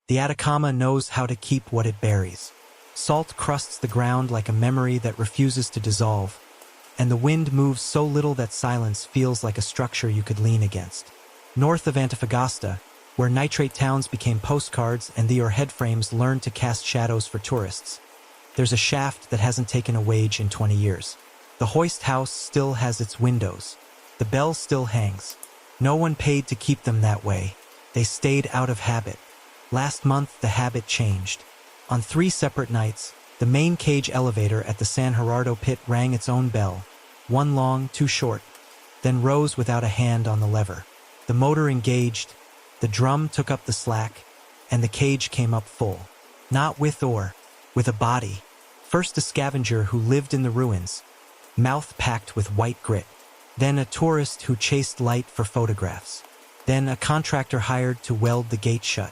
The Atacama knows how to keep what it buries. Salt crusts the ground like a memory that refuses to dissolve, and the wind moves so little that silence feels like a structure you could lean against. North of Antofagasta, where nitrate towns became postcards and the headframes learned to cast shadows for tourists, there's a shaft that hasn't taken a wage in 20 years. The hoist house still has its windows. The bell still hangs. No one paid to keep them that way. They stayed out of habit. Last month, the habit changed. On 3 separate nights, the main cage elevator at the San Gerardo pit rang its own bell, one long, two short, then rose without a hand on the lever. The motor engaged, the drum took up the slack, and the cage came up full. Not with ore, with a body. First a scavenger who lived in the ruins, mouth packed with white grit. Then a tourist who chased light for photographs. Then a contractor hired to weld the gate shut.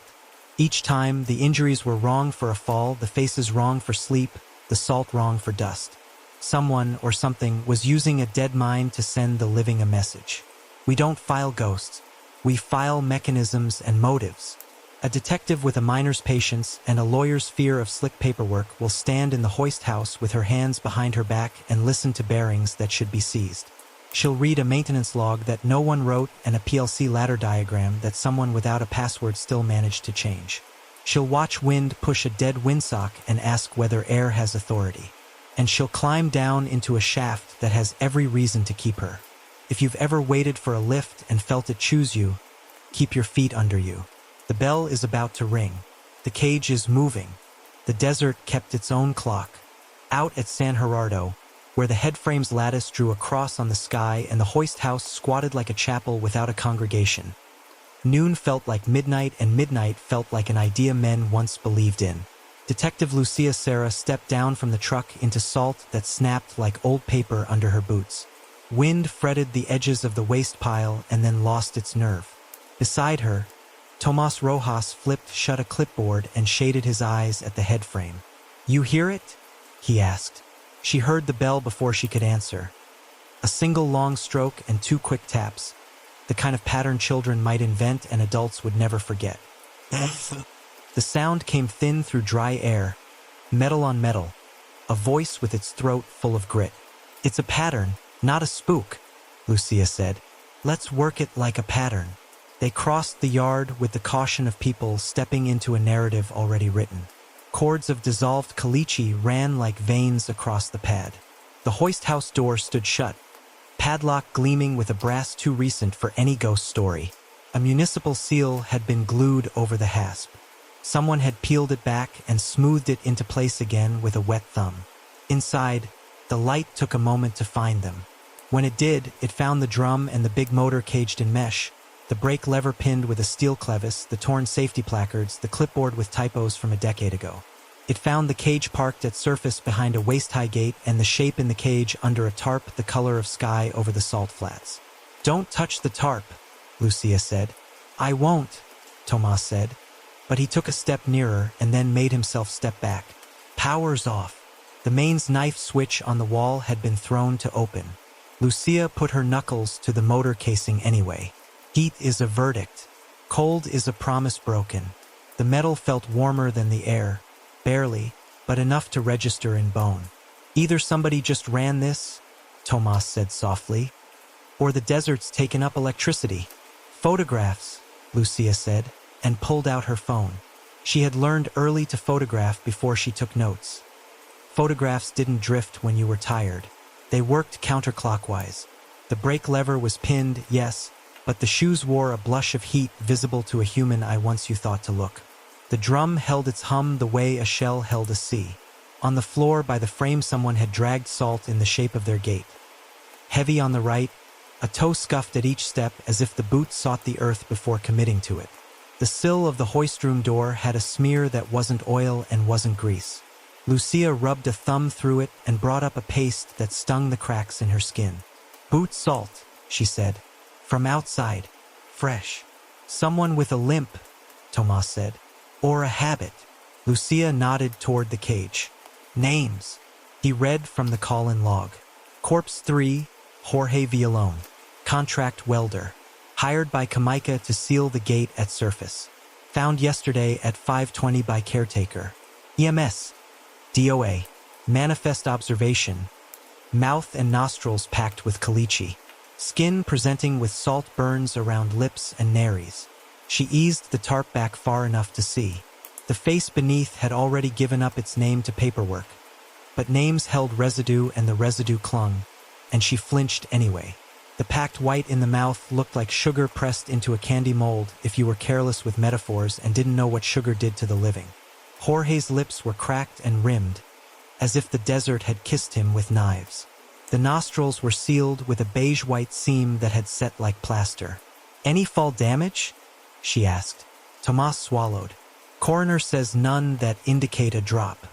Each time, the injuries were wrong for a fall, the faces wrong for sleep, the salt wrong for dust. Someone or something was using a dead mind to send the living a message. We don't file ghosts. We file mechanisms and motives. A detective with a miner's patience and a lawyer's fear of slick paperwork will stand in the hoist house with her hands behind her back and listen to bearings that should be seized. She'll read a maintenance log that no one wrote and a PLC ladder diagram that someone without a password still managed to change. She'll watch wind push a dead windsock and ask whether air has authority. And she'll climb down into a shaft that has every reason to keep her. If you've ever waited for a lift and felt it choose you, keep your feet under you. The bell is about to ring. The cage is moving. The desert kept its own clock. Out at San Gerardo, where the headframe's lattice drew a cross on the sky and the hoist house squatted like a chapel without a congregation. Noon felt like midnight and midnight felt like an idea men once believed in. Detective Lucia Serra stepped down from the truck into salt that snapped like old paper under her boots. Wind fretted the edges of the waste pile and then lost its nerve. Beside her, Tomas Rojas flipped shut a clipboard and shaded his eyes at the headframe. "You hear it?" he asked. She heard the bell before she could answer. A single long stroke and 2 quick taps, the kind of pattern children might invent and adults would never forget. The sound came thin through dry air, metal on metal, a voice with its throat full of grit. "It's a pattern, not a spook," Lucia said. "Let's work it like a pattern." They crossed the yard with the caution of people stepping into a narrative already written. Cords of dissolved caliche ran like veins across the pad. The hoist house door stood shut, padlock gleaming with a brass too recent for any ghost story. A municipal seal had been glued over the hasp. Someone had peeled it back and smoothed it into place again with a wet thumb. Inside, the light took a moment to find them. When it did, it found the drum and the big motor caged in mesh, the brake lever pinned with a steel clevis, the torn safety placards, the clipboard with typos from a decade ago. It found the cage parked at surface behind a waist-high gate and the shape in the cage under a tarp the color of sky over the salt flats. "Don't touch the tarp," Lucia said. "I won't," Tomas said. But he took a step nearer and then made himself step back. Power's off. The mains knife switch on the wall had been thrown to open. Lucia put her knuckles to the motor casing anyway. Heat is a verdict. Cold is a promise broken. The metal felt warmer than the air, barely, but enough to register in bone. "Either somebody just ran this," Tomas said softly, "or the desert's taken up electricity." "Photographs," Lucia said, and pulled out her phone. She had learned early to photograph before she took notes. Photographs didn't drift when you were tired. They worked counterclockwise. The brake lever was pinned, yes, but the shoes wore a blush of heat visible to a human eye once you thought to look. The drum held its hum the way a shell held a sea. On the floor by the frame someone had dragged salt in the shape of their gait. Heavy on the right, a toe scuffed at each step as if the boot sought the earth before committing to it. The sill of the hoist room door had a smear that wasn't oil and wasn't grease. Lucia rubbed a thumb through it and brought up a paste that stung the cracks in her skin. "Boot salt," she said. "From outside. Fresh." "Someone with a limp," Tomas said. "Or a habit." Lucia nodded toward the cage. "Names." He read from the call-in log. Corpse 3, Jorge Villolón. Contract welder. Hired by Jamaica to seal the gate at surface. Found yesterday at 5:20 by caretaker. EMS. DOA. Manifest observation. Mouth and nostrils packed with caliche. Skin presenting with salt burns around lips and nares. She eased the tarp back far enough to see. The face beneath had already given up its name to paperwork. But names held residue and the residue clung, and she flinched anyway. The packed white in the mouth looked like sugar pressed into a candy mold if you were careless with metaphors and didn't know what sugar did to the living. Jorge's lips were cracked and rimmed, as if the desert had kissed him with knives. The nostrils were sealed with a beige-white seam that had set like plaster. "Any fall damage?" she asked. Tomas swallowed. "Coroner says none that indicate a drop.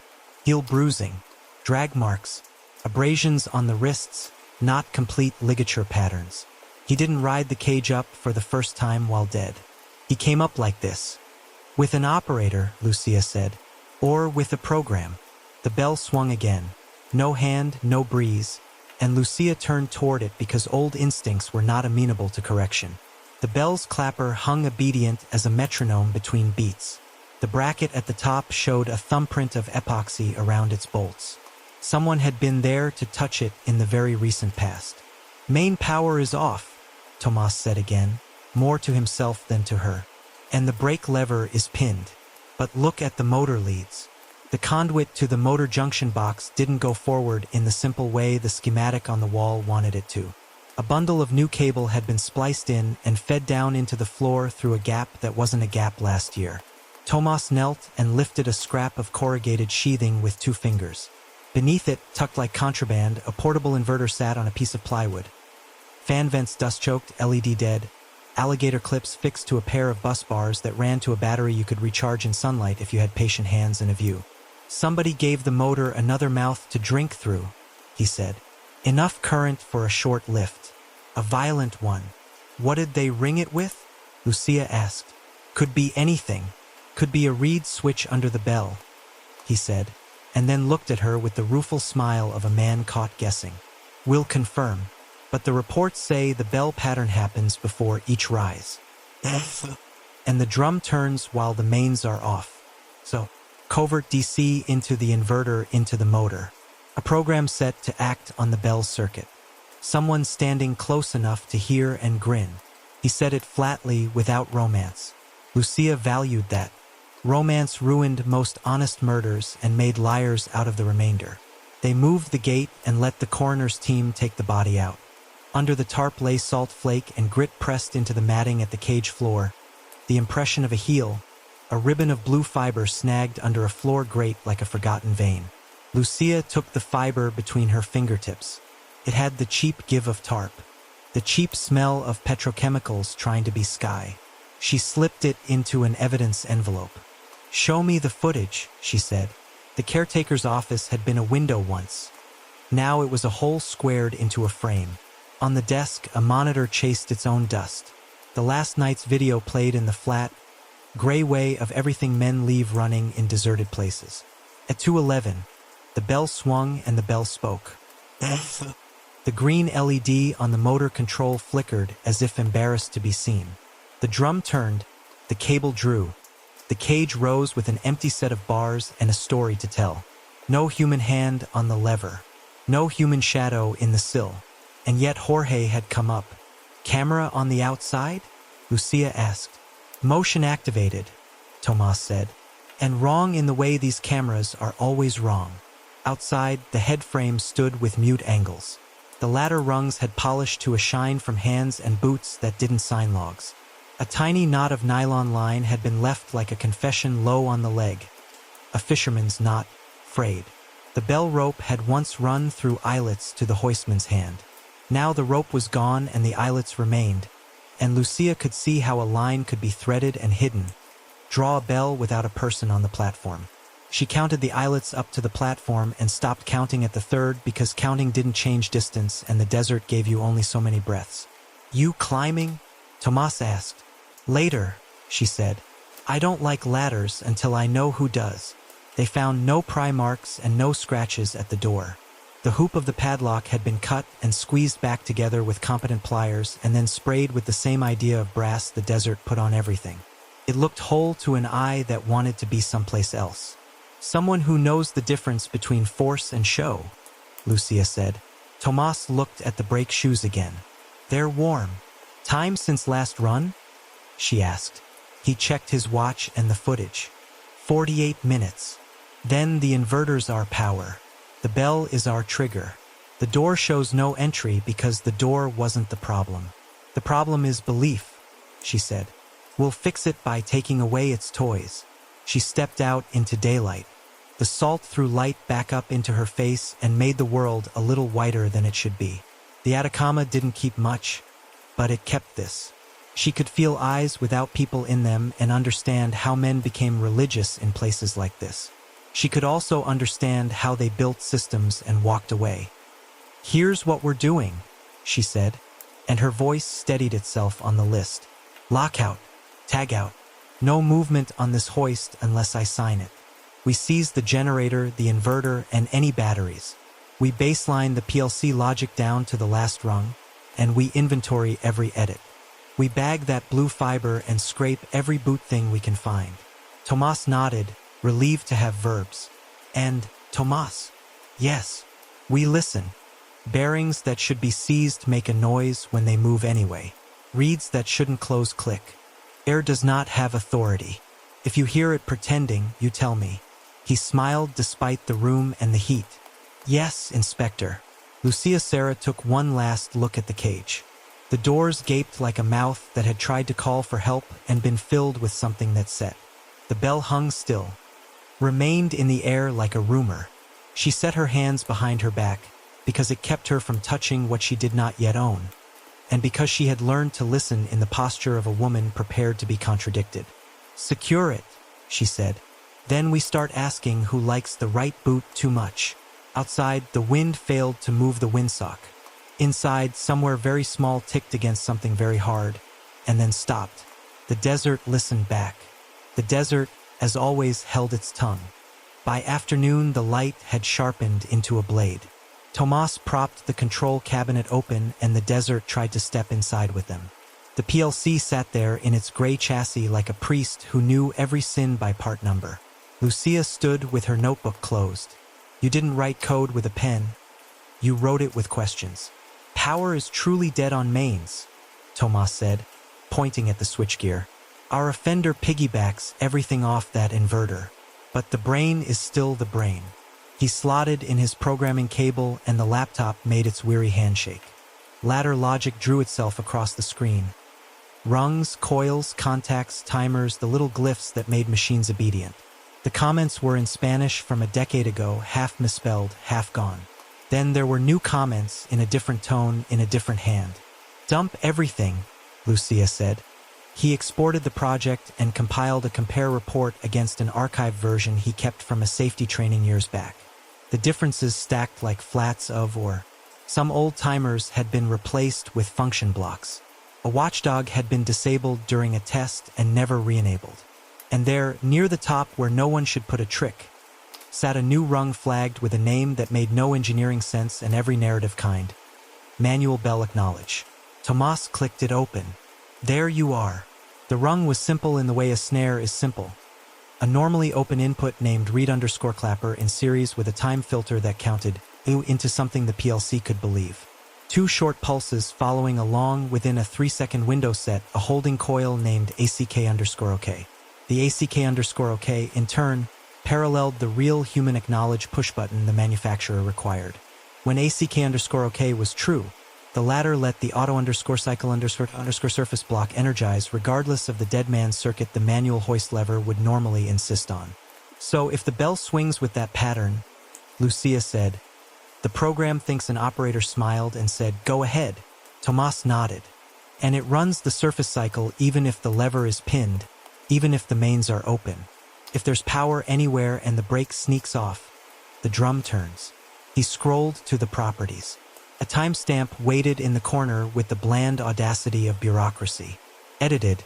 Heel bruising, drag marks, abrasions on the wrists, not complete ligature patterns. He didn't ride the cage up for the first time while dead. He came up like this. With an operator," Lucia said, "or with a program." The bell swung again. No hand, no breeze, and Lucia turned toward it because old instincts were not amenable to correction. The bell's clapper hung obedient as a metronome between beats. The bracket at the top showed a thumbprint of epoxy around its bolts. Someone had been there to touch it in the very recent past. "Main power is off," Tomas said again, more to himself than to her. "And the brake lever is pinned. But look at the motor leads." The conduit to the motor junction box didn't go forward in the simple way the schematic on the wall wanted it to. A bundle of new cable had been spliced in and fed down into the floor through a gap that wasn't a gap last year. Tomas knelt and lifted a scrap of corrugated sheathing with 2 fingers. Beneath it, tucked like contraband, a portable inverter sat on a piece of plywood. Fan vents dust-choked, LED dead, alligator clips fixed to a pair of bus bars that ran to a battery you could recharge in sunlight if you had patient hands and a view. "Somebody gave the motor another mouth to drink through," he said. "Enough current for a short lift. A violent one." "What did they ring it with?" Lucia asked. "Could be anything. Could be a reed switch under the bell," he said, and then looked at her with the rueful smile of a man caught guessing. "We'll confirm. But the reports say the bell pattern happens before each rise. And the drum turns while the mains are off. So, covert DC into the inverter into the motor. A program set to act on the bell circuit. Someone standing close enough to hear and grin." He said it flatly, without romance. Lucia valued that. Romance ruined most honest murders and made liars out of the remainder. They moved the gate and let the coroner's team take the body out. Under the tarp lay salt flake and grit pressed into the matting at the cage floor. The impression of a heel, a ribbon of blue fiber snagged under a floor grate like a forgotten vein. Lucia took the fiber between her fingertips. It had the cheap give of tarp, the cheap smell of petrochemicals trying to be sky. She slipped it into an evidence envelope. "Show me the footage," she said. The caretaker's office had been a window once. Now it was a hole squared into a frame. On the desk, a monitor chased its own dust. The last night's video played in the flat, gray way of everything men leave running in deserted places. At 2:11, the bell swung and the bell spoke. The green LED on the motor control flickered as if embarrassed to be seen. The drum turned, the cable drew. The cage rose with an empty set of bars and a story to tell. No human hand on the lever. No human shadow in the sill. And yet Jorge had come up. "Camera on the outside?" Lucia asked. "Motion activated," Tomas said. "And wrong in the way these cameras are always wrong." Outside, the head frame stood with mute angles. The ladder rungs had polished to a shine from hands and boots that didn't sign logs. A tiny knot of nylon line had been left like a confession low on the leg. A fisherman's knot, frayed. The bell rope had once run through eyelets to the hoistman's hand. Now the rope was gone and the eyelets remained, and Lucia could see how a line could be threaded and hidden. Draw a bell without a person on the platform. She counted the eyelets up to the platform and stopped counting at the 3rd because counting didn't change distance and the desert gave you only so many breaths. "You climbing?" Tomas asked. "Later," she said. "I don't like ladders until I know who does." They found no pry marks and no scratches at the door. The hoop of the padlock had been cut and squeezed back together with competent pliers and then sprayed with the same idea of brass the desert put on everything. It looked whole to an eye that wanted to be someplace else. Someone who knows the difference between force and show, Lucia said. Tomas looked at the brake shoes again. They're warm. Time since last run? She asked. He checked his watch and the footage. 48 minutes. Then the inverters are power. The bell is our trigger. The door shows no entry because the door wasn't the problem. The problem is belief, she said. We'll fix it by taking away its toys. She stepped out into daylight. The salt threw light back up into her face and made the world a little whiter than it should be. The Atacama didn't keep much, but it kept this. She could feel eyes without people in them and understand how men became religious in places like this. She could also understand how they built systems and walked away. Here's what we're doing, she said, and her voice steadied itself on the list. Lockout, tag out, no movement on this hoist unless I sign it. We seize the generator, the inverter, and any batteries. We baseline the PLC logic down to the last rung, and we inventory every edit. We bag that blue fiber and scrape every boot thing we can find. Tomas nodded, relieved to have verbs. And, Tomas, yes, we listen. Bearings that should be seized make a noise when they move anyway. Reeds that shouldn't close click. Air does not have authority. If you hear it pretending, you tell me. He smiled despite the room and the heat. Yes, Inspector. Lucia Serra took one last look at the cage. The doors gaped like a mouth that had tried to call for help and been filled with something that set. The bell hung still, remained in the air like a rumor. She set her hands behind her back, because it kept her from touching what she did not yet own, and because she had learned to listen in the posture of a woman prepared to be contradicted. Secure it, she said. Then we start asking who likes the right boot too much. Outside, the wind failed to move the windsock. Inside, somewhere very small ticked against something very hard, and then stopped. The desert listened back. The desert, as always, held its tongue. By afternoon, the light had sharpened into a blade. Tomas propped the control cabinet open, and the desert tried to step inside with them. The PLC sat there in its gray chassis like a priest who knew every sin by part number. Lucia stood with her notebook closed. You didn't write code with a pen. You wrote it with questions. Power is truly dead on mains, Tomas said, pointing at the switchgear. Our offender piggybacks everything off that inverter, but the brain is still the brain. He slotted in his programming cable and the laptop made its weary handshake. Ladder logic drew itself across the screen. Rungs, coils, contacts, timers, the little glyphs that made machines obedient. The comments were in Spanish from a decade ago, half misspelled, half gone. Then there were new comments in a different tone, in a different hand. Dump everything, Lucia said. He exported the project and compiled a compare report against an archived version he kept from a safety training years back. The differences stacked like flats of or. Some old timers had been replaced with function blocks. A watchdog had been disabled during a test and never re-enabled. And there, near the top where no one should put a trick, sat a new rung flagged with a name that made no engineering sense and every narrative kind. Manual bell acknowledge. Tomas clicked it open. There you are. The rung was simple in the way a snare is simple. A normally open input named read_clapper in series with a time filter that counted into something the PLC could believe. 2 short pulses following along within a 3-second window set a holding coil named ACK_OK. The ACK_OK, in turn, paralleled the real human acknowledge push button the manufacturer required. When ACK_OK was true, the latter let the auto_cycle_surface block energize regardless of the dead man's circuit the manual hoist lever would normally insist on. So if the bell swings with that pattern, Lucia said, the program thinks an operator smiled and said, go ahead. Tomas nodded. And it runs the surface cycle even if the lever is pinned, even if the mains are open. If there's power anywhere and the brake sneaks off, the drum turns. He scrolled to the properties. A timestamp waited in the corner with the bland audacity of bureaucracy. Edited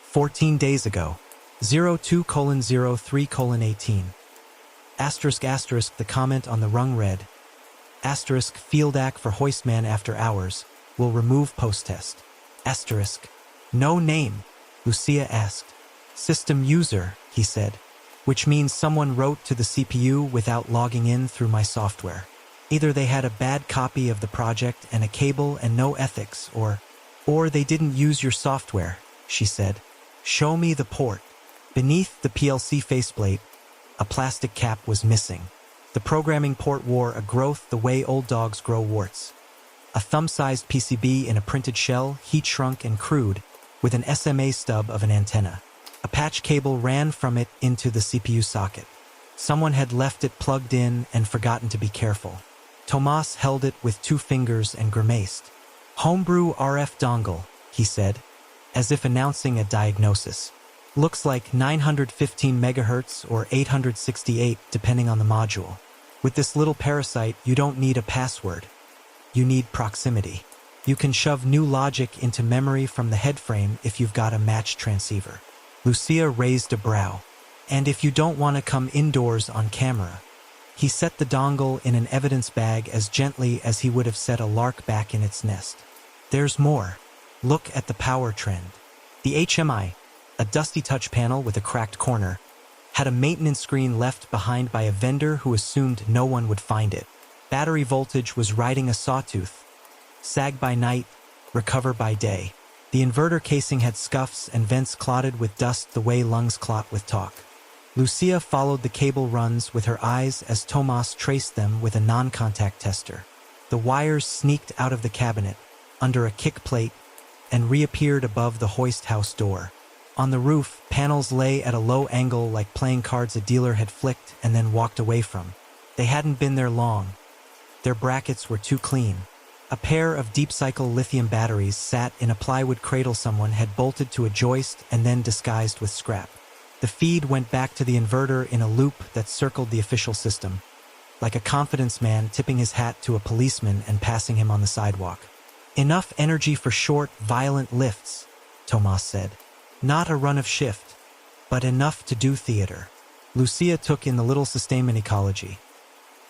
14 days ago. 02:03:18. ***, the comment on the rung read, ***, field act for hoistman after hours, will remove post-test. ***, no name, Lucia asked. System user, he said, which means someone wrote to the CPU without logging in through my software. Either they had a bad copy of the project and a cable and no ethics, or they didn't use your software, she said. Show me the port. Beneath the PLC faceplate, a plastic cap was missing. The programming port wore a growth the way old dogs grow warts. A thumb-sized PCB in a printed shell, heat-shrunk and crude, with an SMA stub of an antenna. A patch cable ran from it into the CPU socket. Someone had left it plugged in and forgotten to be careful. Tomas held it with 2 fingers and grimaced. Homebrew RF dongle, he said, as if announcing a diagnosis. Looks like 915 megahertz or 868 depending on the module. With this little parasite, you don't need a password. You need proximity. You can shove new logic into memory from the headframe if you've got a matched transceiver. Lucia raised a brow. And if you don't want to come indoors on camera. He set the dongle in an evidence bag as gently as he would have set a lark back in its nest. There's more. Look at the power trend. The HMI, a dusty touch panel with a cracked corner, had a maintenance screen left behind by a vendor who assumed no one would find it. Battery voltage was riding a sawtooth. Sag by night, recover by day. The inverter casing had scuffs and vents clotted with dust the way lungs clot with talk. Lucia followed the cable runs with her eyes as Tomas traced them with a non-contact tester. The wires sneaked out of the cabinet, under a kick plate, and reappeared above the hoist house door. On the roof, panels lay at a low angle like playing cards a dealer had flicked and then walked away from. They hadn't been there long. Their brackets were too clean. A pair of deep-cycle lithium batteries sat in a plywood cradle someone had bolted to a joist and then disguised with scrap. The feed went back to the inverter in a loop that circled the official system, like a confidence man tipping his hat to a policeman and passing him on the sidewalk. Enough energy for short, violent lifts, Tomas said. Not a run of shift, but enough to do theater. Lucia took in the little sustainment ecology.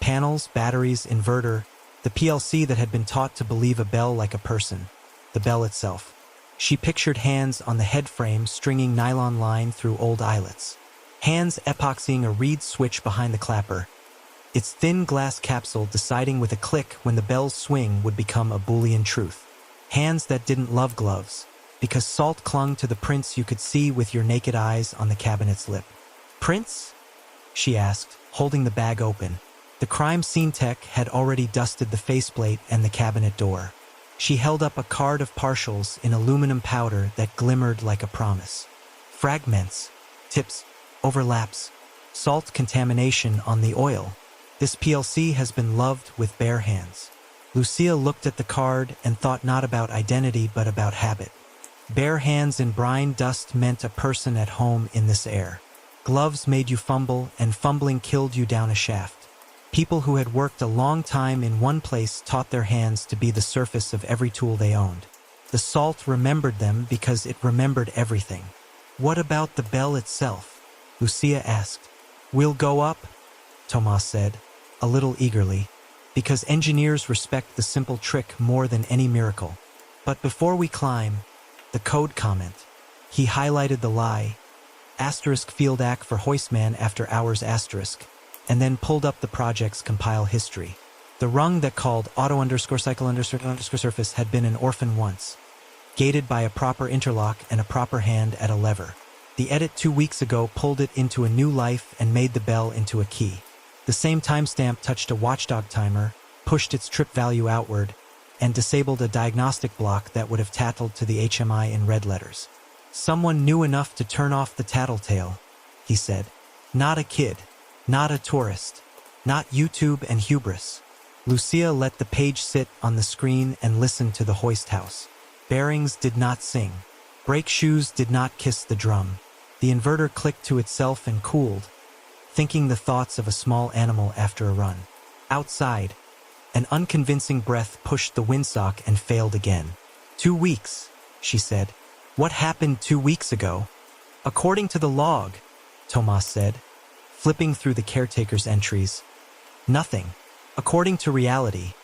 Panels, batteries, inverter, the PLC that had been taught to believe a bell like a person, the bell itself. She pictured hands on the head frame stringing nylon line through old eyelets. Hands epoxying a reed switch behind the clapper. Its thin glass capsule deciding with a click when the bell's swing would become a Boolean truth. Hands that didn't love gloves, because salt clung to the prints you could see with your naked eyes on the cabinet's lip. Prints? She asked, holding the bag open. The crime scene tech had already dusted the faceplate and the cabinet door. She held up a card of partials in aluminum powder that glimmered like a promise. Fragments, tips, overlaps, salt contamination on the oil. This PLC has been loved with bare hands. Lucia looked at the card and thought not about identity but about habit. Bare hands in brine dust meant a person at home in this air. Gloves made you fumble, and fumbling killed you down a shaft. People who had worked a long time in one place taught their hands to be the surface of every tool they owned. The salt remembered them because it remembered everything. What about the bell itself? Lucia asked. We'll go up, Tomas said, a little eagerly, because engineers respect the simple trick more than any miracle. But before we climb, the code comment. He highlighted the lie, asterisk field ac for hoistman after hours asterisk, and then pulled up the project's compile history. The rung that called auto_cycle_surface had been an orphan once, gated by a proper interlock and a proper hand at a lever. The edit 2 weeks ago pulled it into a new life and made the bell into a key. The same timestamp touched a watchdog timer, pushed its trip value outward, and disabled a diagnostic block that would have tattled to the HMI in red letters. Someone knew enough to turn off the tattletale, he said. Not a kid. Not a tourist. Not YouTube and hubris. Lucia let the page sit on the screen and listened to the hoist house. Bearings did not sing. Brake shoes did not kiss the drum. The inverter clicked to itself and cooled, thinking the thoughts of a small animal after a run. Outside, an unconvincing breath pushed the windsock and failed again. 2 weeks, she said. What happened 2 weeks ago? According to the log, Tomas said, flipping through the caretaker's entries. Nothing. According to reality,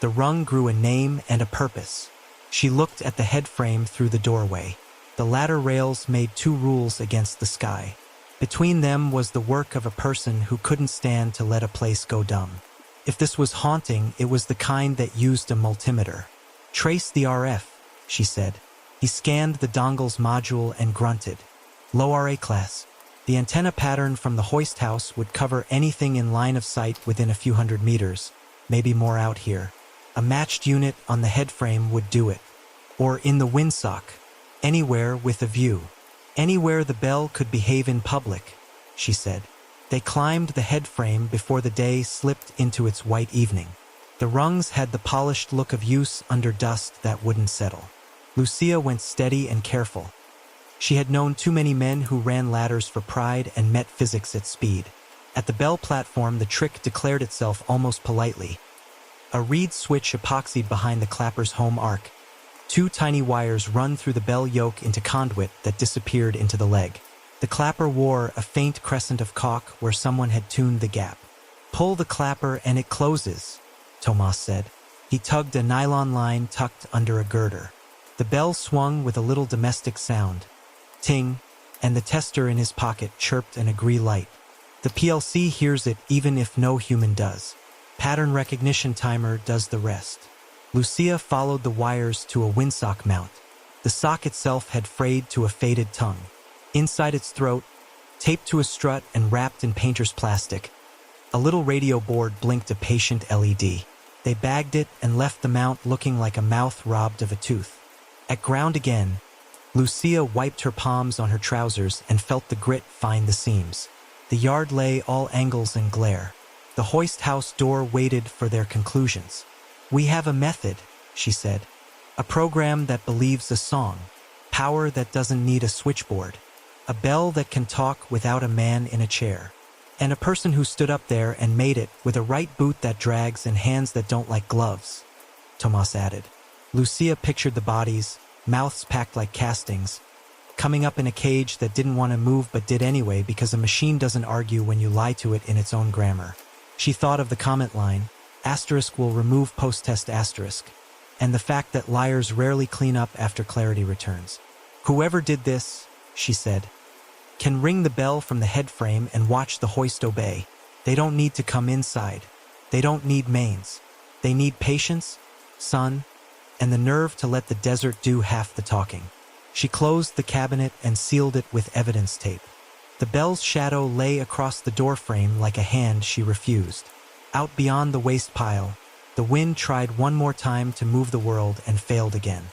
the rung grew a name and a purpose. She looked at the head frame through the doorway. The ladder rails made two rules against the sky. Between them was the work of a person who couldn't stand to let a place go dumb. If this was haunting, it was the kind that used a multimeter. "Trace the RF," she said. He scanned the dongle's module and grunted. "Low RA class." The antenna pattern from the hoist house would cover anything in line of sight within a few hundred meters, maybe more out here. A matched unit on the headframe would do it. Or in the windsock. Anywhere with a view. Anywhere the bell could behave in public, she said. They climbed the headframe before the day slipped into its white evening. The rungs had the polished look of use under dust that wouldn't settle. Lucia went steady and careful. She had known too many men who ran ladders for pride and met physics at speed. At the bell platform, the trick declared itself almost politely. A reed switch epoxied behind the clapper's home arc. Two tiny wires run through the bell yoke into conduit that disappeared into the leg. The clapper wore a faint crescent of caulk where someone had tuned the gap. "Pull the clapper and it closes," Tomas said. He tugged a nylon line tucked under a girder. The bell swung with a little domestic sound. Ting, and the tester in his pocket chirped an agree light. The PLC hears it even if no human does. Pattern recognition timer does the rest. Lucia followed the wires to a windsock mount. The sock itself had frayed to a faded tongue. Inside its throat, taped to a strut and wrapped in painter's plastic, a little radio board blinked a patient LED. They bagged it and left the mount looking like a mouth robbed of a tooth. At ground again, Lucia wiped her palms on her trousers and felt the grit find the seams. The yard lay all angles and glare. The hoist house door waited for their conclusions. "We have a method," she said. "A program that believes a song. Power that doesn't need a switchboard. A bell that can talk without a man in a chair. And a person who stood up there and made it with a right boot that drags and hands that don't like gloves," Tomas added. Lucia pictured the bodies, mouths packed like castings, coming up in a cage that didn't want to move but did anyway because a machine doesn't argue when you lie to it in its own grammar. She thought of the comment line, "Asterisk will remove post-test asterisk," and the fact that liars rarely clean up after clarity returns. "Whoever did this," she said, "can ring the bell from the headframe and watch the hoist obey. They don't need to come inside. They don't need mains. They need patience, sun, and the nerve to let the desert do half the talking." She closed the cabinet and sealed it with evidence tape. The bell's shadow lay across the doorframe like a hand she refused. Out beyond the waste pile, the wind tried one more time to move the world and failed again.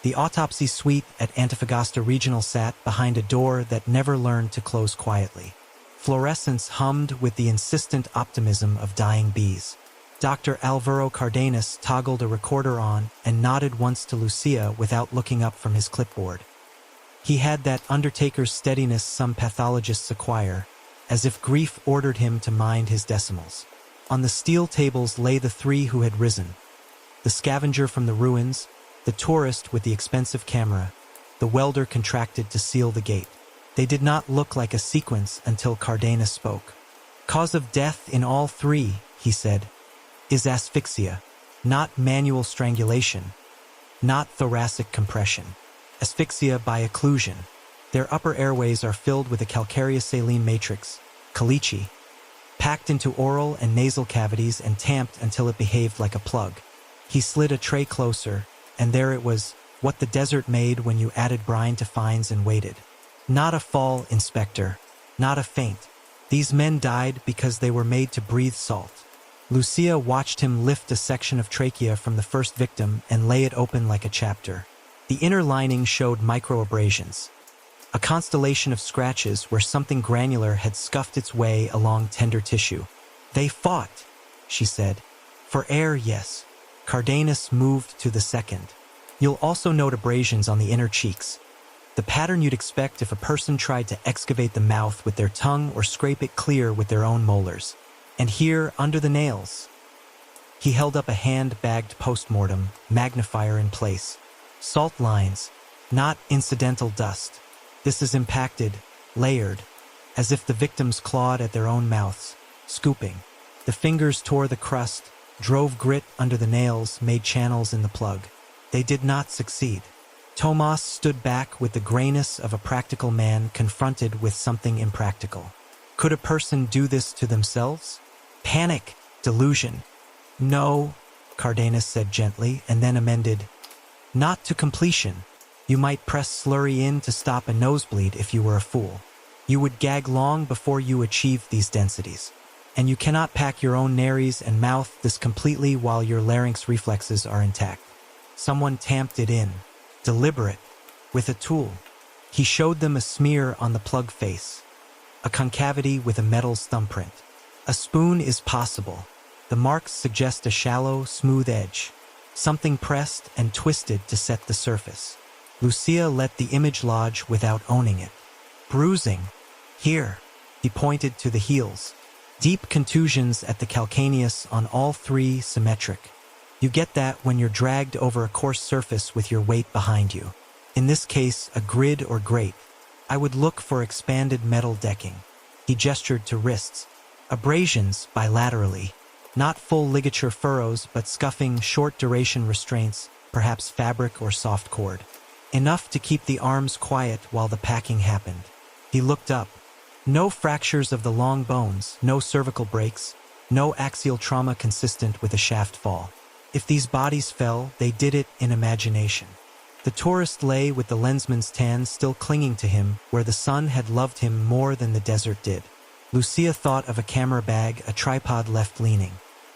The autopsy suite at Antofagasta Regional sat behind a door that never learned to close quietly. Fluorescence hummed with the insistent optimism of dying bees. Dr. Alvaro Cardenas toggled a recorder on and nodded once to Lucia without looking up from his clipboard. He had that undertaker's steadiness some pathologists acquire, as if grief ordered him to mind his decimals. On the steel tables lay the three who had risen. The scavenger from the ruins, the tourist with the expensive camera, the welder contracted to seal the gate. They did not look like a sequence until Cardenas spoke. "Cause of death in all three," he said, "is asphyxia, not manual strangulation, not thoracic compression. Asphyxia by occlusion. Their upper airways are filled with a calcareous saline matrix, caliche, packed into oral and nasal cavities and tamped until it behaved like a plug." He slid a tray closer, and there it was, what the desert made when you added brine to fines and waited. Not a fall, Inspector. Not a faint. These men died because they were made to breathe salt. Lucia watched him lift a section of trachea from the first victim and lay it open like a chapter. The inner lining showed microabrasions, a constellation of scratches where something granular had scuffed its way along tender tissue. "They fought," she said. "For air, yes." Cardenas moved to the second. "You'll also note abrasions on the inner cheeks. The pattern you'd expect if a person tried to excavate the mouth with their tongue or scrape it clear with their own molars. And here, under the nails." He held up a hand-bagged postmortem, magnifier in place. "Salt lines, not incidental dust. This is impacted, layered, as if the victims clawed at their own mouths, scooping. The fingers tore the crust, drove grit under the nails, made channels in the plug. They did not succeed. Tomas stood back with the grayness of a practical man confronted with something impractical. Could a person do this to themselves? Panic, delusion. No, Cardenas said gently, and then amended. Not to completion. You might press slurry in to stop a nosebleed if you were a fool. You would gag long before you achieved these densities. And you cannot pack your own nares and mouth this completely while your larynx reflexes are intact. Someone tamped it in. Deliberate. With a tool. He showed them a smear on the plug face. A concavity with a metal's thumbprint. A spoon is possible. The marks suggest a shallow, smooth edge. Something pressed and twisted to set the surface. Lucia let the image lodge without owning it. Bruising. Here. He pointed to the heels. Deep contusions at the calcaneus on all three symmetric. You get that when you're dragged over a coarse surface with your weight behind you. In this case, a grid or grate. I would look for expanded metal decking. He gestured to wrists. Abrasions bilaterally. Not full ligature furrows, but scuffing short-duration restraints, perhaps fabric or soft cord. Enough to keep the arms quiet while the packing happened. He looked up. No fractures of the long bones, no cervical breaks, no axial trauma consistent with a shaft fall. If these bodies fell, they did it in imagination. The tourist lay with the lensman's tan still clinging to him where the sun had loved him more than the desert did. Lucia thought of a camera bag, a tripod left leaning.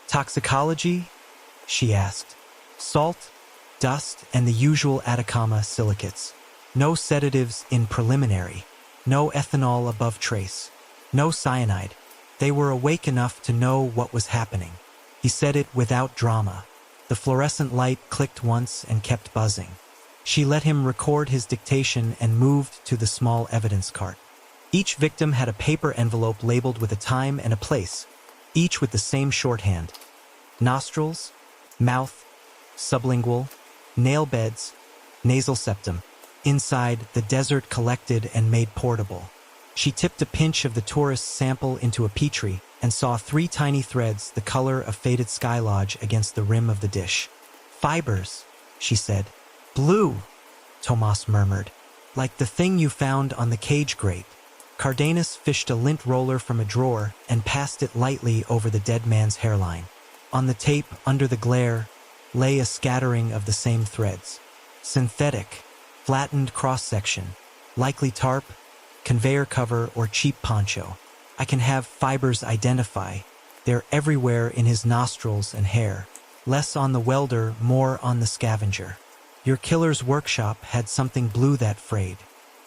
Toxicology? She asked. Salt, dust, and the usual Atacama silicates. No sedatives in preliminary. No ethanol above trace. No cyanide. They were awake enough to know what was happening. He said it without drama. The fluorescent light clicked once and kept buzzing. She let him record his dictation and moved to the small evidence cart. Each victim had a paper envelope labeled with a time and a place, each with the same shorthand. Nostrils, mouth, sublingual, nail beds, nasal septum. Inside, the desert collected and made portable. She tipped a pinch of the tourist's sample into a petri and saw 3 tiny threads the color of faded sky lodge against the rim of the dish. Fibers, she said. Blue, Tomas murmured. Like the thing you found on the cage grate. Cardenas fished a lint roller from a drawer and passed it lightly over the dead man's hairline. On the tape, under the glare, lay a scattering of the same threads. Synthetic, flattened cross-section, likely tarp, conveyor cover, or cheap poncho. I can have fibers identify. They're everywhere in his nostrils and hair. Less on the welder, more on the scavenger. Your killer's workshop had something blue that frayed.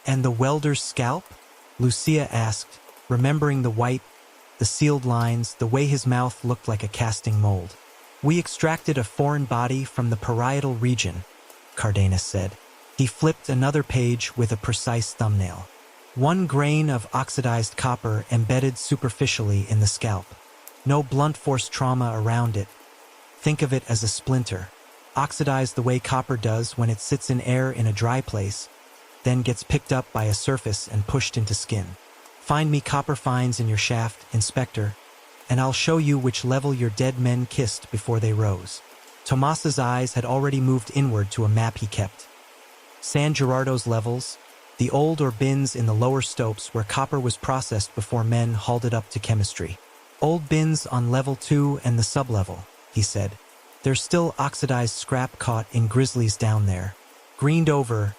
And the welder's scalp? Lucia asked, remembering the white, the sealed lines, the way his mouth looked like a casting mold. We extracted a foreign body from the parietal region, Cardenas said. He flipped another page with a precise thumbnail. 1 grain of oxidized copper embedded superficially in the scalp. No blunt force trauma around it. Think of it as a splinter. Oxidized the way copper does when it sits in air in a dry place, then gets picked up by a surface and pushed into skin. Find me copper fines in your shaft, Inspector, and I'll show you which level your dead men kissed before they rose. Tomas's eyes had already moved inward to a map he kept. San Gerardo's levels, the old or bins in the lower stopes where copper was processed before men hauled it up to chemistry. Old bins on level 2 and the sublevel, he said. There's still oxidized scrap caught in grizzlies down there. Greened over,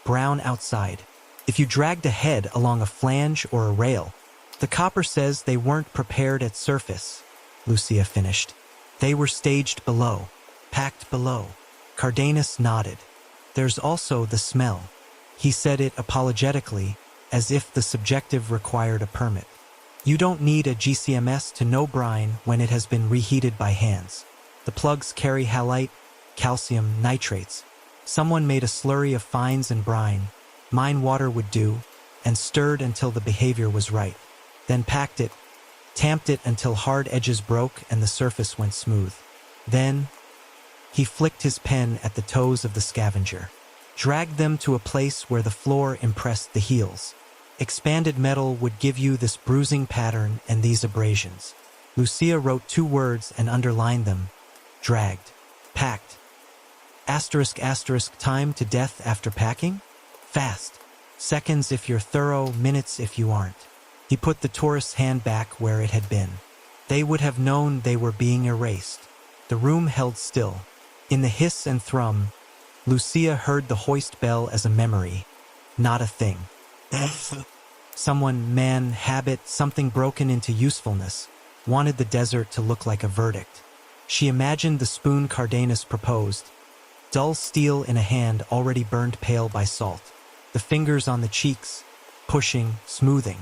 brown outside. If you dragged a head along a flange or a rail, the copper says they weren't prepared at surface, Lucia finished. They were staged below, packed below. Cardenas nodded. There's also the smell. He said it apologetically, as if the subjective required a permit. You don't need a GCMS to know brine when it has been reheated by hands. The plugs carry halite, calcium, nitrates. Someone made a slurry of fines and brine. Mine water would do, and stirred until the behavior was right. Then packed it, tamped it until hard edges broke and the surface went smooth. Then, he flicked his pen at the toes of the scavenger. Dragged them to a place where the floor impressed the heels. Expanded metal would give you this bruising pattern and these abrasions. Lucia wrote 2 words and underlined them. Dragged. Packed. Asterisk asterisk time to death after packing? Fast. Seconds if you're thorough, minutes if you aren't. He put the tourist's hand back where it had been. They would have known they were being erased. The room held still. In the hiss and thrum, Lucia heard the hoist bell as a memory, not a thing. Someone, man, habit, something broken into usefulness, wanted the desert to look like a verdict. She imagined the spoon Cardenas proposed, dull steel in a hand already burned pale by salt, the fingers on the cheeks, pushing, smoothing,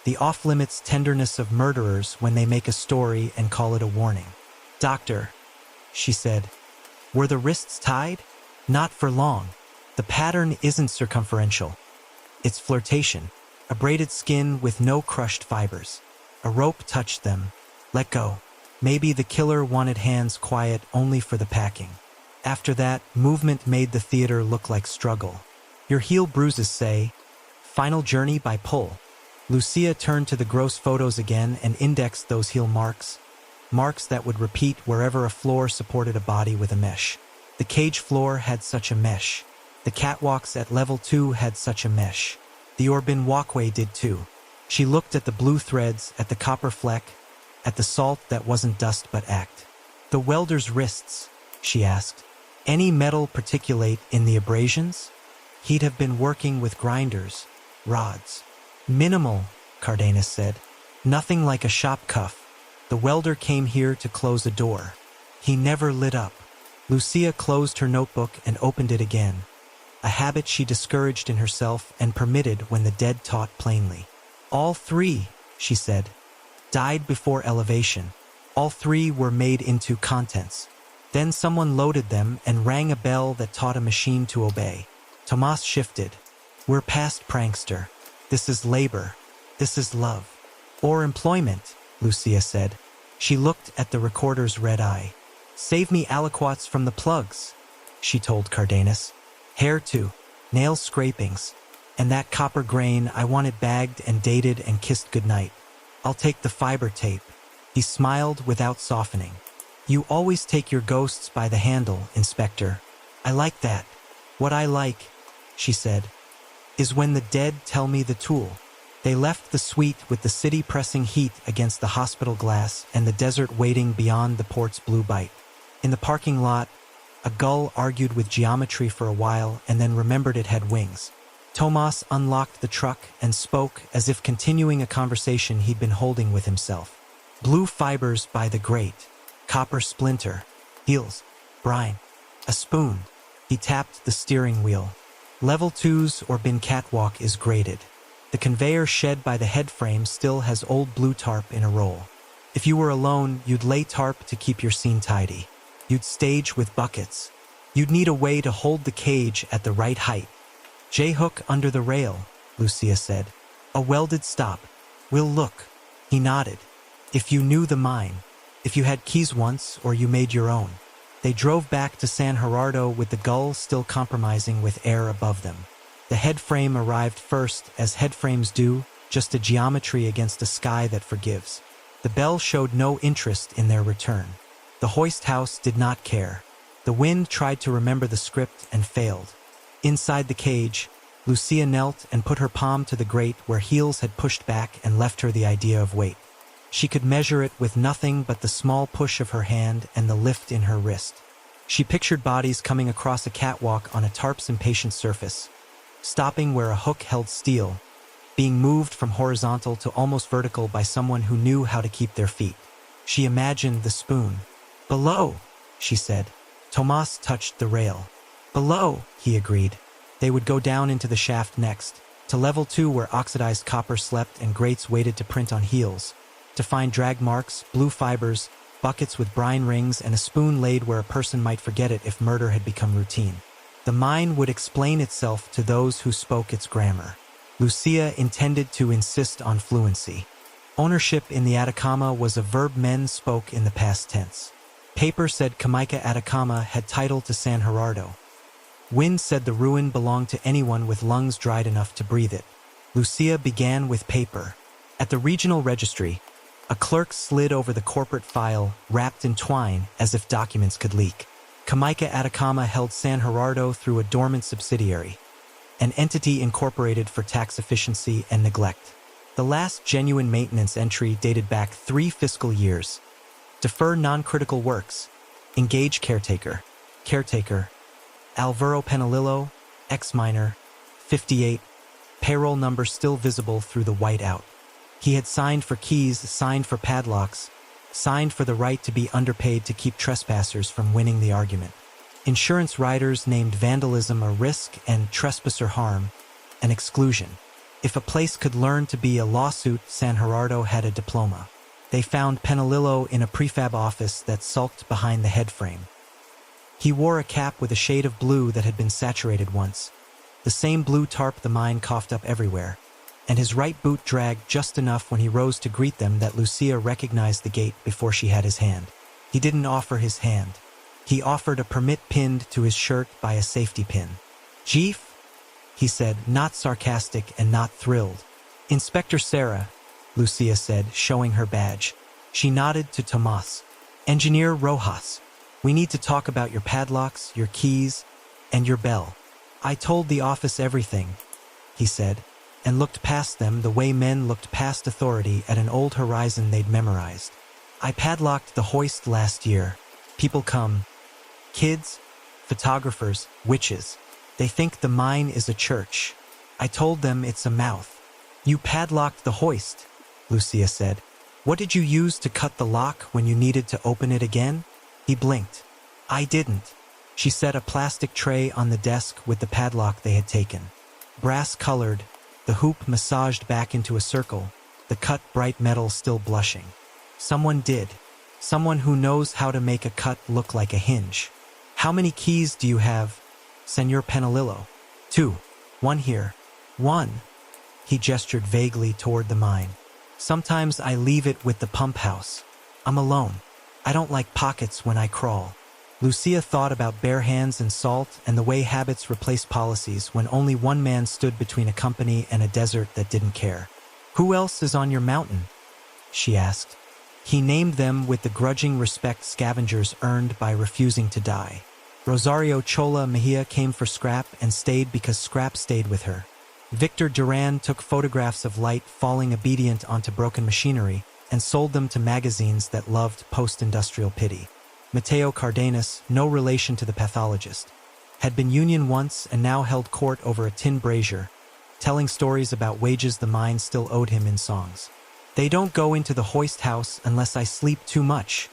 the off-limits tenderness of murderers when they make a story and call it a warning. Doctor, she said, were the wrists tied? Not for long. The pattern isn't circumferential. It's flirtation, a braided skin with no crushed fibers. A rope touched them. Let go. Maybe the killer wanted hands quiet only for the packing. After that, movement made the theater look like struggle. Your heel bruises say, final journey by pull. Lucia turned to the gross photos again and indexed those heel marks. Marks that would repeat wherever a floor supported a body with a mesh. The cage floor had such a mesh. The catwalks at level 2 had such a mesh. The urban walkway did too. She looked at the blue threads, at the copper fleck, at the salt that wasn't dust but act. The welder's wrists, she asked. Any metal particulate in the abrasions? He'd have been working with grinders, rods. Minimal, Cardenas said. Nothing like a shop cuff. The welder came here to close a door. He never lit up. Lucia closed her notebook and opened it again, a habit she discouraged in herself and permitted when the dead taught plainly. All three, she said, died before elevation. All three were made into contents. Then someone loaded them and rang a bell that taught a machine to obey. Tomas shifted. We're past prankster. This is labor. This is love. Or employment, Lucia said. She looked at the recorder's red eye. Save me aliquots from the plugs, she told Cardenas. Hair too, nail scrapings, and that copper grain, I want it bagged and dated and kissed goodnight. I'll take the fiber tape. He smiled without softening. You always take your ghosts by the handle, Inspector. I like that. What I like, she said, is when the dead tell me the tool. They left the suite with the city pressing heat against the hospital glass and the desert waiting beyond the port's blue bite. In the parking lot, a gull argued with geometry for a while and then remembered it had wings. Tomas unlocked the truck and spoke as if continuing a conversation he'd been holding with himself. Blue fibers by the grate, copper splinter, heels, brine, a spoon. He tapped the steering wheel. Level 2's or bin catwalk is graded. The conveyor shed by the head frame still has old blue tarp in a roll. If you were alone, you'd lay tarp to keep your scene tidy. You'd stage with buckets. You'd need a way to hold the cage at the right height. J-hook under the rail, Lucia said. A welded stop. We'll look. He nodded. If you knew the mine. If you had keys once or you made your own. They drove back to San Gerardo with the gull still compromising with air above them. The head frame arrived first, as head frames do, just a geometry against a sky that forgives. The bell showed no interest in their return. The hoist house did not care. The wind tried to remember the script and failed. Inside the cage, Lucia knelt and put her palm to the grate where heels had pushed back and left her the idea of weight. She could measure it with nothing but the small push of her hand and the lift in her wrist. She pictured bodies coming across a catwalk on a tarp's impatient surface, stopping where a hook held steel, being moved from horizontal to almost vertical by someone who knew how to keep their feet. She imagined the spoon. Below, she said. Tomas touched the rail. Below, he agreed. They would go down into the shaft next, to level 2 where oxidized copper slept and grates waited to print on heels, to find drag marks, blue fibers, buckets with brine rings, and a spoon laid where a person might forget it if murder had become routine. The mine would explain itself to those who spoke its grammar. Lucia intended to insist on fluency. Ownership in the Atacama was a verb men spoke in the past tense. Paper said Jamaica Atacama had title to San Gerardo. Wind said the ruin belonged to anyone with lungs dried enough to breathe it. Lucia began with paper. At the regional registry, a clerk slid over the corporate file wrapped in twine as if documents could leak. Jamaica Atacama held San Gerardo through a dormant subsidiary, an entity incorporated for tax efficiency and neglect. The last genuine maintenance entry dated back 3 fiscal years. Defer non-critical works. Engage caretaker. Caretaker. Alvaro Penalillo, ex-miner, 58. Payroll number still visible through the whiteout. He had signed for keys, signed for padlocks, signed for the right to be underpaid to keep trespassers from winning the argument. Insurance riders named vandalism a risk and trespasser harm an exclusion. If a place could learn to be a lawsuit, San Gerardo had a diploma. They found Penalillo in a prefab office that sulked behind the headframe. He wore a cap with a shade of blue that had been saturated once, the same blue tarp the mine coughed up everywhere, and his right boot dragged just enough when he rose to greet them that Lucia recognized the gate before she had his hand. He didn't offer his hand. He offered a permit pinned to his shirt by a safety pin. "Chief?" he said, not sarcastic and not thrilled. "Inspector Serra," Lucia said, showing her badge. She nodded to Tomas. "Engineer Rojas, we need to talk about your padlocks, your keys, and your bell." "I told the office everything," he said, and looked past them the way men looked past authority at an old horizon they'd memorized. "I padlocked the hoist last year. People come. Kids, photographers, witches. They think the mine is a church. I told them it's a mouth." "You padlocked the hoist," Lucia said. "What did you use to cut the lock when you needed to open it again?" He blinked. "I didn't." She set a plastic tray on the desk with the padlock they had taken. Brass-colored, the hoop massaged back into a circle, the cut bright metal still blushing. Someone did. Someone who knows how to make a cut look like a hinge. "How many keys do you have, Senor Penalillo?" "2. One here." "One?" He gestured vaguely toward the mine. "Sometimes I leave it with the pump house. I'm alone. I don't like pockets when I crawl." Lucia thought about bare hands and salt and the way habits replace policies when only one man stood between a company and a desert that didn't care. "Who else is on your mountain?" she asked. He named them with the grudging respect scavengers earned by refusing to die. Rosario Chola Mejia came for scrap and stayed because scrap stayed with her. Victor Duran took photographs of light falling obedient onto broken machinery and sold them to magazines that loved post-industrial pity. Mateo Cardenas, no relation to the pathologist, had been union once and now held court over a tin brazier, telling stories about wages the mine still owed him in songs. "They don't go into the hoist house unless I sleep too much,"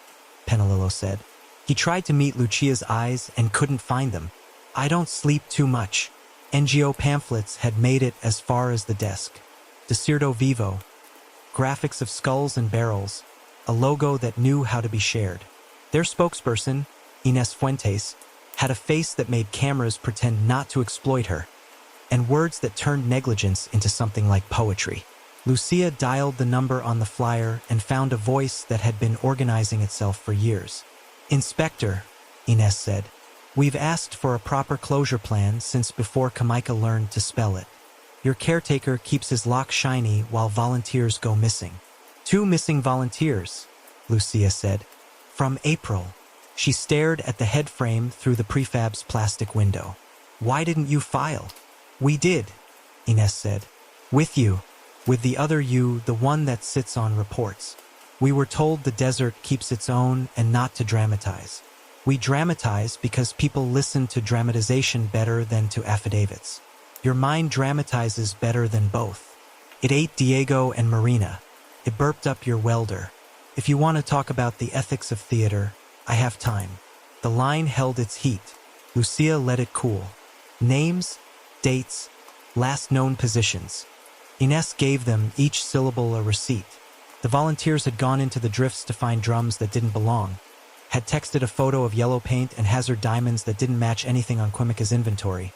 Penalillo said. He tried to meet Lucia's eyes and couldn't find them. "I don't sleep too much." NGO pamphlets had made it as far as the desk. Desierto Vivo. Graphics of skulls and barrels, a logo that knew how to be shared. Their spokesperson, Inés Fuentes, had a face that made cameras pretend not to exploit her, and words that turned negligence into something like poetry. Lucia dialed the number on the flyer and found a voice that had been organizing itself for years. "Inspector," Inés said, "we've asked for a proper closure plan since before Jamaica learned to spell it. Your caretaker keeps his lock shiny while volunteers go missing." "2 missing volunteers," Lucia said. "From April." She stared at the headframe through the prefab's plastic window. "Why didn't you file?" "We did," Inés said. "With you. With the other you, the one that sits on reports. We were told the desert keeps its own and not to dramatize. We dramatize because people listen to dramatization better than to affidavits. Your mind dramatizes better than both. It ate Diego and Marina. It burped up your welder. If you want to talk about the ethics of theater, I have time." The line held its heat. Lucia let it cool. Names, dates, last known positions. Inés gave them, each syllable, a receipt. The volunteers had gone into the drifts to find drums that didn't belong, had texted a photo of yellow paint and hazard diamonds that didn't match anything on Quimica's inventory,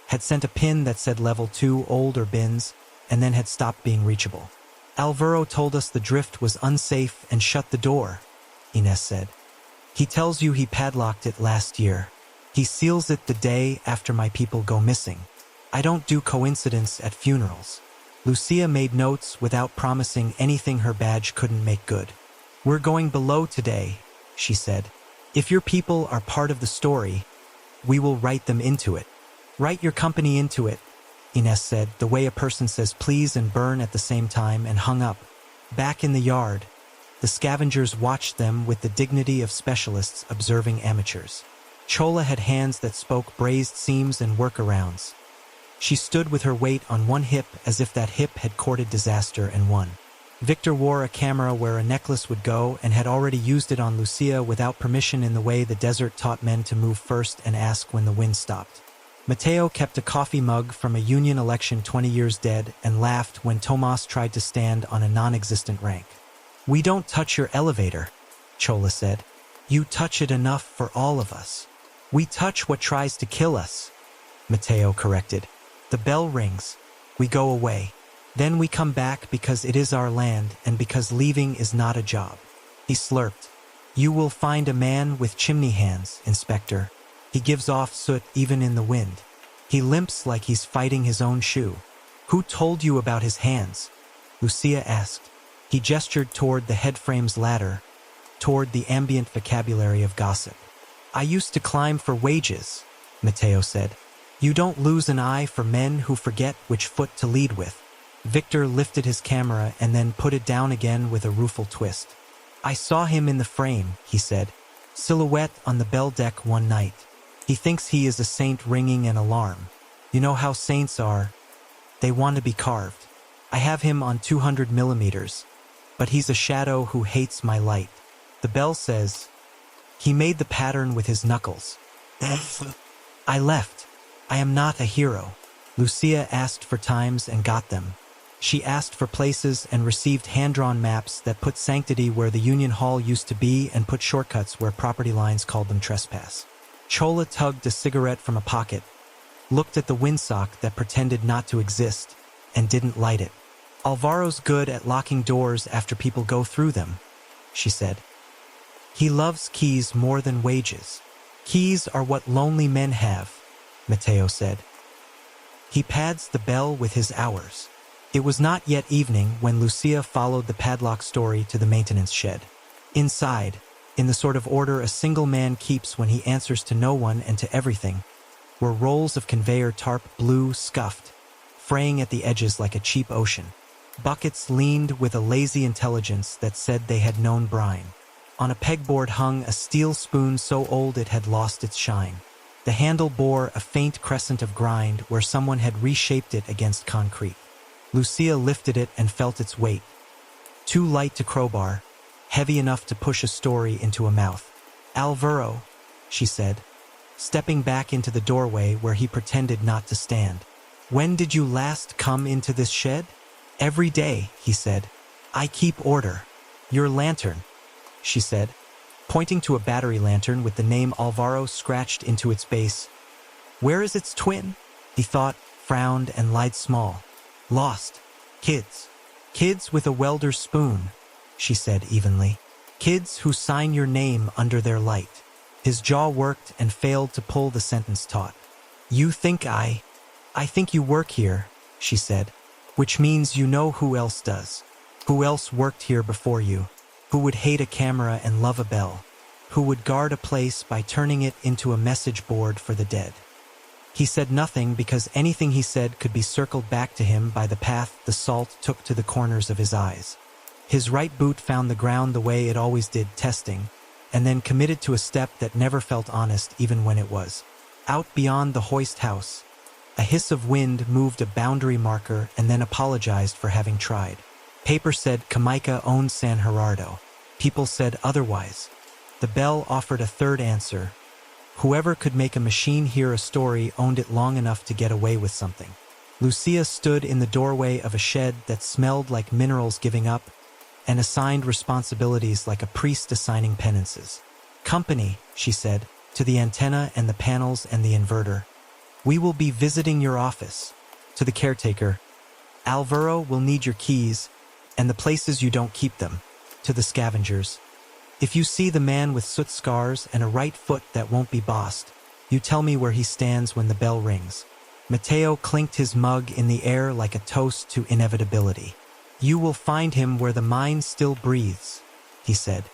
had sent a pin that said level 2 old or bins, and then had stopped being reachable. "Alvaro told us the drift was unsafe and shut the door," Inés said. "He tells you he padlocked it last year. He seals it the day after my people go missing. I don't do coincidence at funerals." Lucia made notes without promising anything her badge couldn't make good. "We're going below today," she said. If your people are part of the story, we will write them into it. Write your company into it, Ines said, the way a person says please and burn at the same time, and hung up. Back in the yard, the scavengers watched them with the dignity of specialists observing amateurs. Chola had hands that spoke brazed seams and workarounds. She stood with her weight on one hip as if that hip had courted disaster and won. Victor wore a camera where a necklace would go and had already used it on Lucia without permission in the way the desert taught men to move first and ask when the wind stopped. Mateo kept a coffee mug from a union election 20 years dead and laughed when Tomas tried to stand on a non-existent rank. We don't touch your elevator, Chola said. You touch it enough for all of us. We touch what tries to kill us, Mateo corrected. The bell rings. We go away. Then we come back because it is our land and because leaving is not a job. He slurped. You will find a man with chimney hands, Inspector. He gives off soot even in the wind. He limps like he's fighting his own shoe. Who told you about his hands? Lucia asked. He gestured toward the headframe's ladder, toward the ambient vocabulary of gossip. I used to climb for wages, Mateo said. You don't lose an eye for men who forget which foot to lead with. Victor lifted his camera and then put it down again with a rueful twist. I saw him in the frame, he said, silhouette on the bell deck one night. He thinks he is a saint ringing an alarm. You know how saints are. They want to be carved. I have him on 200 millimeters, but he's a shadow who hates my light. The bell says, he made the pattern with his knuckles. I left. I am not a hero. Lucia asked for times and got them. She asked for places and received hand-drawn maps that put sanctity where the Union Hall used to be and put shortcuts where property lines called them trespass. Chola tugged a cigarette from a pocket, looked at the windsock that pretended not to exist, and didn't light it. Alvaro's good at locking doors after people go through them, she said. He loves keys more than wages. Keys are what lonely men have, Mateo said. He pads the bell with his hours. It was not yet evening when Lucia followed the padlock story to the maintenance shed. Inside, in the sort of order a single man keeps when he answers to no one and to everything, were rolls of conveyor tarp, blue, scuffed, fraying at the edges like a cheap ocean. Buckets leaned with a lazy intelligence that said they had known brine. On a pegboard hung a steel spoon so old it had lost its shine. The handle bore a faint crescent of grind where someone had reshaped it against concrete. Lucia lifted it and felt its weight. Too light to crowbar, heavy enough to push a story into a mouth. Alvaro, she said, stepping back into the doorway where he pretended not to stand. When did you last come into this shed? Every day, he said. I keep order. Your lantern, she said, pointing to a battery lantern with the name Alvaro scratched into its base. Where is its twin? He thought, frowned, and lied small. Lost. Kids. Kids with a welder's spoon, she said evenly. Kids who sign your name under their light. His jaw worked and failed to pull the sentence taut. You think I think you work here, she said, which means you know who else does. Who else worked here before you? Who would hate a camera and love a bell? Who would guard a place by turning it into a message board for the dead? He said nothing because anything he said could be circled back to him by the path the salt took to the corners of his eyes. His right boot found the ground the way it always did, testing, and then committed to a step that never felt honest even when it was. Out beyond the hoist house, a hiss of wind moved a boundary marker and then apologized for having tried. Paper said Jamaica owned San Gerardo. People said otherwise. The bell offered a third answer. Whoever could make a machine hear a story owned it long enough to get away with something. Lucia stood in the doorway of a shed that smelled like minerals giving up and assigned responsibilities like a priest assigning penances. Company, she said, to the antenna and the panels and the inverter. We will be visiting your office. To the caretaker, Alvaro will need your keys and the places you don't keep them. To the scavengers, if you see the man with soot scars and a right foot that won't be bossed, you tell me where he stands when the bell rings. Mateo clinked his mug in the air like a toast to inevitability. You will find him where the mind still breathes, he said.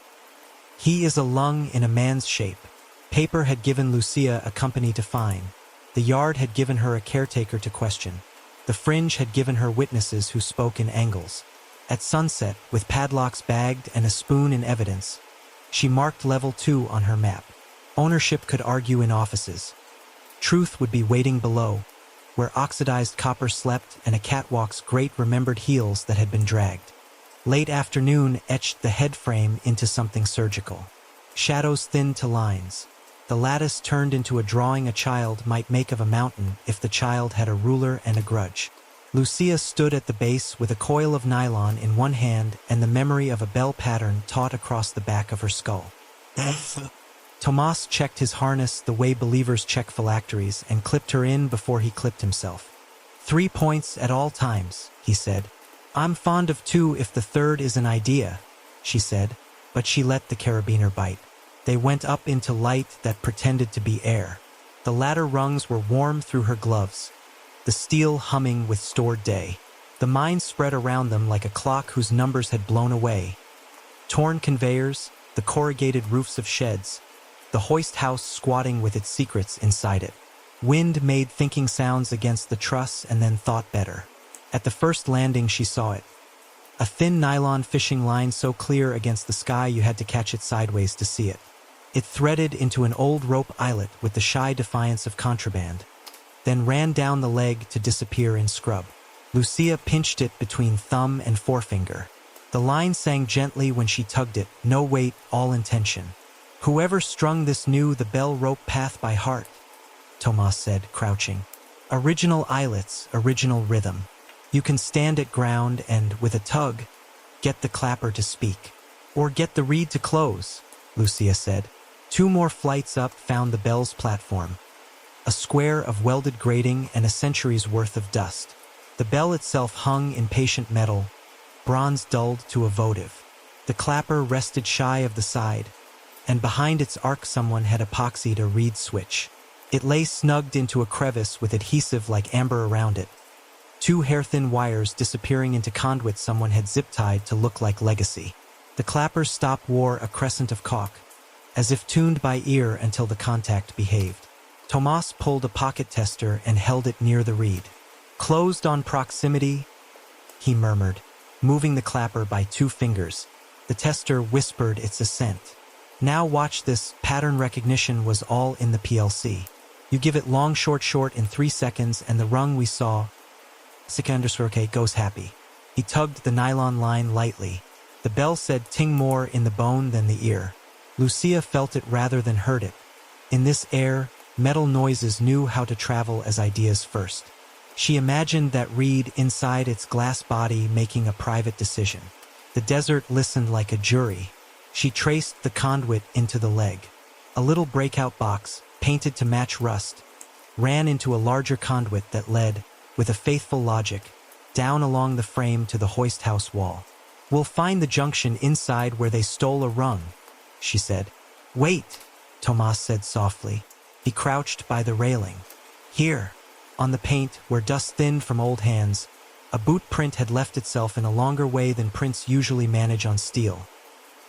He is a lung in a man's shape. Paper had given Lucia a company to fine. The yard had given her a caretaker to question. The fringe had given her witnesses who spoke in angles. At sunset, with padlocks bagged and a spoon in evidence, she marked level 2 on her map. Ownership could argue in offices. Truth would be waiting below, where oxidized copper slept and a catwalk's great remembered heels that had been dragged. Late afternoon etched the head frame into something surgical. Shadows thinned to lines. The lattice turned into a drawing a child might make of a mountain if the child had a ruler and a grudge. Lucia stood at the base with a coil of nylon in one hand and the memory of a bell pattern taut across the back of her skull. Tomas checked his harness the way believers check phylacteries and clipped her in before he clipped himself. 3 points at all times, he said. I'm fond of 2 if the third is an idea, she said, but she let the carabiner bite. They went up into light that pretended to be air. The ladder rungs were warm through her gloves, the steel humming with stored day. The mine spread around them like a clock whose numbers had blown away. Torn conveyors, the corrugated roofs of sheds, the hoist house squatting with its secrets inside it. Wind made thinking sounds against the truss and then thought better. At the first landing she saw it. A thin nylon fishing line so clear against the sky you had to catch it sideways to see it. It threaded into an old rope eyelet with the shy defiance of contraband, then ran down the leg to disappear in scrub. Lucia pinched it between thumb and forefinger. The line sang gently when she tugged it, no weight, all intention. Whoever strung this knew the bell rope path by heart, Tomas said, crouching. Original eyelets, original rhythm. You can stand at ground and, with a tug, get the clapper to speak. Or get the reed to close, Lucia said. 2 more flights up found the bell's platform. A square of welded grating and a century's worth of dust. The bell itself hung in patient metal, bronze dulled to a votive. The clapper rested shy of the side, and behind its arc someone had epoxied a reed switch. It lay snugged into a crevice with adhesive like amber around it. 2 hair-thin wires disappearing into conduit someone had zip-tied to look like legacy. The clapper's stop wore a crescent of caulk, as if tuned by ear until the contact behaved. Tomas pulled a pocket tester and held it near the reed. Closed on proximity, he murmured, moving the clapper by 2 fingers. The tester whispered its assent. Now watch this. Pattern recognition was all in the PLC. You give it long, short in 3 seconds, and the rung we saw, goes happy. He tugged the nylon line lightly. The bell said ting more in the bone than the ear. Lucia felt it rather than heard it. In this air, metal noises knew how to travel as ideas first. She imagined that reed inside its glass body making a private decision. The desert listened like a jury. She traced the conduit into the leg. A little breakout box, painted to match rust, ran into a larger conduit that led, with a faithful logic, down along the frame to the hoist house wall. We'll find the junction inside where they stole a rung, she said. Wait, Tomas said softly. He crouched by the railing. Here, on the paint, where dust thinned from old hands, a boot print had left itself in a longer way than prints usually manage on steel.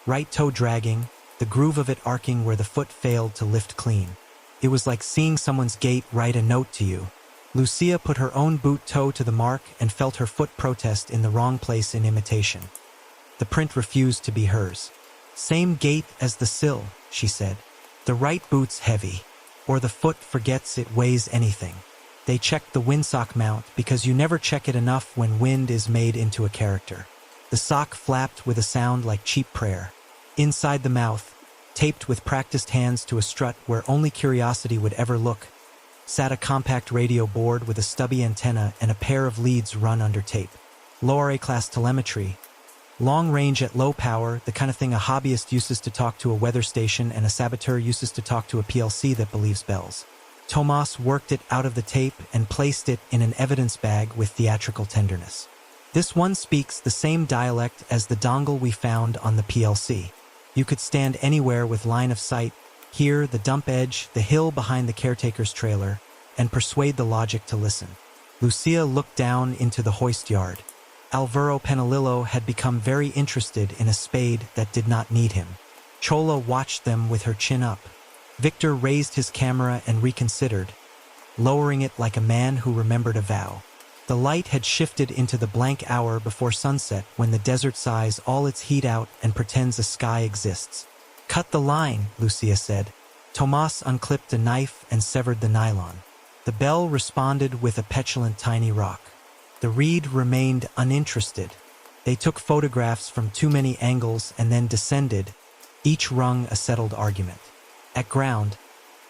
Right toe dragging, the groove of it arcing where the foot failed to lift clean. It was like seeing someone's gait write a note to you. Lucia put her own boot toe to the mark and felt her foot protest in the wrong place in imitation. The print refused to be hers. Same gait as the sill, she said. The right boot's heavy, or the foot forgets it weighs anything. They checked the windsock mount because you never check it enough when wind is made into a character. The sock flapped with a sound like cheap prayer. Inside the mouth, taped with practiced hands to a strut where only curiosity would ever look, sat a compact radio board with a stubby antenna and a pair of leads run under tape. Lower-class telemetry. Long range at low power, the kind of thing a hobbyist uses to talk to a weather station and a saboteur uses to talk to a PLC that believes bells. Tomas worked it out of the tape and placed it in an evidence bag with theatrical tenderness. This one speaks the same dialect as the dongle we found on the PLC. You could stand anywhere with line of sight, hear the dump edge, the hill behind the caretaker's trailer, and persuade the logic to listen. Lucia looked down into the hoist yard. Alvaro Penalillo had become very interested in a spade that did not need him. Chola watched them with her chin up. Victor raised his camera and reconsidered, lowering it like a man who remembered a vow. The light had shifted into the blank hour before sunset when the desert sighs all its heat out and pretends a sky exists. "Cut the line," Lucia said. Tomas unclipped a knife and severed the nylon. The bell responded with a petulant tiny rock. The reed remained uninterested. They took photographs from too many angles and then descended, each rung a settled argument. At ground,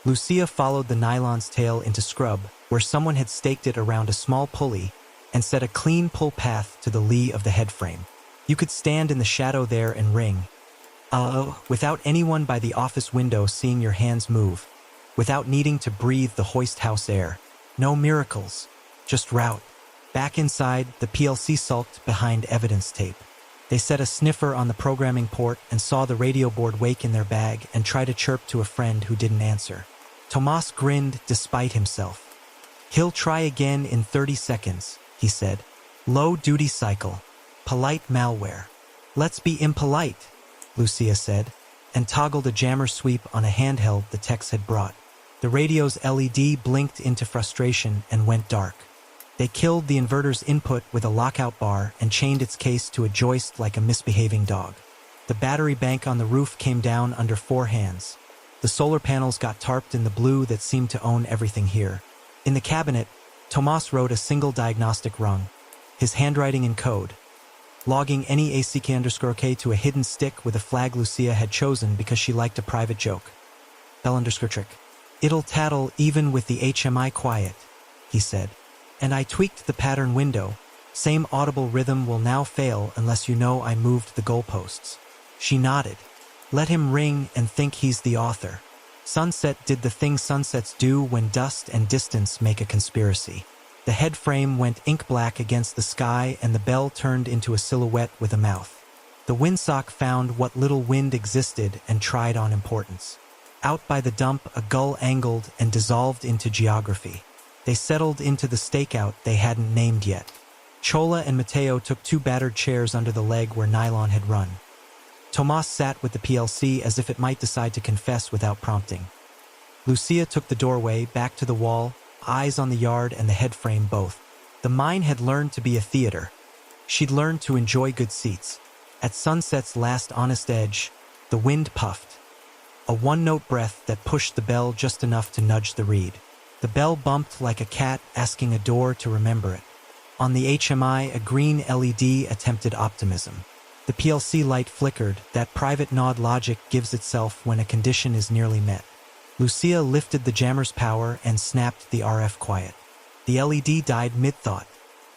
Lucia followed the nylon's tail into scrub, where someone had staked it around a small pulley and set a clean pull path to the lee of the headframe. You could stand in the shadow there and ring, without anyone by the office window seeing your hands move, without needing to breathe the hoist house air. No miracles, just route. Back inside, the PLC sulked behind evidence tape. They set a sniffer on the programming port and saw the radio board wake in their bag and try to chirp to a friend who didn't answer. Tomas grinned despite himself. "He'll try again in 30 seconds, he said. "Low-duty cycle. Polite malware." "Let's be impolite," Lucia said, and toggled a jammer sweep on a handheld the techs had brought. The radio's LED blinked into frustration and went dark. They killed the inverter's input with a lockout bar and chained its case to a joist like a misbehaving dog. The battery bank on the roof came down under 4 hands. The solar panels got tarped in the blue that seemed to own everything here. In the cabinet, Tomas wrote a single diagnostic rung, his handwriting in code, logging any ACK_K to a hidden stick with a flag Lucia had chosen because she liked a private joke. Bell_trick. "It'll tattle even with the HMI quiet," he said. "And I tweaked the pattern window. Same audible rhythm will now fail unless you know I moved the goalposts." She nodded. "Let him ring and think he's the author." Sunset did the thing sunsets do when dust and distance make a conspiracy. The head frame went ink black against the sky and the bell turned into a silhouette with a mouth. The windsock found what little wind existed and tried on importance. Out by the dump, a gull angled and dissolved into geography. They settled into the stakeout they hadn't named yet. Chola and Mateo took 2 battered chairs under the leg where nylon had run. Tomas sat with the PLC as if it might decide to confess without prompting. Lucia took the doorway, back to the wall, eyes on the yard and the head frame both. The mine had learned to be a theater. She'd learned to enjoy good seats. At sunset's last honest edge, the wind puffed. A one-note breath that pushed the bell just enough to nudge the reed. The bell bumped like a cat asking a door to remember it. On the HMI, a green LED attempted optimism. The PLC light flickered, that private nod logic gives itself when a condition is nearly met. Lucia lifted the jammer's power and snapped the RF quiet. The LED died mid-thought.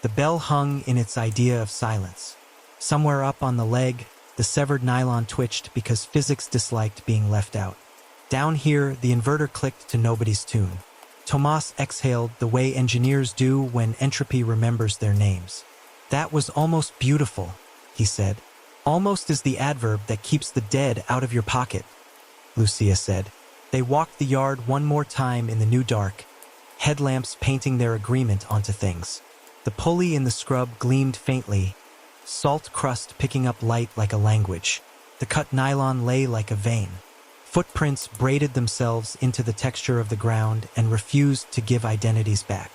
The bell hung in its idea of silence. Somewhere up on the leg, the severed nylon twitched because physics disliked being left out. Down here, the inverter clicked to nobody's tune. Tomas exhaled the way engineers do when entropy remembers their names. "That was almost beautiful," he said. "Almost is the adverb that keeps the dead out of your pocket," Lucia said. They walked the yard one more time in the new dark, headlamps painting their agreement onto things. The pulley in the scrub gleamed faintly, salt crust picking up light like a language. The cut nylon lay like a vein. Footprints braided themselves into the texture of the ground and refused to give identities back.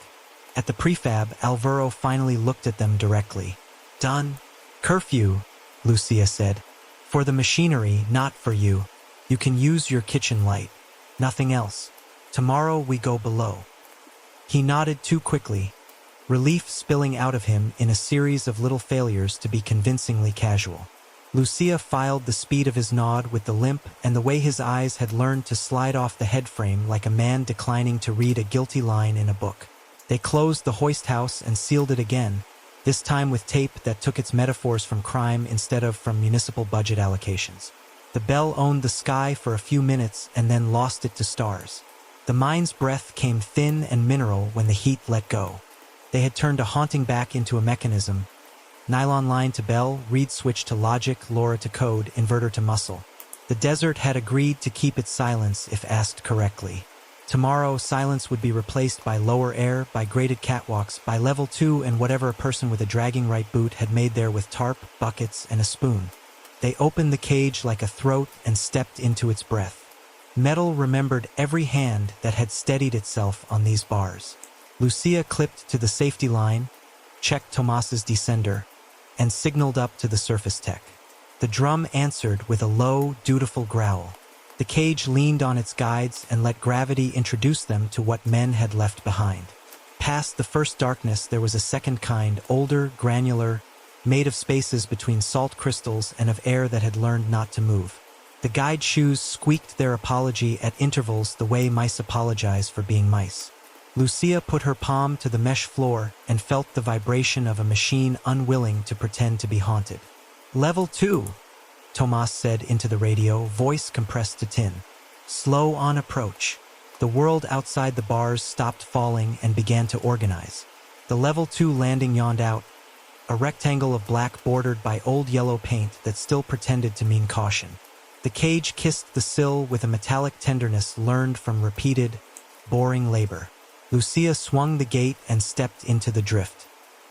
At the prefab, Alvaro finally looked at them directly. "Done. Curfew," Lucia said. "For the machinery, not for you. You can use your kitchen light. Nothing else. Tomorrow we go below." He nodded too quickly, relief spilling out of him in a series of little failures to be convincingly casual. Lucia filed the speed of his nod with the limp and the way his eyes had learned to slide off the headframe like a man declining to read a guilty line in a book. They closed the hoist house and sealed it again, this time with tape that took its metaphors from crime instead of from municipal budget allocations. The bell owned the sky for a few minutes and then lost it to stars. The mine's breath came thin and mineral when the heat let go. They had turned a haunting back into a mechanism. Nylon line to bell, reed switch to logic, LoRa to code, inverter to muscle. The desert had agreed to keep its silence if asked correctly. Tomorrow, silence would be replaced by lower air, by graded catwalks, by level 2 and whatever a person with a dragging right boot had made there with tarp, buckets, and a spoon. They opened the cage like a throat and stepped into its breath. Metal remembered every hand that had steadied itself on these bars. Lucia clipped to the safety line, checked Tomas's descender, and signaled up to the surface tech. The drum answered with a low, dutiful growl. The cage leaned on its guides and let gravity introduce them to what men had left behind. Past the first darkness, there was a second kind, older, granular, made of spaces between salt crystals and of air that had learned not to move. The guide shoes squeaked their apology at intervals the way mice apologize for being mice. Lucia put her palm to the mesh floor and felt the vibration of a machine unwilling to pretend to be haunted. "Level 2, Tomas said into the radio, voice compressed to tin. "Slow on approach." The world outside the bars stopped falling and began to organize. The Level 2 landing yawned out, a rectangle of black bordered by old yellow paint that still pretended to mean caution. The cage kissed the sill with a metallic tenderness learned from repeated, boring labor. Lucia swung the gate and stepped into the drift.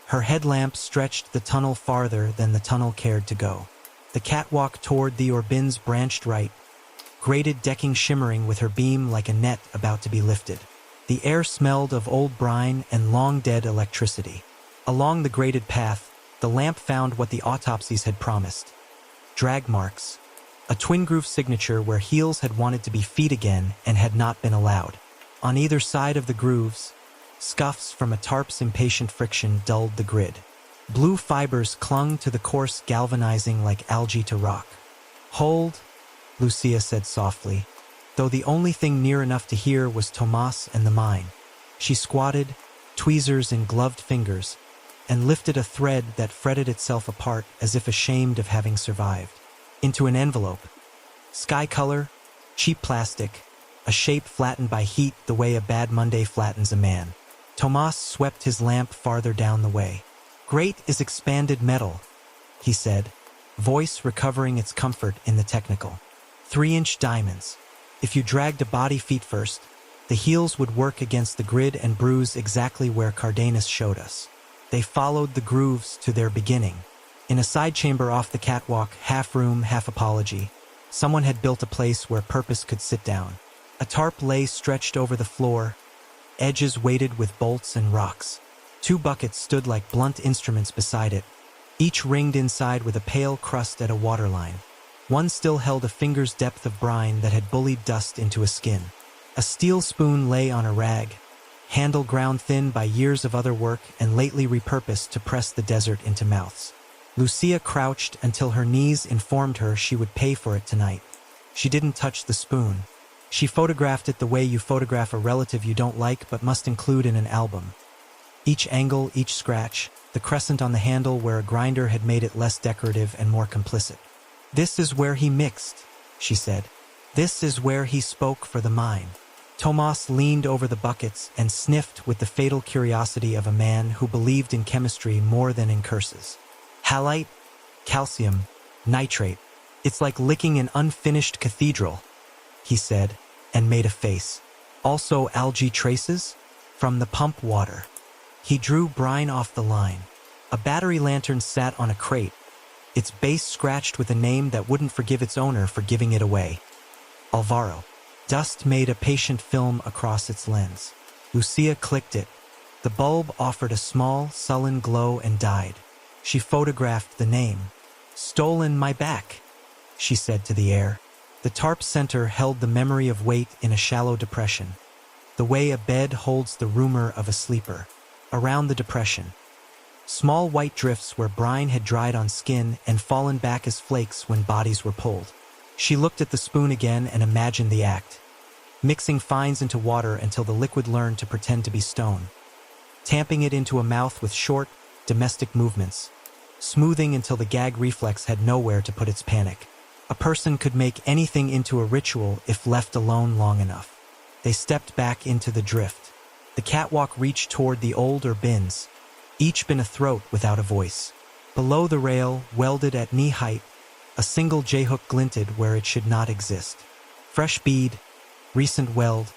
Her headlamp stretched the tunnel farther than the tunnel cared to go. The catwalk toward the Orbin's branched right, grated decking shimmering with her beam like a net about to be lifted. The air smelled of old brine and long-dead electricity. Along the graded path, the lamp found what the autopsies had promised. Drag marks. A twin-groove signature where heels had wanted to be feet again and had not been allowed. On either side of the grooves, scuffs from a tarp's impatient friction dulled the grid. Blue fibers clung to the coarse galvanizing like algae to rock. "Hold," Lucia said softly, though the only thing near enough to hear was Tomas and the mine. She squatted, tweezers in gloved fingers, and lifted a thread that fretted itself apart as if ashamed of having survived. Into an envelope. Sky color, cheap plastic, a shape flattened by heat the way a bad Monday flattens a man. Tomas swept his lamp farther down the way. "Great is expanded metal," he said, voice recovering its comfort in the technical. 3-inch diamonds. If you dragged a body feet first, the heels would work against the grid and bruise exactly where Cardenas showed us. They followed the grooves to their beginning. In a side chamber off the catwalk, half room, half apology, someone had built a place where purpose could sit down. A tarp lay stretched over the floor, edges weighted with bolts and rocks. 2 buckets stood like blunt instruments beside it, each ringed inside with a pale crust at a waterline. One still held a finger's depth of brine that had bullied dust into a skin. A steel spoon lay on a rag, handle ground thin by years of other work and lately repurposed to press the desert into mouths. Lucia crouched until her knees informed her she would pay for it tonight. She didn't touch the spoon. She photographed it the way you photograph a relative you don't like but must include in an album. Each angle, each scratch, the crescent on the handle where a grinder had made it less decorative and more complicit. "This is where he mixed," she said. "This is where he spoke for the mine." Tomas leaned over the buckets and sniffed with the fatal curiosity of a man who believed in chemistry more than in curses. "Halite, calcium, nitrate. It's like licking an unfinished cathedral," he said, and made a face. "Also algae traces? From the pump water." He drew brine off the line. A battery lantern sat on a crate, its base scratched with a name that wouldn't forgive its owner for giving it away. Alvaro. Dust made a patient film across its lens. Lucia clicked it. The bulb offered a small, sullen glow and died. She photographed the name. "Stolen my back," she said to the air. The tarp center held the memory of weight in a shallow depression, the way a bed holds the rumor of a sleeper. Around the depression, small white drifts where brine had dried on skin and fallen back as flakes when bodies were pulled. She looked at the spoon again and imagined the act, mixing fines into water until the liquid learned to pretend to be stone, tamping it into a mouth with short, domestic movements, smoothing until the gag reflex had nowhere to put its panic. A person could make anything into a ritual if left alone long enough. They stepped back into the drift. The catwalk reached toward the older bins, each bin a throat without a voice. Below the rail, welded at knee height, a single J-hook glinted where it should not exist. Fresh bead, recent weld,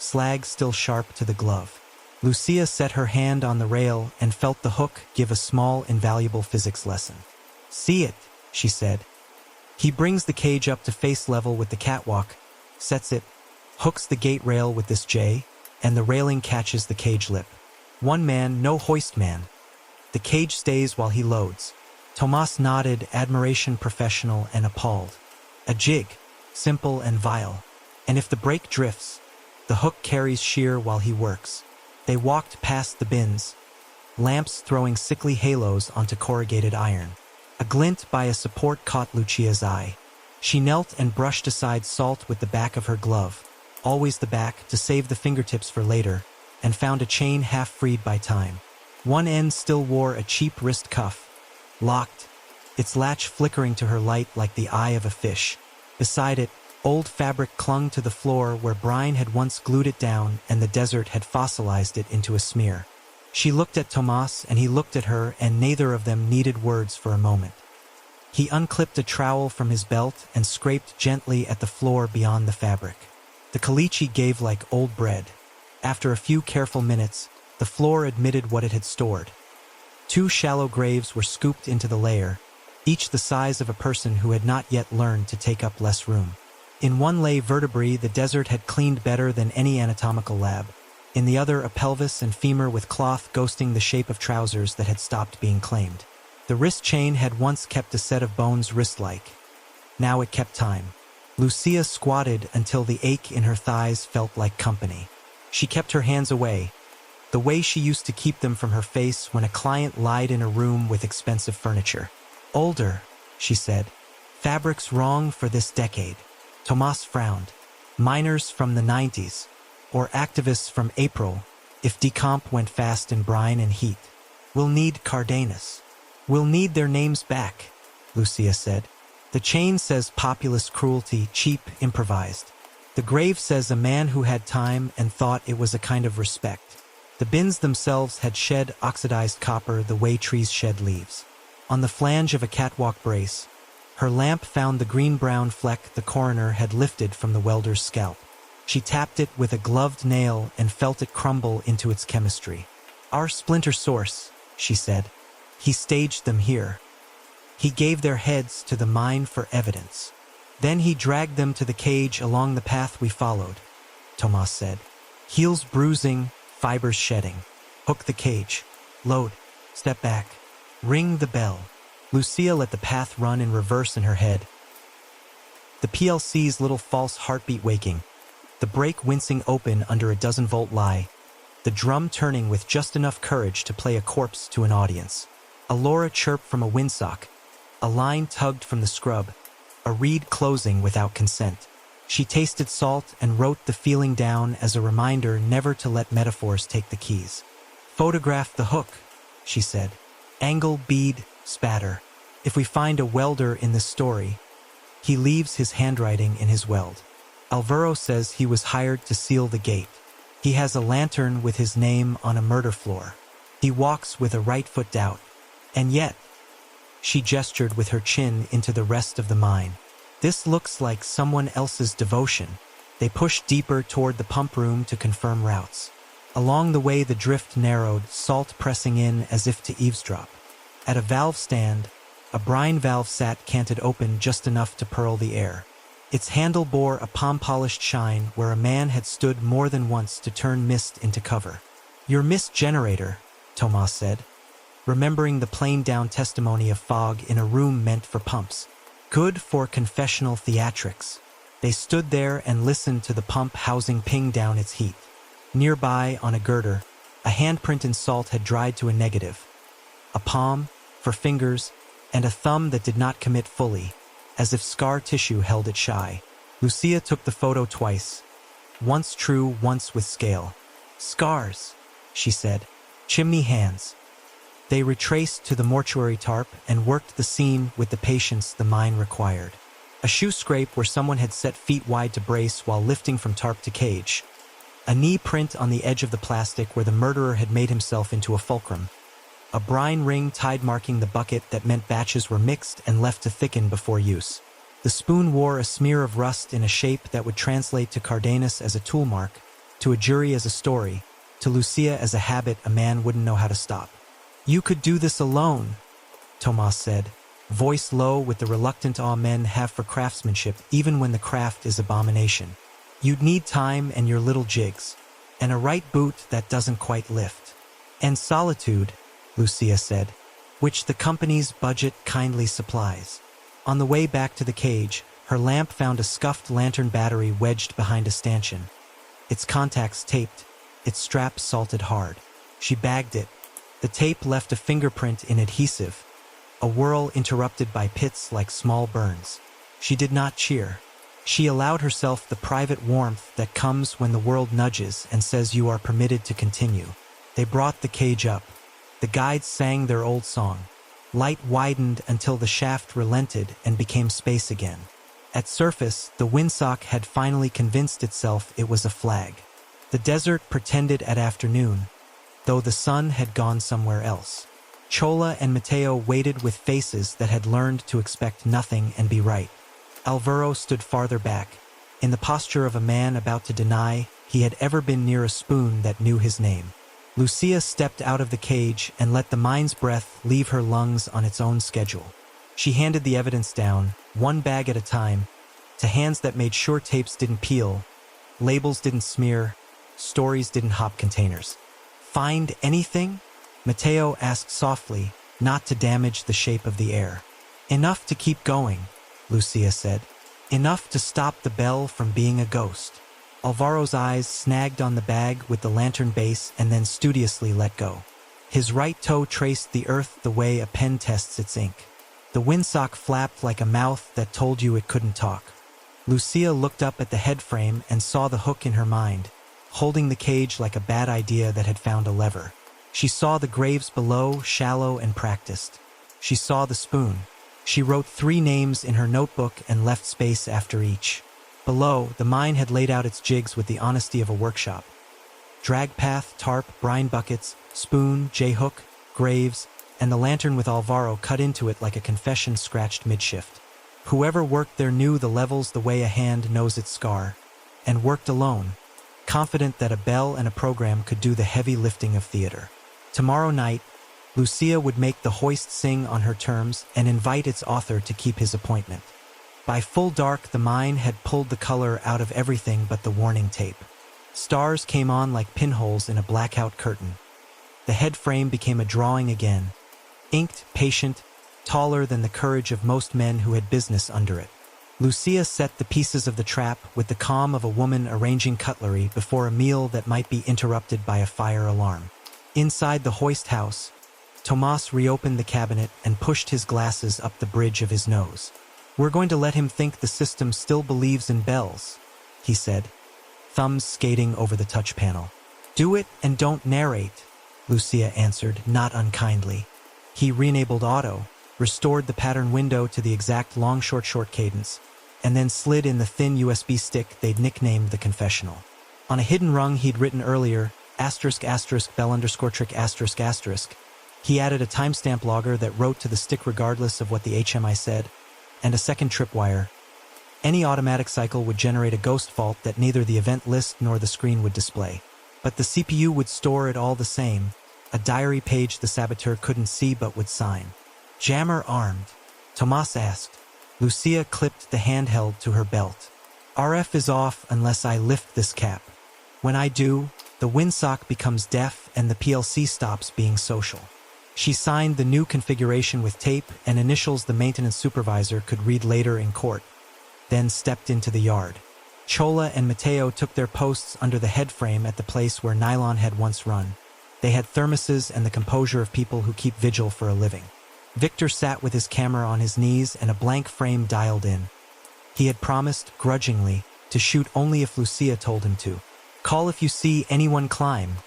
slag still sharp to the glove. Lucia set her hand on the rail and felt the hook give a small, invaluable physics lesson. "See it," she said. He brings the cage up to face level with the catwalk, sets it, hooks the gate rail with this J, and the railing catches the cage lip. One man, no hoist man. The cage stays while he loads. Tomas nodded, admiration, professional and appalled. A jig, simple and vile. And if the brake drifts, the hook carries sheer while he works. They walked past the bins, lamps throwing sickly halos onto corrugated iron. A glint by a support caught Lucia's eye. She knelt and brushed aside salt with the back of her glove, always the back to save the fingertips for later, and found a chain half freed by time. One end still wore a cheap wrist cuff, locked, its latch flickering to her light like the eye of a fish. Beside it, old fabric clung to the floor where brine had once glued it down and the desert had fossilized it into a smear. She looked at Tomas and he looked at her, and neither of them needed words for a moment. He unclipped a trowel from his belt and scraped gently at the floor beyond the fabric. The caliche gave like old bread. After a few careful minutes, the floor admitted what it had stored. 2 shallow graves were scooped into the layer, each the size of a person who had not yet learned to take up less room. In one lay vertebrae the desert had cleaned better than any anatomical lab. In the other, a pelvis and femur with cloth ghosting the shape of trousers that had stopped being claimed. The wrist chain had once kept a set of bones wrist-like. Now it kept time. Lucia squatted until the ache in her thighs felt like company. She kept her hands away, the way she used to keep them from her face when a client lied in a room with expensive furniture. "Older," she said. "Fabric's wrong for this decade." Tomas frowned. "Miners from the 90s. Or activists from April, if decomp went fast in brine and heat. We'll need Cardenas. We'll need their names back," Lucia said. "The chain says populist cruelty, cheap, improvised. The grave says a man who had time and thought it was a kind of respect. The bins themselves had shed oxidized copper the way trees shed leaves." On the flange of a catwalk brace, her lamp found the green-brown fleck the coroner had lifted from the welder's scalp. She tapped it with a gloved nail and felt it crumble into its chemistry. "Our splinter source," she said. "He staged them here. He gave their heads to the mine for evidence. Then he dragged them to the cage along the path we followed," Tomas said. "Heels bruising, fibers shedding. Hook the cage. Load. Step back. Ring the bell." Lucia let the path run in reverse in her head, the PLC's little false heartbeat waking, the brake wincing open under a 12-volt lie, the drum turning with just enough courage to play a corpse to an audience. A Laura chirp from a windsock, a line tugged from the scrub, a reed closing without consent. She tasted salt and wrote the feeling down as a reminder never to let metaphors take the keys. "Photograph the hook," she said. "Angle, bead, spatter. If we find a welder in this story, he leaves his handwriting in his weld. Alvaro says he was hired to seal the gate. He has a lantern with his name on a murder floor. He walks with a right foot out. And yet," she gestured with her chin into the rest of the mine, "this looks like someone else's devotion." They pushed deeper toward the pump room to confirm routes. Along the way the drift narrowed, salt pressing in as if to eavesdrop. At a valve stand, a brine valve sat canted open just enough to pearl the air. Its handle bore a palm-polished shine where a man had stood more than once to turn mist into cover. "Your mist generator," Tomas said, remembering the planed-down testimony of fog in a room meant for pumps. "Good for confessional theatrics." They stood there and listened to the pump housing ping down its heat. Nearby, on a girder, a handprint in salt had dried to a negative. A palm, for fingers, and a thumb that did not commit fully, as if scar tissue held it shy. Lucia took the photo twice, once true, once with scale. "Scars," she said. "Chimney hands." They retraced to the mortuary tarp and worked the scene with the patience the mine required. A shoe scrape where someone had set feet wide to brace while lifting from tarp to cage. A knee print on the edge of the plastic where the murderer had made himself into a fulcrum. A brine ring tide marking the bucket that meant batches were mixed and left to thicken before use. The spoon wore a smear of rust in a shape that would translate to Cardenas as a tool mark, to a jury as a story, to Lucia as a habit a man wouldn't know how to stop. "You could do this alone," Tomas said. voice low with the reluctant awe men have for craftsmanship even when the craft is abomination. You'd need time and your little jigs, and a right boot that doesn't quite lift. And solitude, Lucia said, which the company's budget kindly supplies. On the way back to the cage, her lamp found a scuffed lantern battery wedged behind a stanchion. Its contacts taped, its straps salted hard. She bagged it. The tape left a fingerprint in adhesive, a whirl interrupted by pits like small burns. She did not cheer. She allowed herself the private warmth that comes when the world nudges and says you are permitted to continue. They brought the cage up. The guides sang their old song. Light widened until the shaft relented and became space again. At surface, the windsock had finally convinced itself it was a flag. The desert pretended at afternoon, though the sun had gone somewhere else. Chola and Mateo waited with faces that had learned to expect nothing and be right. Alvaro stood farther back, in the posture of a man about to deny he had ever been near a spoon that knew his name. Lucia stepped out of the cage and let the mind's breath leave her lungs on its own schedule. She handed the evidence down, one bag at a time, to hands that made sure tapes didn't peel, labels didn't smear, stories didn't hop containers. Find anything? Mateo asked softly, not to damage the shape of the air. Enough to keep going, Lucia said. Enough to stop the bell from being a ghost. Alvaro's eyes snagged on the bag with the lantern base and then studiously let go. His right toe traced the earth the way a pen tests its ink. The windsock flapped like a mouth that told you it couldn't talk. Lucia looked up at the head frame and saw the hook in her mind, holding the cage like a bad idea that had found a lever. She saw the graves below, shallow and practiced. She saw the spoon. She wrote 3 names in her notebook and left space after each. Below, the mine had laid out its jigs with the honesty of a workshop. Drag path, tarp, brine buckets, spoon, J-hook, graves, and the lantern with Alvaro cut into it like a confession scratched mid-shift. Whoever worked there knew the levels the way a hand knows its scar, and worked alone, confident that a bell and a program could do the heavy lifting of theater. Tomorrow night, Lucia would make the hoist sing on her terms and invite its author to keep his appointment. By full dark, the mine had pulled the color out of everything but the warning tape. Stars came on like pinholes in a blackout curtain. The head frame became a drawing again, inked, patient, taller than the courage of most men who had business under it. Lucia set the pieces of the trap with the calm of a woman arranging cutlery before a meal that might be interrupted by a fire alarm. Inside the hoist house, Tomas reopened the cabinet and pushed his glasses up the bridge of his nose. "We're going to let him think the system still believes in bells," he said, thumbs skating over the touch panel. "Do it and don't narrate," Lucia answered, not unkindly. He re-enabled auto, restored the pattern window to the exact long-short-short cadence, and then slid in the thin USB stick they'd nicknamed the confessional. On a hidden rung he'd written earlier, **bell_trick***. He added a timestamp logger that wrote to the stick regardless of what the HMI said, and a second tripwire. Any automatic cycle would generate a ghost fault that neither the event list nor the screen would display. But the CPU would store it all the same, a diary page the saboteur couldn't see but would sign. "Jammer armed?" Tomas asked. Lucia clipped the handheld to her belt. "RF is off unless I lift this cap. When I do, the windsock becomes deaf and the PLC stops being social." She signed the new configuration with tape and initials the maintenance supervisor could read later in court, then stepped into the yard. Chola and Mateo took their posts under the headframe at the place where nylon had once run. They had thermoses and the composure of people who keep vigil for a living. Victor sat with his camera on his knees and a blank frame dialed in. He had promised, grudgingly, to shoot only if Lucia told him to. "Call if you see anyone climb,"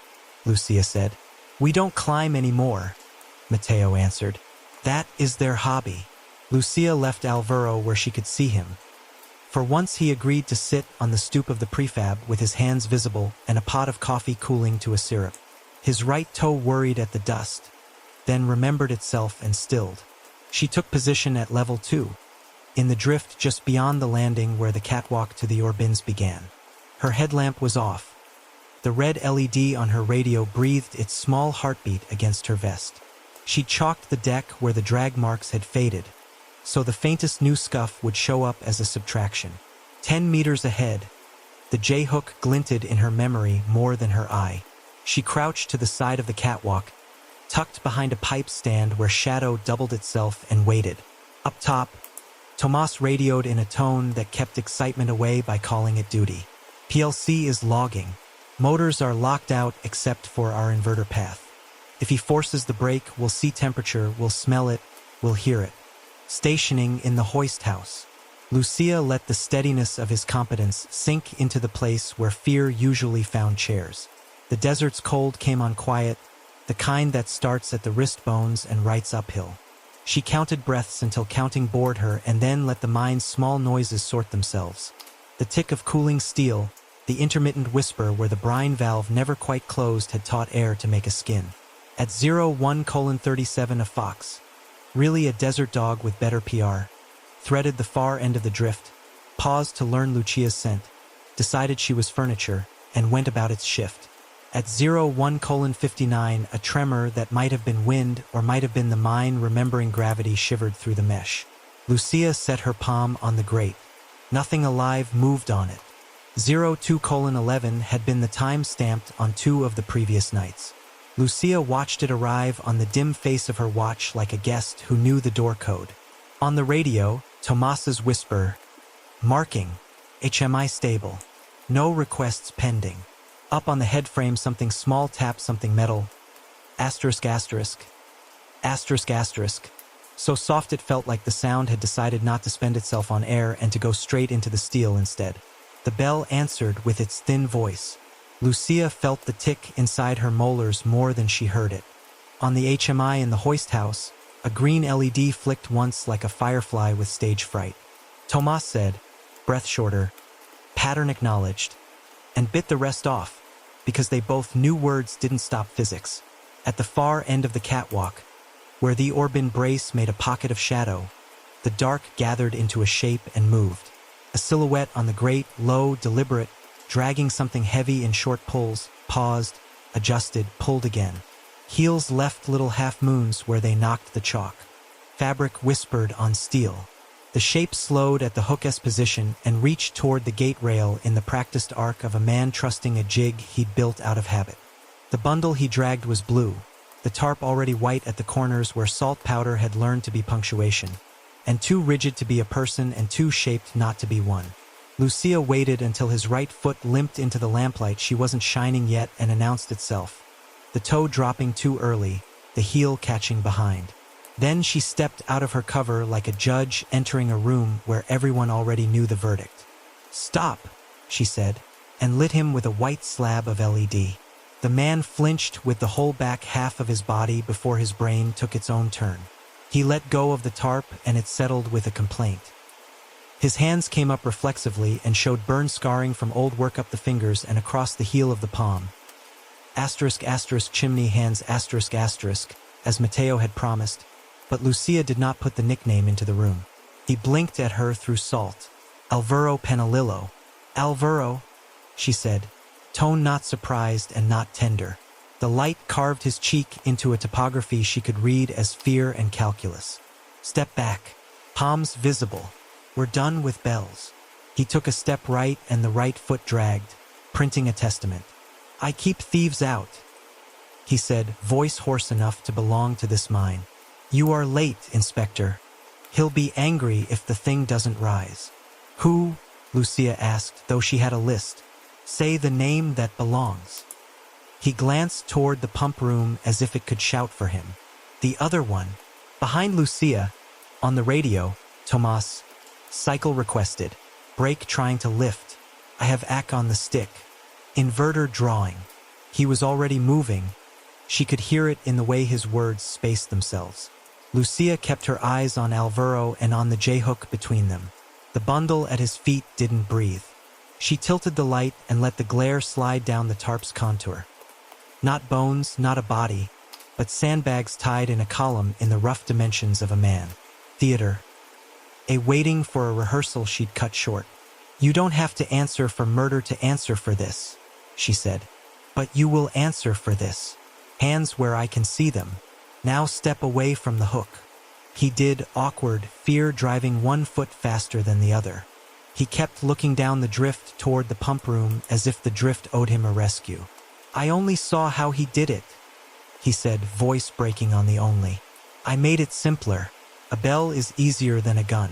Lucia said. "We don't climb anymore," Mateo answered. "That is their hobby." Lucia left Alvaro where she could see him. For once he agreed to sit on the stoop of the prefab with his hands visible and a pot of coffee cooling to a syrup. His right toe worried at the dust, then remembered itself and stilled. She took position at level 2, in the drift just beyond the landing where the catwalk to the ore bins began. Her headlamp was off. The red LED on her radio breathed its small heartbeat against her vest. She chalked the deck where the drag marks had faded, so the faintest new scuff would show up as a subtraction. 10 meters ahead, the J-hook glinted in her memory more than her eye. She crouched to the side of the catwalk, tucked behind a pipe stand where shadow doubled itself and waited. Up top, Tomas radioed in a tone that kept excitement away by calling it duty. PLC is logging. Motors are locked out except for our inverter path. If he forces the brake, we'll see temperature, we'll smell it, we'll hear it. Stationing in the hoist house. Lucia let the steadiness of his competence sink into the place where fear usually found chairs. The desert's cold came on quiet, the kind that starts at the wrist bones and writes uphill. She counted breaths until counting bored her and then let the mind's small noises sort themselves. The tick of cooling steel, the intermittent whisper where the brine valve never quite closed had taught air to make a skin. At 01:37 a fox, really a desert dog with better PR, threaded the far end of the drift, paused to learn Lucia's scent, decided she was furniture, and went about its shift. At 01:59, a tremor that might have been wind or might have been the mind remembering gravity shivered through the mesh. Lucia set her palm on the grate. Nothing alive moved on it. 02:11 had been the time stamped on 2 of the previous nights. Lucia watched it arrive on the dim face of her watch like a guest who knew the door code. On the radio, Tomas's whisper, "Marking, HMI stable. No requests pending." Up on the headframe something small tapped something metal. Asterisk asterisk. Asterisk asterisk. So soft it felt like the sound had decided not to spend itself on air and to go straight into the steel instead. The bell answered with its thin voice. Lucia felt the tick inside her molars more than she heard it. On the HMI in the hoist house, a green LED flicked once like a firefly with stage fright. Tomas said, breath shorter, "Pattern acknowledged," and bit the rest off, because they both knew words didn't stop physics. At the far end of the catwalk, where the Orban brace made a pocket of shadow, the dark gathered into a shape and moved. A silhouette on the grate, low, deliberate, dragging something heavy in short pulls, paused, adjusted, pulled again. Heels left little half-moons where they knocked the chalk. Fabric whispered on steel. The shape slowed at the hook-S position and reached toward the gate rail in the practiced arc of a man trusting a jig he'd built out of habit. The bundle he dragged was blue, the tarp already white at the corners where salt powder had learned to be punctuation, and too rigid to be a person and too shaped not to be one. Lucia waited until his right foot limped into the lamplight she wasn't shining yet and announced itself, the toe dropping too early, the heel catching behind. Then she stepped out of her cover like a judge entering a room where everyone already knew the verdict. "Stop," she said, and lit him with a white slab of LED. The man flinched with the whole back half of his body before his brain took its own turn. He let go of the tarp and it settled with a complaint. His hands came up reflexively and showed burn scarring from old work up the fingers and across the heel of the palm. Asterisk asterisk chimney hands asterisk asterisk, as Mateo had promised, but Lucia did not put the nickname into the room. He blinked at her through salt. "Alvaro Penalillo." "Alvaro," she said, tone not surprised and not tender. The light carved his cheek into a topography she could read as fear and calculus. "Step back. Palms visible. We're done with bells." He took a step right and the right foot dragged, printing a testament. "I keep thieves out," he said, voice hoarse enough to belong to this mine. "You are late, Inspector. He'll be angry if the thing doesn't rise." "Who?" Lucia asked, though she had a list. "Say the name that belongs." He glanced toward the pump room as if it could shout for him. The other one. Behind Lucia, on the radio, Tomas. "Cycle requested. Brake trying to lift. I have AC on the stick. Inverter drawing." He was already moving. She could hear it in the way his words spaced themselves. Lucia kept her eyes on Alvaro and on the J-hook between them. The bundle at his feet didn't breathe. She tilted the light and let the glare slide down the tarp's contour. Not bones, not a body, but sandbags tied in a column in the rough dimensions of a man. Theater. A waiting for a rehearsal she'd cut short. "You don't have to answer for murder to answer for this," she said. "But you will answer for this. Hands where I can see them. Now step away from the hook." He did, awkward, fear driving one foot faster than the other. He kept looking down the drift toward the pump room as if the drift owed him a rescue. I only saw how he did it, he said, voice breaking on the only. I made it simpler. A bell is easier than a gun.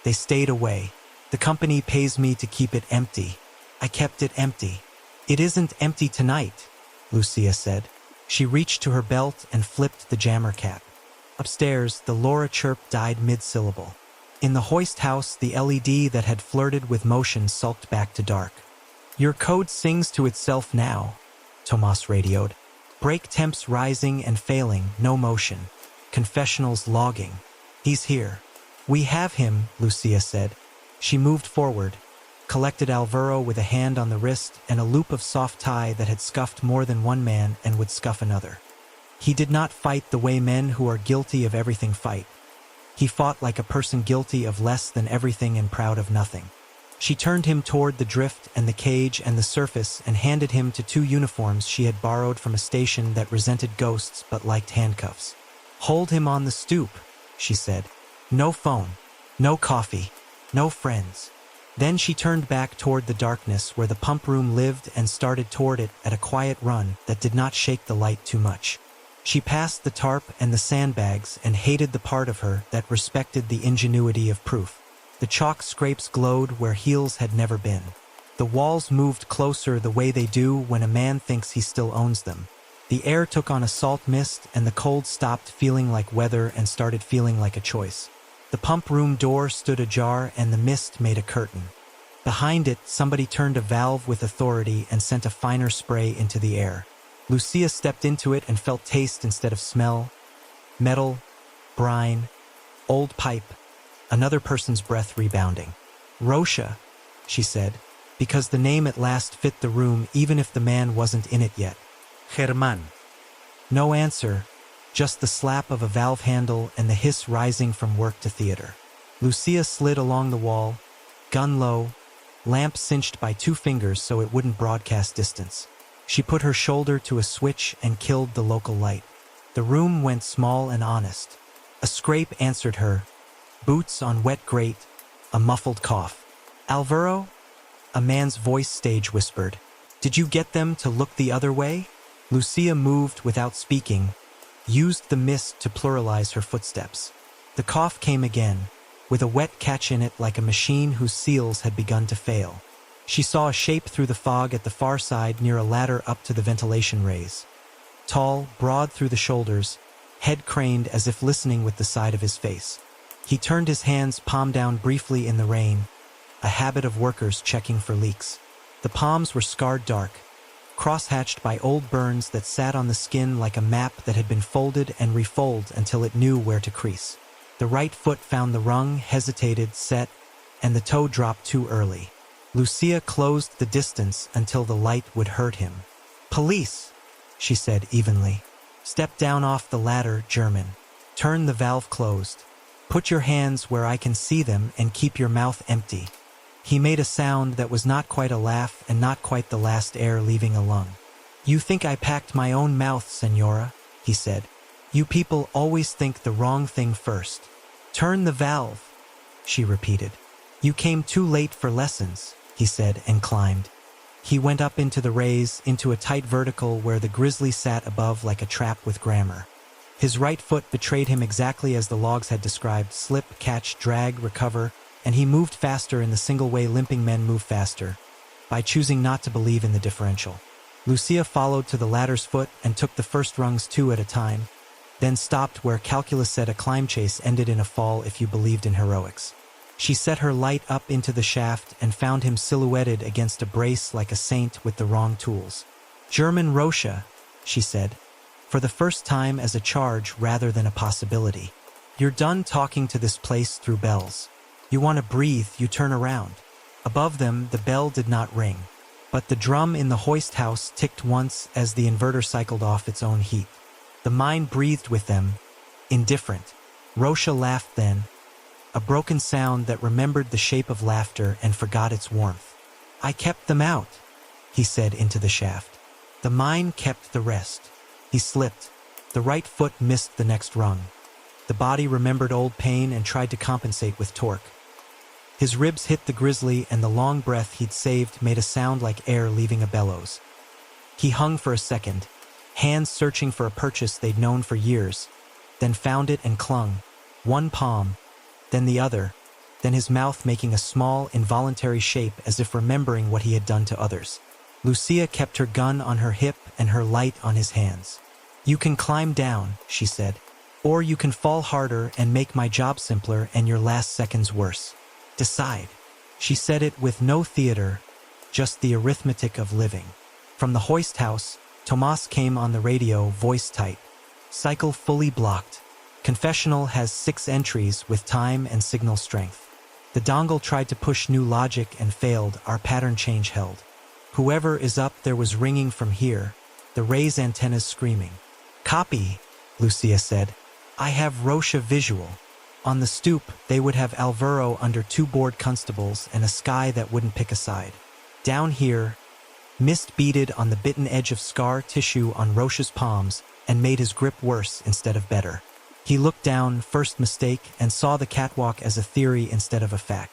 They stayed away. The company pays me to keep it empty. I kept it empty. It isn't empty tonight, Lucia said. She reached to her belt and flipped the jammer cap. Upstairs, the Laura chirp died mid-syllable. In the hoist house, the LED that had flirted with motion sulked back to dark. Your code sings to itself now, Tomas radioed. Break temps rising and failing, no motion. Confessionals logging. He's here. We have him, Lucia said. She moved forward, collected Alvaro with a hand on the wrist and a loop of soft tie that had scuffed more than one man and would scuff another. He did not fight the way men who are guilty of everything fight. He fought like a person guilty of less than everything and proud of nothing. She turned him toward the drift and the cage and the surface and handed him to 2 uniforms she had borrowed from a station that resented ghosts but liked handcuffs. Hold him on the stoop, she said. No phone, no coffee, no friends. Then she turned back toward the darkness where the pump room lived and started toward it at a quiet run that did not shake the light too much. She passed the tarp and the sandbags and hated the part of her that respected the ingenuity of proof. The chalk scrapes glowed where heels had never been. The walls moved closer the way they do when a man thinks he still owns them. The air took on a salt mist and the cold stopped feeling like weather and started feeling like a choice. The pump room door stood ajar and the mist made a curtain. Behind it, somebody turned a valve with authority and sent a finer spray into the air. Lucia stepped into it and felt taste instead of smell. Metal, brine, old pipe, another person's breath rebounding. Rocha, she said, because the name at last fit the room even if the man wasn't in it yet. Germán. No answer, just the slap of a valve handle and the hiss rising from work to theater. Lucia slid along the wall, gun low, lamp cinched by 2 fingers so it wouldn't broadcast distance. She put her shoulder to a switch and killed the local light. The room went small and honest. A scrape answered her, boots on wet grate, a muffled cough. Alvaro? A man's voice stage whispered. Did you get them to look the other way? Lucia moved without speaking, used the mist to pluralize her footsteps. The cough came again, with a wet catch in it like a machine whose seals had begun to fail. She saw a shape through the fog at the far side near a ladder up to the ventilation rays. Tall, broad through the shoulders, head craned as if listening with the side of his face. He turned his hands palm down briefly in the rain, a habit of workers checking for leaks. The palms were scarred dark, cross-hatched by old burns that sat on the skin like a map that had been folded and refolded until it knew where to crease. The right foot found the rung, hesitated, set, and the toe dropped too early. Lucia closed the distance until the light would hurt him. Police, she said evenly. Step down off the ladder, German. Turn the valve closed. Put your hands where I can see them and keep your mouth empty. He made a sound that was not quite a laugh and not quite the last air leaving a lung. You think I packed my own mouth, Senora, he said. You people always think the wrong thing first. Turn the valve, she repeated. You came too late for lessons, he said and climbed. He went up into the rays, into a tight vertical where the grizzly sat above like a trap with grammar. His right foot betrayed him exactly as the logs had described, slip, catch, drag, recover, and he moved faster in the single way limping men move faster, by choosing not to believe in the differential. Lucia followed to the ladder's foot and took the first rungs 2 at a time, then stopped where calculus said a climb chase ended in a fall if you believed in heroics. She set her light up into the shaft and found him silhouetted against a brace like a saint with the wrong tools. German Rocha, she said, for the first time as a charge rather than a possibility. You're done talking to this place through bells. You want to breathe, you turn around. Above them, the bell did not ring, but the drum in the hoist house ticked once as the inverter cycled off its own heat. The mine breathed with them, indifferent. Rocha laughed then, a broken sound that remembered the shape of laughter and forgot its warmth. I kept them out, he said into the shaft. The mine kept the rest. He slipped. The right foot missed the next rung. The body remembered old pain and tried to compensate with torque. His ribs hit the grizzly, and the long breath he'd saved made a sound like air leaving a bellows. He hung for a second, hands searching for a purchase they'd known for years, then found it and clung, one palm, then the other, then his mouth making a small, involuntary shape as if remembering what he had done to others. Lucia kept her gun on her hip and her light on his hands. "You can climb down," she said, "or you can fall harder and make my job simpler and your last seconds worse. Decide." She said it with no theater, just the arithmetic of living. From the hoist house, Tomas came on the radio, voice tight. "Cycle fully blocked. Confessional has 6 entries with time and signal strength. The dongle tried to push new logic and failed. Our pattern change held. Whoever is up there was ringing from here, the Ray's antennas screaming." "Copy," Lucia said. "I have Rocha visual." On the stoop, they would have Alvaro under 2 bored constables and a sky that wouldn't pick a side. Down here, mist beaded on the bitten edge of scar tissue on Rocha's palms and made his grip worse instead of better. He looked down, first mistake, and saw the catwalk as a theory instead of a fact.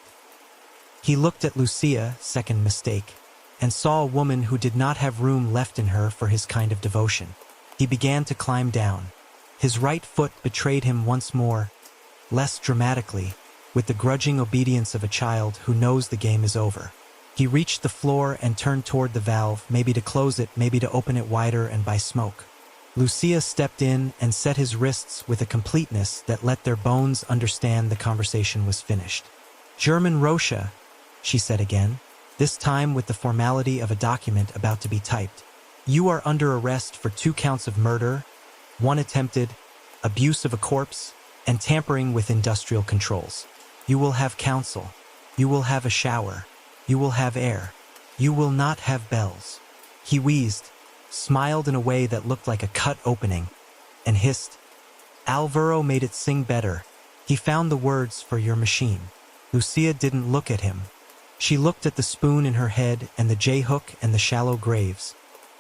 He looked at Lucia, second mistake, and saw a woman who did not have room left in her for his kind of devotion. He began to climb down. His right foot betrayed him once more, less dramatically, with the grudging obedience of a child who knows the game is over. He reached the floor and turned toward the valve, maybe to close it, maybe to open it wider and by smoke. Lucia stepped in and set his wrists with a completeness that let their bones understand the conversation was finished. "German Rocha," she said again, this time with the formality of a document about to be typed. "You are under arrest for 2 counts of murder, 1 attempted, abuse of a corpse, and tampering with industrial controls. You will have counsel. You will have a shower. You will have air. You will not have bells." He wheezed, smiled in a way that looked like a cut opening, and hissed. "Alvaro made it sing better. He found the words for your machine." Lucia didn't look at him. She looked at the spoon in her head and the J-hook and the shallow graves,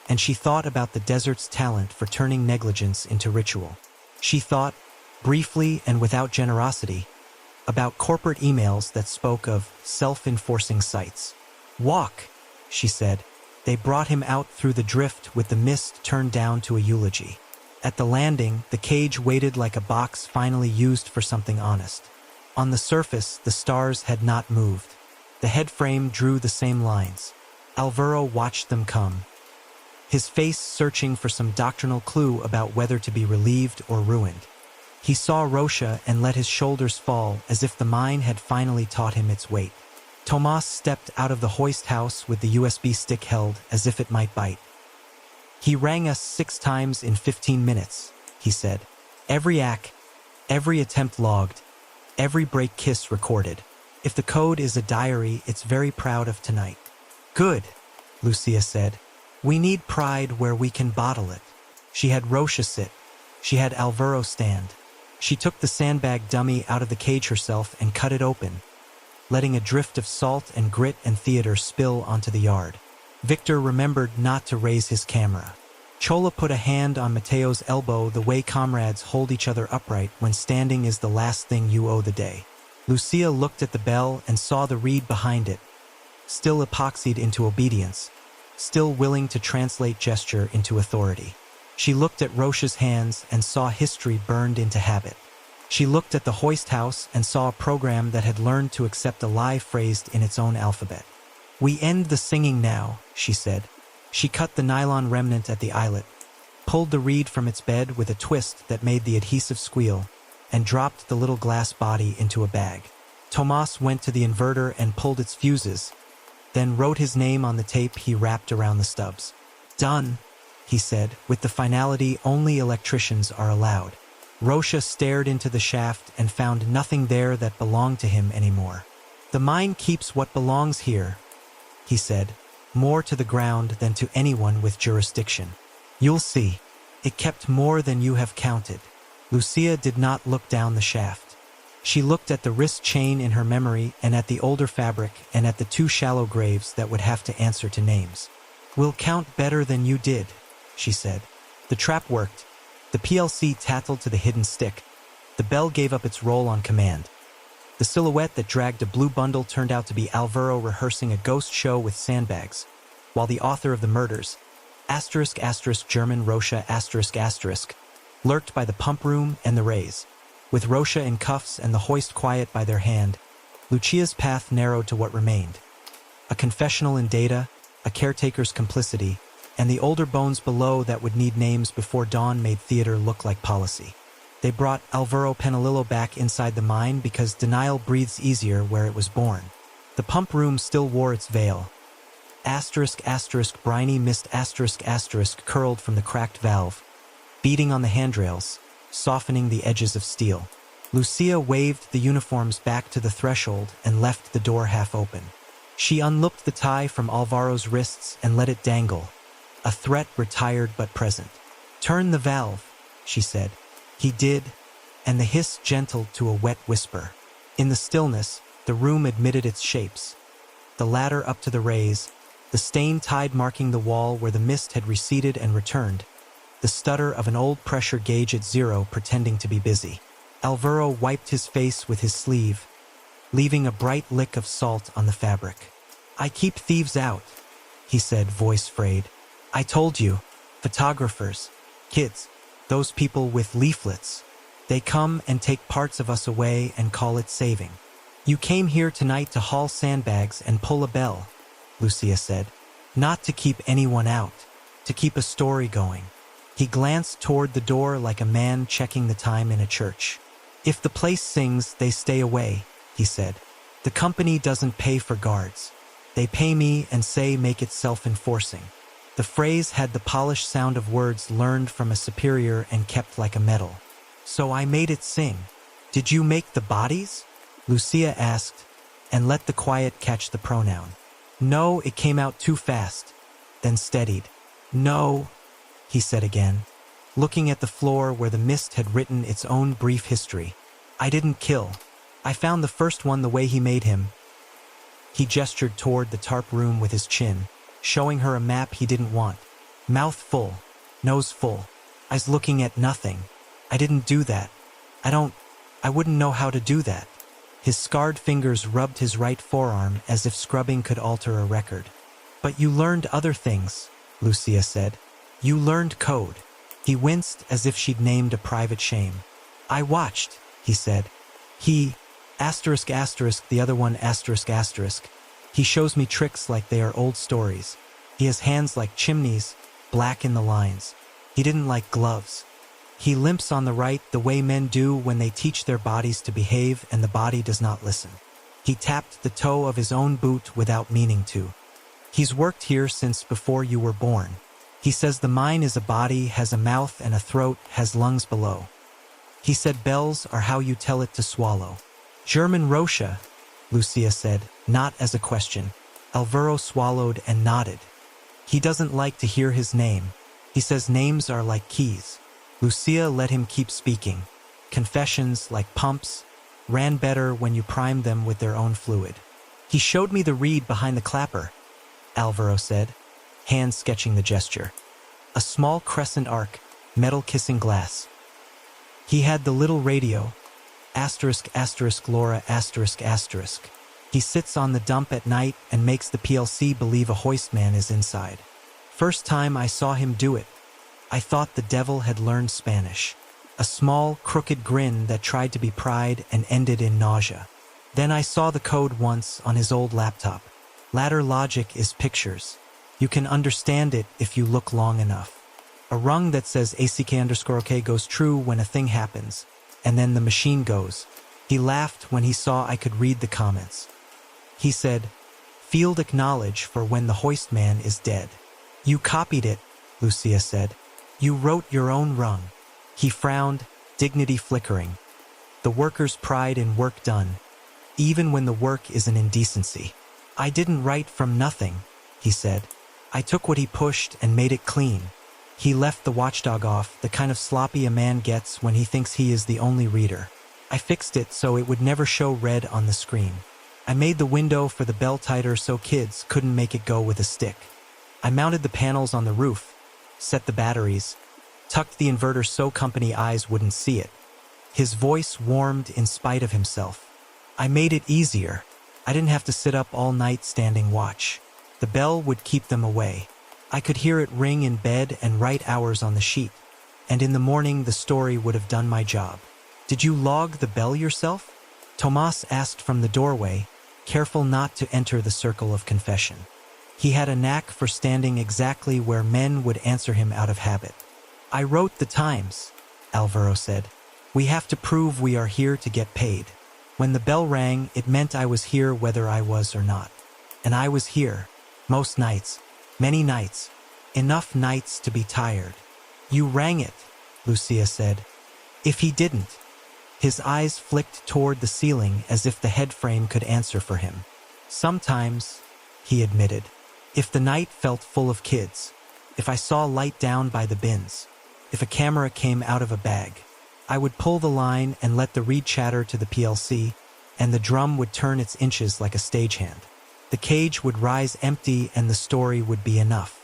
and she thought about the desert's talent for turning negligence into ritual. She thought, briefly and without generosity, about corporate emails that spoke of self-enforcing sites. "Walk," she said. They brought him out through the drift with the mist turned down to a eulogy. At the landing, the cage waited like a box finally used for something honest. On the surface, the stars had not moved. The head frame drew the same lines. Alvaro watched them come, his face searching for some doctrinal clue about whether to be relieved or ruined. He saw Rocha and let his shoulders fall as if the mine had finally taught him its weight. Tomas stepped out of the hoist house with the USB stick held as if it might bite. "He rang us 6 times in 15 minutes, he said. "Every act, every attempt logged, every break kiss recorded. If the code is a diary, it's very proud of tonight." "Good," Lucia said. "We need pride where we can bottle it." She had Rocha sit. She had Alvaro stand. She took the sandbag dummy out of the cage herself and cut it open, letting a drift of salt and grit and theater spill onto the yard. Victor remembered not to raise his camera. Chola put a hand on Mateo's elbow the way comrades hold each other upright when standing is the last thing you owe the day. Lucia looked at the bell and saw the reed behind it, still epoxied into obedience, still willing to translate gesture into authority. She looked at Rocha's hands and saw history burned into habit. She looked at the hoist house and saw a program that had learned to accept a lie phrased in its own alphabet. "We end the singing now," she said. She cut the nylon remnant at the eyelet, pulled the reed from its bed with a twist that made the adhesive squeal, and dropped the little glass body into a bag. Tomas went to the inverter and pulled its fuses, then wrote his name on the tape he wrapped around the stubs. "Done," he said, with the finality only electricians are allowed. Rocha stared into the shaft and found nothing there that belonged to him anymore. "The mine keeps what belongs here," he said, "more to the ground than to anyone with jurisdiction. You'll see. It kept more than you have counted." Lucia did not look down the shaft. She looked at the wrist chain in her memory and at the older fabric and at the 2 shallow graves that would have to answer to names. "We'll count better than you did," she said. The trap worked. The PLC tattled to the hidden stick. The bell gave up its role on command. The silhouette that dragged a blue bundle turned out to be Alvaro rehearsing a ghost show with sandbags, while the author of the murders, German Rocha lurked by the pump room and the rays. With Rocha in cuffs and the hoist quiet by their hand, Lucia's path narrowed to what remained. A confessional in data, a caretaker's complicity, and the older bones below that would need names before dawn made theater look like policy. They brought Alvaro Penalillo back inside the mine because denial breathes easier where it was born. The pump room still wore its veil. Briny mist curled from the cracked valve, beating on the handrails, softening the edges of steel. Lucia waved the uniforms back to the threshold and left the door half open. She unlooped the tie from Alvaro's wrists and let it dangle, a threat retired but present. "Turn the valve," she said. He did, and the hiss gentled to a wet whisper. In the stillness, the room admitted its shapes. The ladder up to the rays, the stained tide marking the wall where the mist had receded and returned, the stutter of an old pressure gauge at 0 pretending to be busy. Alvaro wiped his face with his sleeve, leaving a bright lick of salt on the fabric. "I keep thieves out," he said, voice frayed. "I told you, photographers, kids, those people with leaflets. They come and take parts of us away and call it saving. You came here tonight to haul sandbags and pull a bell," Lucia said. "Not to keep anyone out, to keep a story going." He glanced toward the door like a man checking the time in a church. "If the place sings, they stay away," he said. "The company doesn't pay for guards. They pay me and say make it self-enforcing." The phrase had the polished sound of words learned from a superior and kept like a medal. "So I made it sing. Did you make the bodies?" Lucia asked, and let the quiet catch the pronoun. "No, it came out too fast," then steadied. "No," he said again, looking at the floor where the mist had written its own brief history. "I didn't kill. I found the first one the way he made him." He gestured toward the tarp room with his chin, showing her a map he didn't want. "Mouth full, nose full, eyes looking at nothing. I didn't do that. I wouldn't know how to do that." His scarred fingers rubbed his right forearm as if scrubbing could alter a record. "But you learned other things," Lucia said. "You learned code." He winced as if she'd named a private shame. "I watched," he said. "He, the other one, he shows me tricks like they are old stories. He has hands like chimneys, black in the lines. He didn't like gloves. He limps on the right the way men do when they teach their bodies to behave and the body does not listen. He tapped the toe of his own boot without meaning to. He's worked here since before you were born. He says the mine is a body, has a mouth and a throat, has lungs below. He said bells are how you tell it to swallow." "German Rocha," Lucia said, not as a question. Alvaro swallowed and nodded. "He doesn't like to hear his name. He says names are like keys." Lucia let him keep speaking. "Confessions, like pumps, ran better when you primed them with their own fluid." "He showed me the reed behind the clapper," Alvaro said, hand sketching the gesture. "A small crescent arc, metal-kissing glass. He had the little radio, Laura, He sits on the dump at night and makes the PLC believe a hoist man is inside. First time I saw him do it, I thought the devil had learned Spanish. A small, crooked grin that tried to be pride and ended in nausea. Then I saw the code once on his old laptop. Ladder logic is pictures. You can understand it if you look long enough. A rung that says ACK_OK goes true when a thing happens, and then the machine goes. He laughed when he saw I could read the comments. He said, "Field acknowledge for when the hoist man is dead." "You copied it," Lucia said. "You wrote your own rung." He frowned, dignity flickering. The worker's pride in work done, even when the work is an indecency. "I didn't write from nothing," he said. "I took what he pushed and made it clean." He left the watchdog off, the kind of sloppy a man gets when he thinks he is the only reader. "I fixed it so it would never show red on the screen. I made the window for the bell tighter so kids couldn't make it go with a stick. I mounted the panels on the roof, set the batteries, tucked the inverter so company eyes wouldn't see it. His voice warmed in spite of himself. I made it easier. I didn't have to sit up all night standing watch. The bell would keep them away. I could hear it ring in bed and write hours on the sheet. And in the morning the story would have done my job. Did you log the bell yourself? Tomas asked from the doorway, careful not to enter the circle of confession. He had a knack for standing exactly where men would answer him out of habit. I wrote the times, Alvaro said. We have to prove we are here to get paid. When the bell rang, it meant I was here whether I was or not. And I was here. Most nights. Many nights. Enough nights to be tired. You rang it, Lucia said. If he didn't. His eyes flicked toward the ceiling as if the headframe could answer for him. Sometimes, he admitted. If the night felt full of kids. If I saw light down by the bins. If a camera came out of a bag. I would pull the line and let the reed chatter to the PLC, and the drum would turn its inches like a stagehand. The cage would rise empty and the story would be enough.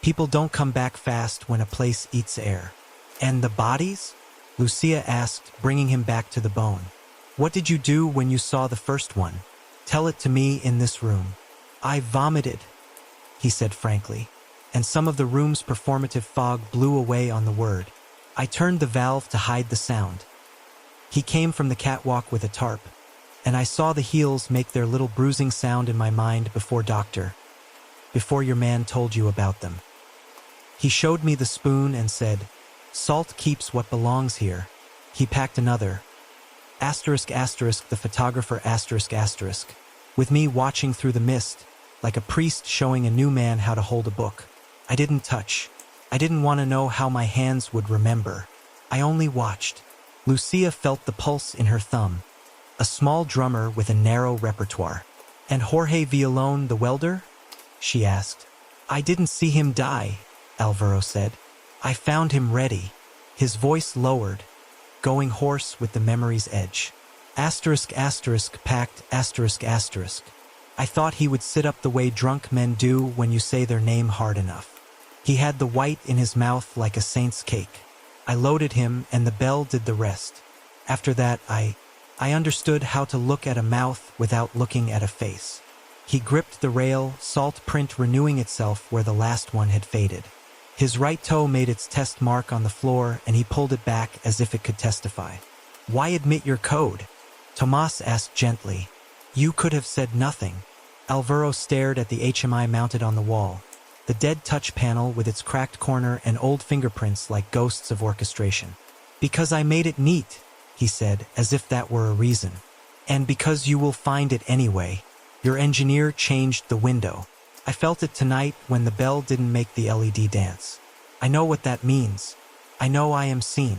People don't come back fast when a place eats air. And the bodies? Lucia asked, bringing him back to the bone. What did you do when you saw the first one? Tell it to me in this room. I vomited, he said frankly, and some of the room's performative fog blew away on the word. I turned the valve to hide the sound. He came from the catwalk with a tarp, and I saw the heels make their little bruising sound in my mind before your man told you about them. He showed me the spoon and said, salt keeps what belongs here. He packed another. Asterisk asterisk the photographer asterisk asterisk. With me watching through the mist, like a priest showing a new man how to hold a book. I didn't touch. I didn't want to know how my hands would remember. I only watched. Lucia felt the pulse in her thumb. A small drummer with a narrow repertoire. And Jorge Villolón, the welder? She asked. I didn't see him die, Alvaro said. I found him ready. His voice lowered, going hoarse with the memory's edge. Asterisk asterisk packed asterisk asterisk. I thought he would sit up the way drunk men do when you say their name hard enough. He had the white in his mouth like a saint's cake. I loaded him and the bell did the rest. After that, I understood how to look at a mouth without looking at a face. He gripped the rail, salt print renewing itself where the last one had faded. His right toe made its test mark on the floor and he pulled it back as if it could testify. Why admit your code? Tomas asked gently. You could have said nothing. Alvaro stared at the HMI mounted on the wall. The dead touch panel with its cracked corner and old fingerprints like ghosts of orchestration. Because I made it neat, he said, as if that were a reason. And because you will find it anyway. Your engineer changed the window. I felt it tonight when the bell didn't make the LED dance. I know what that means. I know I am seen.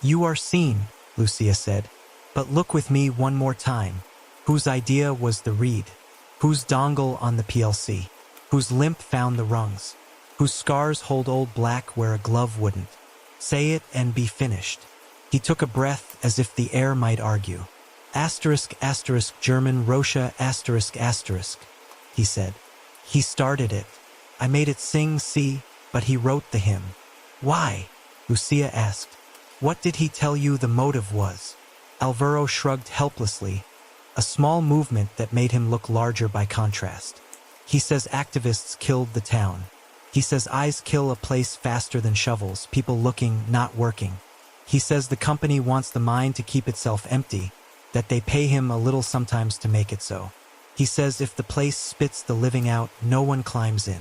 You are seen, Lucia said. But look with me one more time. Whose idea was the reed? Whose dongle on the PLC? Whose limp found the rungs? Whose scars hold old black where a glove wouldn't? Say it and be finished. He took a breath as if the air might argue. Asterisk asterisk German Rocha asterisk asterisk, he said. He started it. I made it sing, see, but he wrote the hymn. Why? Lucia asked. What did he tell you the motive was? Alvaro shrugged helplessly, a small movement that made him look larger by contrast. He says activists killed the town. He says eyes kill a place faster than shovels, people looking, not working. He says the company wants the mine to keep itself empty, that they pay him a little sometimes to make it so. He says if the place spits the living out, no one climbs in.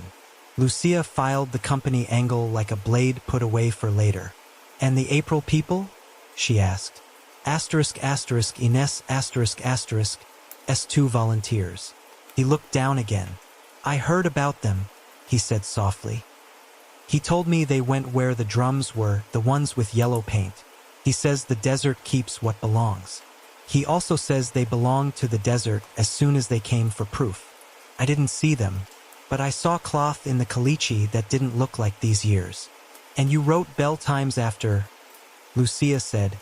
Lucia filed the company angle like a blade put away for later. And the April people? She asked. Asterisk asterisk Ines asterisk asterisk S2 volunteers. He looked down again. I heard about them, he said softly. He told me they went where the drums were, the ones with yellow paint. He says the desert keeps what belongs. He also says they belonged to the desert as soon as they came for proof. I didn't see them, but I saw cloth in the caliche that didn't look like these years. And you wrote bell times after, Lucia said,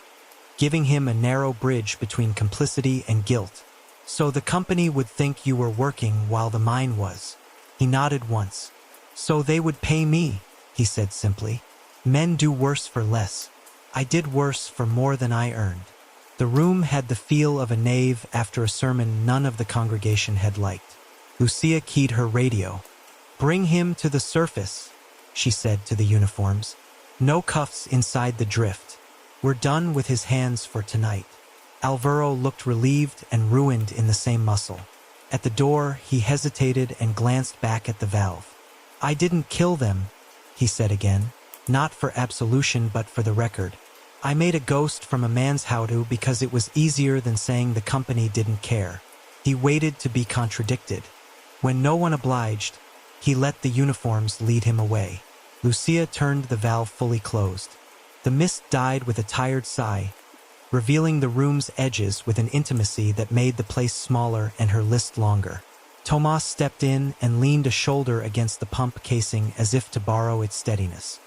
giving him a narrow bridge between complicity and guilt. So the company would think you were working while the mine was. He nodded once. So they would pay me, he said simply. Men do worse for less. I did worse for more than I earned. The room had the feel of a nave after a sermon none of the congregation had liked. Lucia keyed her radio. "Bring him to the surface," she said to the uniforms. "No cuffs inside the drift. We're done with his hands for tonight." Alvaro looked relieved and ruined in the same muscle. At the door, he hesitated and glanced back at the valve. "I didn't kill them," he said again. "Not for absolution, but for the record. I made a ghost from a man's how-to because it was easier than saying the company didn't care." He waited to be contradicted. When no one obliged, he let the uniforms lead him away. Lucia turned the valve fully closed. The mist died with a tired sigh, revealing the room's edges with an intimacy that made the place smaller and her list longer. Tomas stepped in and leaned a shoulder against the pump casing as if to borrow its steadiness.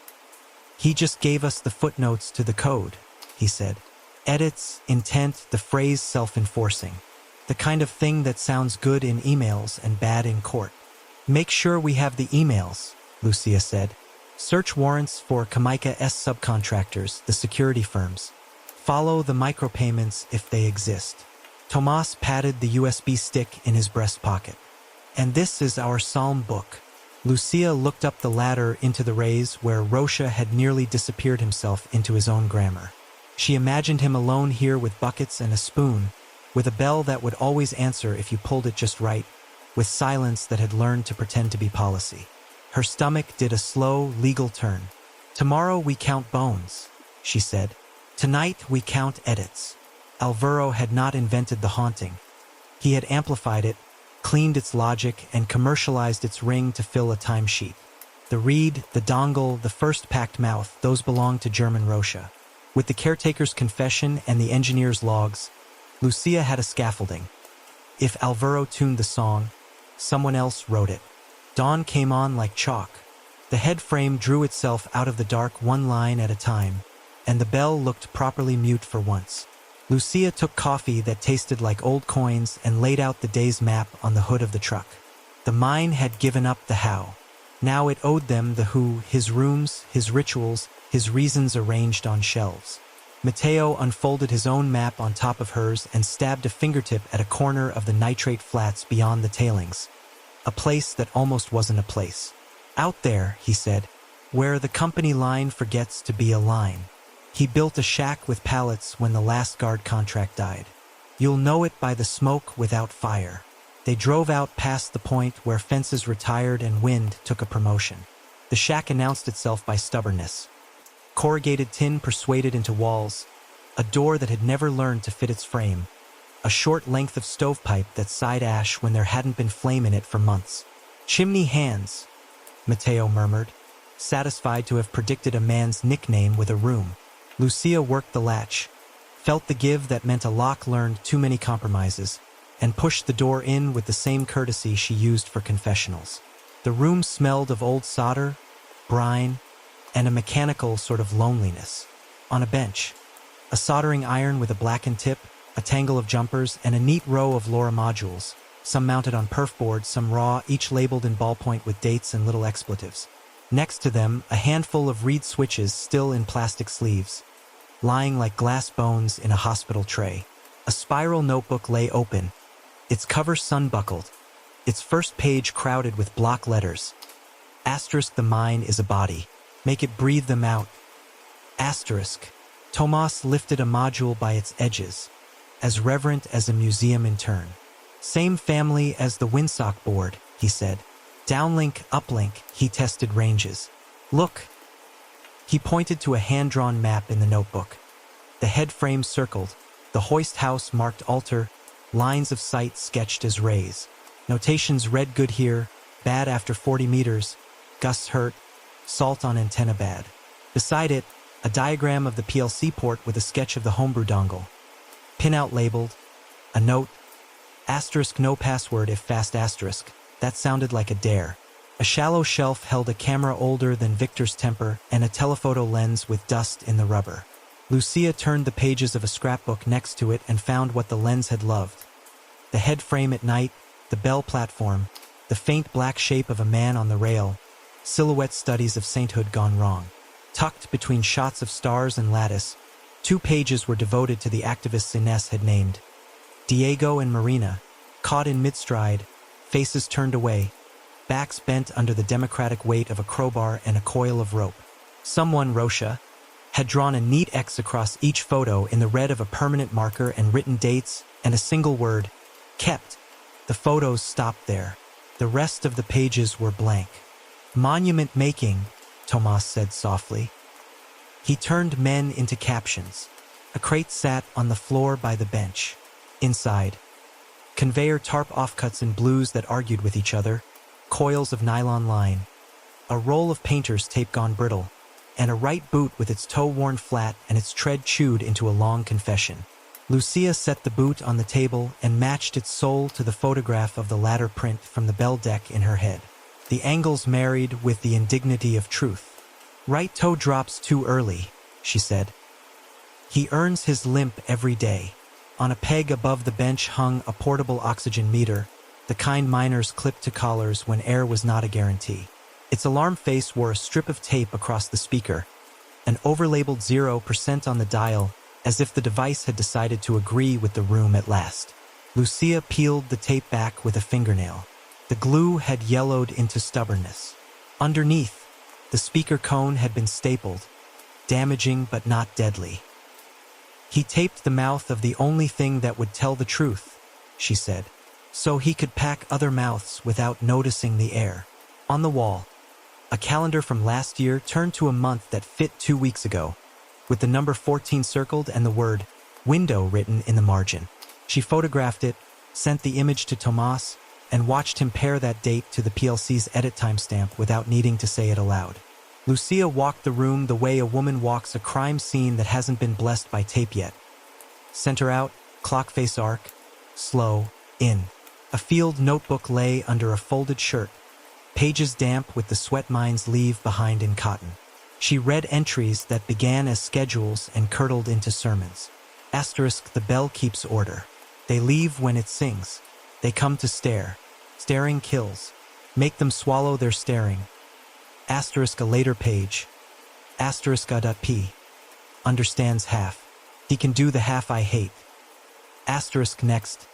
"He just gave us the footnotes to the code," he said. "Edits, intent, the phrase self-enforcing. The kind of thing that sounds good in emails and bad in court." "Make sure we have the emails," Lucia said. "Search warrants for Kamika's subcontractors, the security firms. Follow the micropayments if they exist." Tomas patted the USB stick in his breast pocket. "And this is our psalm book." Lucia looked up the ladder into the rays where Rocha had nearly disappeared himself into his own grammar. She imagined him alone here with buckets and a spoon, with a bell that would always answer if you pulled it just right, with silence that had learned to pretend to be policy. Her stomach did a slow, legal turn. "Tomorrow we count bones," she said. "Tonight we count edits." Alvaro had not invented the haunting. He had amplified it, cleaned its logic, and commercialized its ring to fill a timesheet. The reed, the dongle, the first packed mouth, those belonged to German Rocha. With the caretaker's confession and the engineer's logs, Lucia had a scaffolding. If Alvaro tuned the song, someone else wrote it. Dawn came on like chalk. The head frame drew itself out of the dark one line at a time, and the bell looked properly mute for once. Lucia took coffee that tasted like old coins and laid out the day's map on the hood of the truck. The mine had given up the how. Now it owed them the who, his rooms, his rituals, his reasons arranged on shelves. Mateo unfolded his own map on top of hers and stabbed a fingertip at a corner of the nitrate flats beyond the tailings. A place that almost wasn't a place. "Out there," he said, "where the company line forgets to be a line." He built a shack with pallets when the last guard contract died. "You'll know it by the smoke without fire." They drove out past the point where fences retired and wind took a promotion. The shack announced itself by stubbornness. Corrugated tin persuaded into walls, a door that had never learned to fit its frame, a short length of stovepipe that sighed ash when there hadn't been flame in it for months. "Chimney hands," Mateo murmured, satisfied to have predicted a man's nickname with a room. Lucia worked the latch, felt the give that meant a lock learned too many compromises, and pushed the door in with the same courtesy she used for confessionals. The room smelled of old solder, brine, and a mechanical sort of loneliness. On a bench, a soldering iron with a blackened tip, a tangle of jumpers, and a neat row of LoRa modules, some mounted on perf boards, some raw, each labeled in ballpoint with dates and little expletives. Next to them, a handful of reed switches still in plastic sleeves, lying like glass bones in a hospital tray. A spiral notebook lay open, its cover sun-buckled, its first page crowded with block letters. Asterisk, the mine is a body. Make it breathe them out. Asterisk. Tomas lifted a module by its edges, as reverent as a museum intern. "Same family as the windsock board," he said. "Downlink, uplink," he tested ranges. "Look." He pointed to a hand-drawn map in the notebook. The head frame circled, the hoist house marked altar, lines of sight sketched as rays. Notations read good here, bad after 40 meters, gusts hurt, salt on antenna bad. Beside it, a diagram of the PLC port with a sketch of the homebrew dongle. Pinout labeled, a note, asterisk no password if fast asterisk. That sounded like a dare. A shallow shelf held a camera older than Victor's temper and a telephoto lens with dust in the rubber. Lucia turned the pages of a scrapbook next to it and found what the lens had loved. The head frame at night, the bell platform, the faint black shape of a man on the rail, silhouette studies of sainthood gone wrong. Tucked between shots of stars and lattice, 2 pages were devoted to the activists Ines had named. Diego and Marina, caught in mid-stride, faces turned away, backs bent under the democratic weight of a crowbar and a coil of rope. Someone, Rocha, had drawn a neat X across each photo in the red of a permanent marker and written dates and a single word, kept. The photos stopped there. The rest of the pages were blank. Monument making, Tomas said softly. He turned men into captions. A crate sat on the floor by the bench. Inside, conveyor tarp offcuts in blues that argued with each other, coils of nylon line, a roll of painter's tape gone brittle, and a right boot with its toe worn flat and its tread chewed into a long confession. Lucia set the boot on the table and matched its sole to the photograph of the ladder print from the bell deck in her head. The angles married with the indignity of truth. Right toe drops too early, she said. He earns his limp every day. On a peg above the bench hung a portable oxygen meter, the kind miners clipped to collars when air was not a guarantee. Its alarm face wore a strip of tape across the speaker, an overlabeled 0% on the dial, as if the device had decided to agree with the room at last. Lucia peeled the tape back with a fingernail. The glue had yellowed into stubbornness. Underneath, the speaker cone had been stapled, damaging but not deadly. He taped the mouth of the only thing that would tell the truth, she said, so he could pack other mouths without noticing the air. On the wall, a calendar from last year turned to a month that fit 2 weeks ago, with the number 14 circled and the word window written in the margin. She photographed it, sent the image to Tomas, and watched him pair that date to the PLC's edit timestamp without needing to say it aloud. Lucia walked the room the way a woman walks a crime scene that hasn't been blessed by tape yet. Center out, clock face arc, slow, in. A field notebook lay under a folded shirt, pages damp with the sweat mines leave behind in cotton. She read entries that began as schedules and curdled into sermons. Asterisk, the bell keeps order. They leave when it sings. They come to stare. Staring kills. Make them swallow their staring. Asterisk, a later page. Asterisk, a.p. Understands half. He can do the half I hate. Asterisk, next.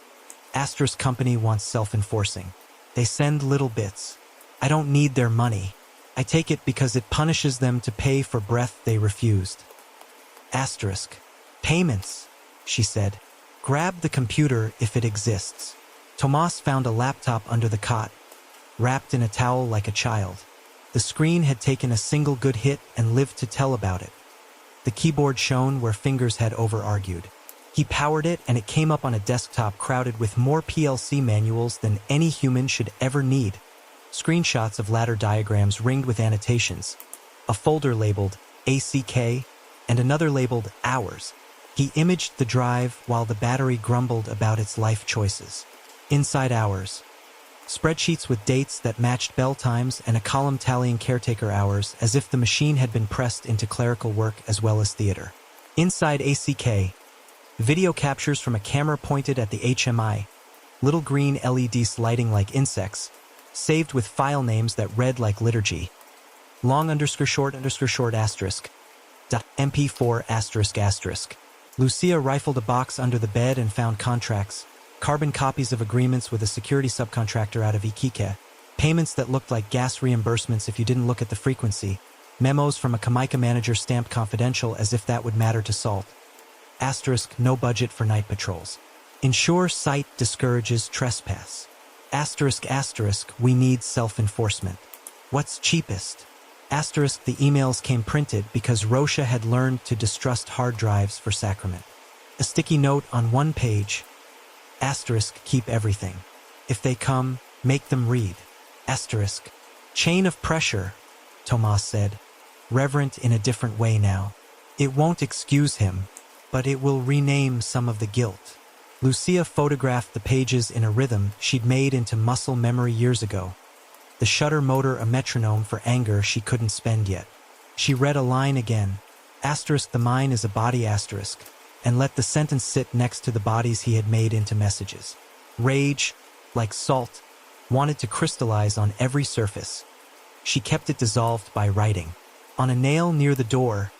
Asterisk, company wants self-enforcing. They send little bits. I don't need their money. I take it because it punishes them to pay for breath they refused. Asterisk. Payments, she said. Grab the computer if it exists. Tomas found a laptop under the cot, wrapped in a towel like a child. The screen had taken a single good hit and lived to tell about it. The keyboard shone where fingers had over-argued. He powered it and it came up on a desktop crowded with more PLC manuals than any human should ever need. Screenshots of ladder diagrams ringed with annotations, a folder labeled ACK and another labeled Hours. He imaged the drive while the battery grumbled about its life choices. Inside Hours, spreadsheets with dates that matched bell times and a column tallying caretaker hours as if the machine had been pressed into clerical work as well as theater. Inside ACK, video captures from a camera pointed at the HMI, little green LEDs lighting like insects, saved with file names that read like liturgy. Long _short asterisk. .mp4 asterisk asterisk. Lucia rifled a box under the bed and found contracts, carbon copies of agreements with a security subcontractor out of Iquique, payments that looked like gas reimbursements if you didn't look at the frequency, memos from a Jamaica manager stamped confidential as if that would matter to Salt. Asterisk, no budget for night patrols. Ensure site discourages trespass. Asterisk asterisk, we need self-enforcement. What's cheapest? Asterisk, the emails came printed because Rocha had learned to distrust hard drives for sacrament. A sticky note on one page. Asterisk, keep everything. If they come, make them read. Asterisk, chain of pressure, Tomas said, reverent in a different way now. It won't excuse him, but it will rename some of the guilt. Lucia photographed the pages in a rhythm she'd made into muscle memory years ago. The shutter motor a metronome for anger she couldn't spend yet. She read a line again. Asterisk, the mine is a body asterisk, and let the sentence sit next to the bodies he had made into messages. Rage, like salt, wanted to crystallize on every surface. She kept it dissolved by writing. On a nail near the door,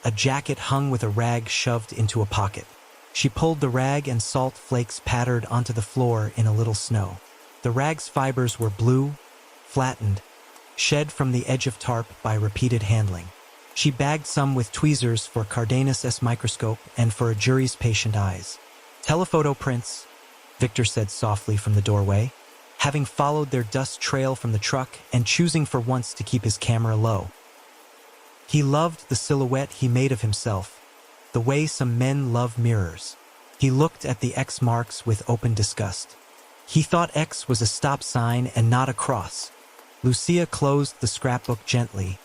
a jacket hung with a rag shoved into a pocket. She pulled the rag and salt flakes pattered onto the floor in a little snow. The rag's fibers were blue, flattened, shed from the edge of tarp by repeated handling. She bagged some with tweezers for Cardanus' microscope and for a jury's patient eyes. "Telephoto prints," Victor said softly from the doorway, having followed their dust trail from the truck and choosing for once to keep his camera low. He loved the silhouette he made of himself, the way some men love mirrors. He looked at the X marks with open disgust. He thought X was a stop sign and not a cross. Lucia closed the scrapbook gently,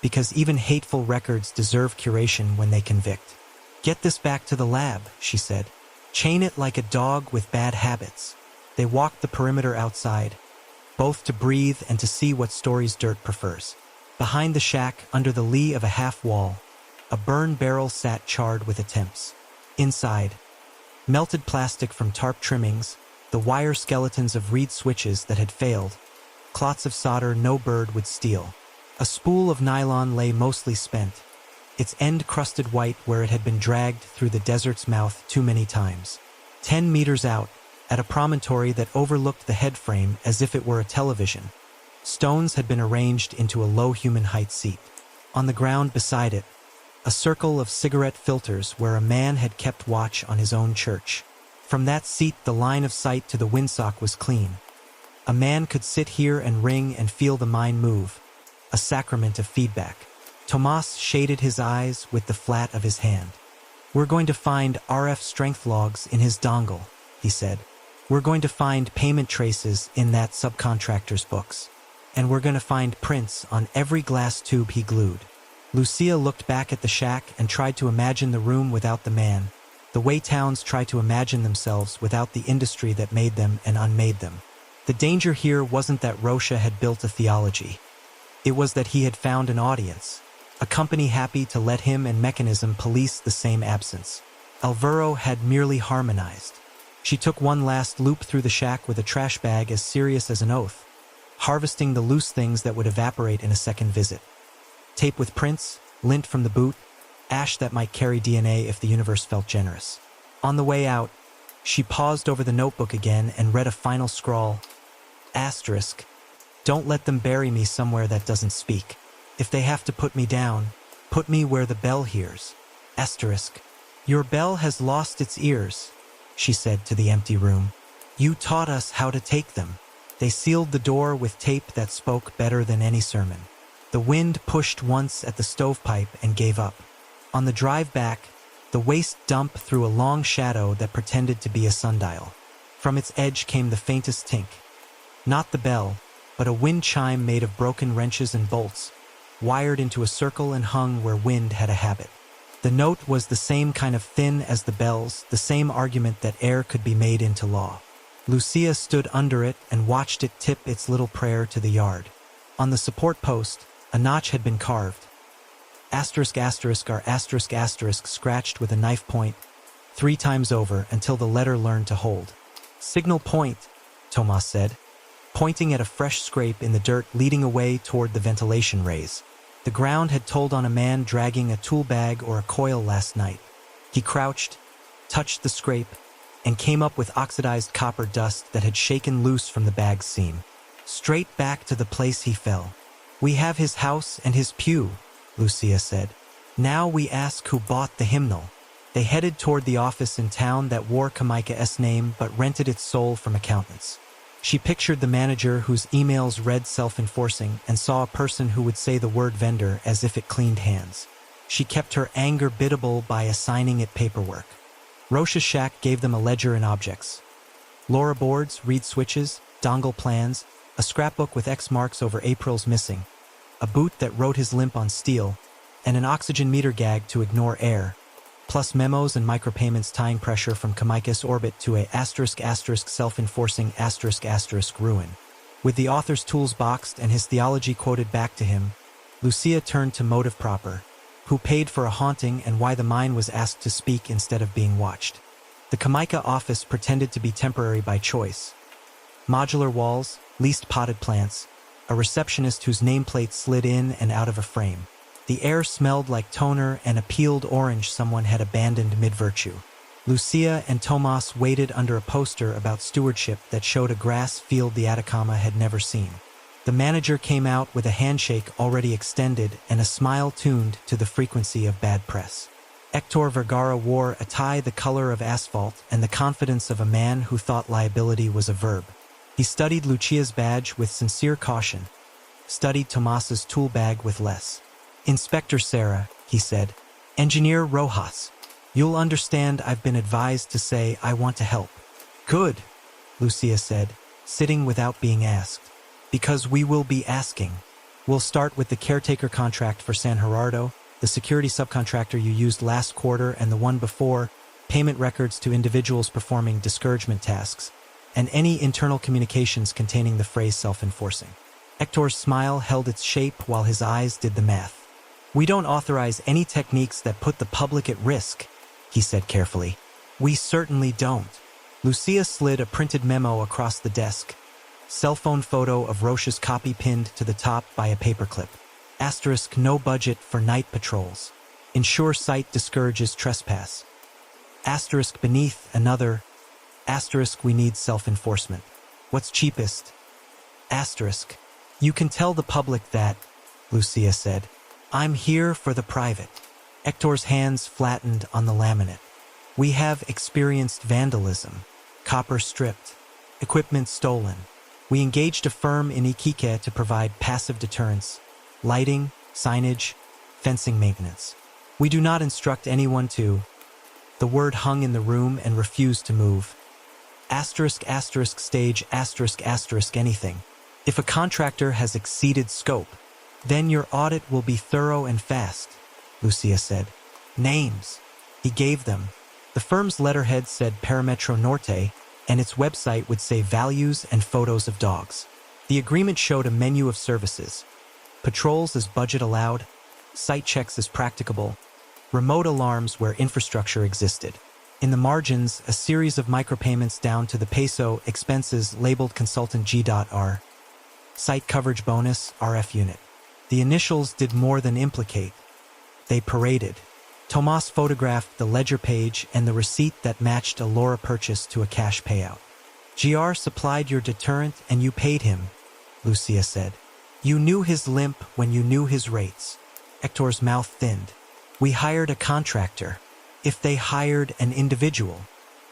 because even hateful records deserve curation when they convict. "Get this back to the lab," she said. "Chain it like a dog with bad habits." They walked the perimeter outside, both to breathe and to see what stories dirt prefers. Behind the shack, under the lee of a half-wall, a burn barrel sat charred with attempts. Inside, melted plastic from tarp trimmings, the wire skeletons of reed switches that had failed, clots of solder no bird would steal. A spool of nylon lay mostly spent, its end crusted white where it had been dragged through the desert's mouth too many times. 10 meters out, at a promontory that overlooked the headframe as if it were a television, stones had been arranged into a low human height seat. On the ground beside it, a circle of cigarette filters where a man had kept watch on his own church. From that seat, the line of sight to the windsock was clean. A man could sit here and ring and feel the mind move, a sacrament of feedback. Tomas shaded his eyes with the flat of his hand. "We're going to find RF strength logs in his dongle," he said. "We're going to find payment traces in that subcontractor's books. And we're going to find prints on every glass tube he glued." Lucia looked back at the shack and tried to imagine the room without the man, the way towns try to imagine themselves without the industry that made them and unmade them. The danger here wasn't that Rocha had built a theology. It was that he had found an audience, a company happy to let him and mechanism police the same absence. Alvaro had merely harmonized. She took one last loop through the shack with a trash bag as serious as an oath, harvesting the loose things that would evaporate in a second visit. Tape with prints, lint from the boot, ash that might carry DNA if the universe felt generous. On the way out, she paused over the notebook again and read a final scrawl. Asterisk. "Don't let them bury me somewhere that doesn't speak. If they have to put me down, put me where the bell hears. Asterisk. Your bell has lost its ears," she said to the empty room. "You taught us how to take them." They sealed the door with tape that spoke better than any sermon. The wind pushed once at the stovepipe and gave up. On the drive back, the waste dump threw a long shadow that pretended to be a sundial. From its edge came the faintest tink. Not the bell, but a wind chime made of broken wrenches and bolts, wired into a circle and hung where wind had a habit. The note was the same kind of thin as the bells, the same argument that air could be made into law. Lucia stood under it and watched it tip its little prayer to the yard. On the support post, a notch had been carved. Asterisk asterisk or asterisk asterisk scratched with a knife point 3 times over until the letter learned to hold. "Signal point," Tomas said, pointing at a fresh scrape in the dirt leading away toward the ventilation rays. The ground had told on a man dragging a tool bag or a coil last night. He crouched, touched the scrape, and came up with oxidized copper dust that had shaken loose from the bag's seam. Straight back to the place he fell. "We have his house and his pew," Lucia said. "Now we ask who bought the hymnal." They headed toward the office in town that wore Kamika's name but rented its soul from accountants. She pictured the manager whose emails read self-enforcing and saw a person who would say the word vendor as if it cleaned hands. She kept her anger biddable by assigning it paperwork. Rocha's shack gave them a ledger and objects. LoRa boards, reed switches, dongle plans, a scrapbook with X marks over April's missing, a boot that wrote his limp on steel, and an oxygen meter gag to ignore air, plus memos and micropayments tying pressure from Kamika's orbit to a asterisk asterisk self-enforcing asterisk asterisk ruin. With the author's tools boxed and his theology quoted back to him, Lucia turned to motive proper, who paid for a haunting and why the mine was asked to speak instead of being watched. The Kamika office pretended to be temporary by choice. Modular walls, leased potted plants, a receptionist whose nameplate slid in and out of a frame. The air smelled like toner and a peeled orange someone had abandoned mid-virtue. Lucia and Tomas waited under a poster about stewardship that showed a grass field the Atacama had never seen. The manager came out with a handshake already extended and a smile tuned to the frequency of bad press. Hector Vergara wore a tie the color of asphalt and the confidence of a man who thought liability was a verb. He studied Lucia's badge with sincere caution, studied Tomas's tool bag with less. "Inspector Serra," he said. "Engineer Rojas. You'll understand I've been advised to say I want to help." "Good," Lucia said, sitting without being asked. "Because we will be asking. We'll start with the caretaker contract for San Gerardo, the security subcontractor you used last quarter and the one before, payment records to individuals performing discouragement tasks, and any internal communications containing the phrase self-enforcing." Hector's smile held its shape while his eyes did the math. "We don't authorize any techniques that put the public at risk," he said carefully. "We certainly don't." Lucia slid a printed memo across the desk. Cell phone photo of Roche's copy pinned to the top by a paperclip. Asterisk no budget for night patrols. Ensure site discourages trespass. Asterisk beneath another. Asterisk we need self-enforcement. What's cheapest? Asterisk. "You can tell the public that," Lucia said. "I'm here for the private." Hector's hands flattened on the laminate. "We have experienced vandalism. Copper stripped. Equipment stolen. We engaged a firm in Iquique to provide passive deterrence, lighting, signage, fencing maintenance. We do not instruct anyone to—" The word hung in the room and refused to move. Asterisk asterisk stage asterisk asterisk anything. "If a contractor has exceeded scope, then your audit will be thorough and fast," Lucia said. "Names." He gave them. The firm's letterhead said Parametro Norte, and its website would say values and photos of dogs. The agreement showed a menu of services. Patrols as budget allowed, site checks as practicable, remote alarms where infrastructure existed. In the margins, a series of micropayments down to the peso expenses labeled consultant G.R. Site coverage bonus, RF unit. The initials did more than implicate. They paraded. Tomas photographed the ledger page and the receipt that matched a Laura purchase to a cash payout. "GR supplied your deterrent and you paid him," Lucia said. "You knew his limp when you knew his rates." Hector's mouth thinned. "We hired a contractor. If they hired an individual,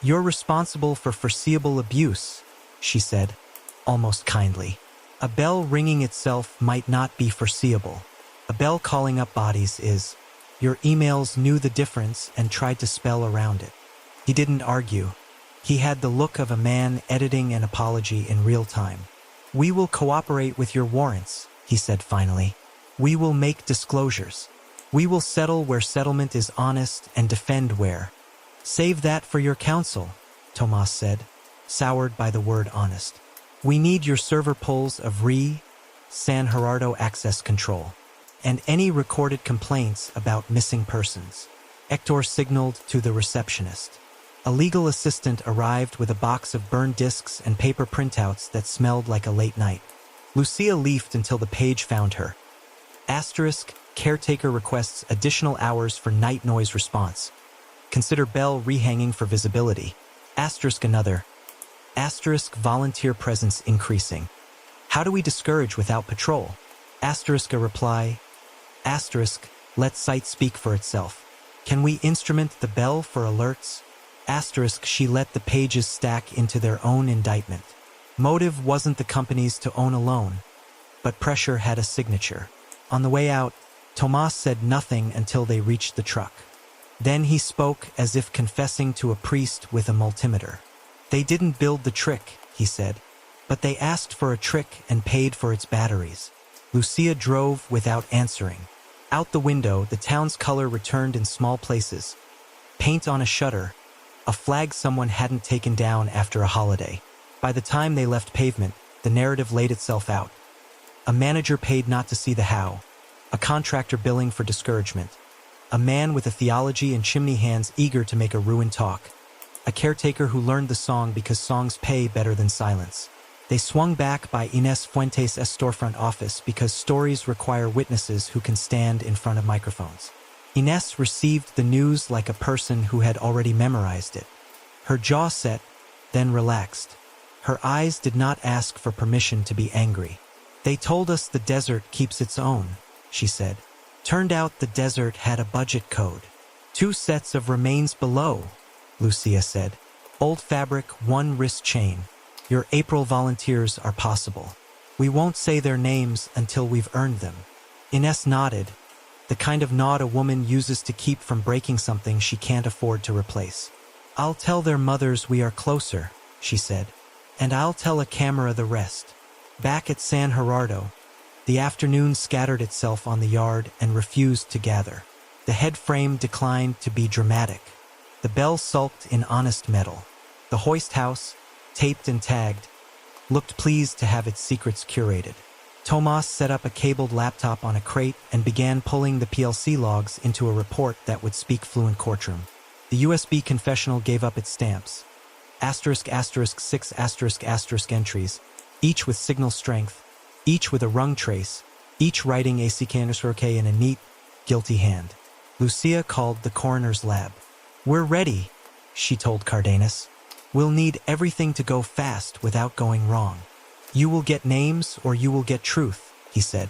you're responsible for foreseeable abuse," she said, almost kindly. "A bell ringing itself might not be foreseeable. A bell calling up bodies is. Your emails knew the difference and tried to spell around it." He didn't argue. He had the look of a man editing an apology in real time. "We will cooperate with your warrants," he said finally. "We will make disclosures. We will settle where settlement is honest and defend where." "Save that for your counsel," Tomas said, soured by the word honest. "We need your server pulls of San Gerardo access control, and any recorded complaints about missing persons." Hector signaled to the receptionist. A legal assistant arrived with a box of burned discs and paper printouts that smelled like a late night. Lucia leafed until the page found her. Asterisk, caretaker requests additional hours for night noise response. Consider bell rehanging for visibility. Asterisk another. Asterisk volunteer presence increasing. How do we discourage without patrol? Asterisk a reply. Asterisk, let site speak for itself. Can we instrument the bell for alerts? Asterisk she let the pages stack into their own indictment. Motive wasn't the company's to own alone, but pressure had a signature. On the way out, Tomas said nothing until they reached the truck. Then he spoke as if confessing to a priest with a multimeter. "They didn't build the trick," he said, "but they asked for a trick and paid for its batteries." Lucia drove without answering. Out the window, the town's color returned in small places. Paint on a shutter, a flag someone hadn't taken down after a holiday. By the time they left pavement, the narrative laid itself out. A manager paid not to see the how. A contractor billing for discouragement. A man with a theology and chimney hands eager to make a ruin talk. A caretaker who learned the song because songs pay better than silence. They swung back by Ines Fuentes' storefront office because stories require witnesses who can stand in front of microphones. Ines received the news like a person who had already memorized it. Her jaw set, then relaxed. Her eyes did not ask for permission to be angry. "They told us the desert keeps its own," she said. "Turned out the desert had a budget code. 2 sets of remains below," Lucia said. "Old fabric, 1 wrist chain. Your April volunteers are possible. We won't say their names until we've earned them." Ines nodded, the kind of nod a woman uses to keep from breaking something she can't afford to replace. "I'll tell their mothers we are closer," she said. "And I'll tell a camera the rest." Back at San Gerardo, the afternoon scattered itself on the yard and refused to gather. The head frame declined to be dramatic. The bell sulked in honest metal. The hoist house, taped and tagged, looked pleased to have its secrets curated. Tomas set up a cabled laptop on a crate and began pulling the PLC logs into a report that would speak fluent courtroom. The USB confessional gave up its stamps. **6** entries, each with signal strength, each with a rung trace, each writing ACK in a neat, guilty hand. Lucia called the coroner's lab. "We're ready," she told Cardenas. "We'll need everything to go fast without going wrong. You will get names or you will get truth," he said.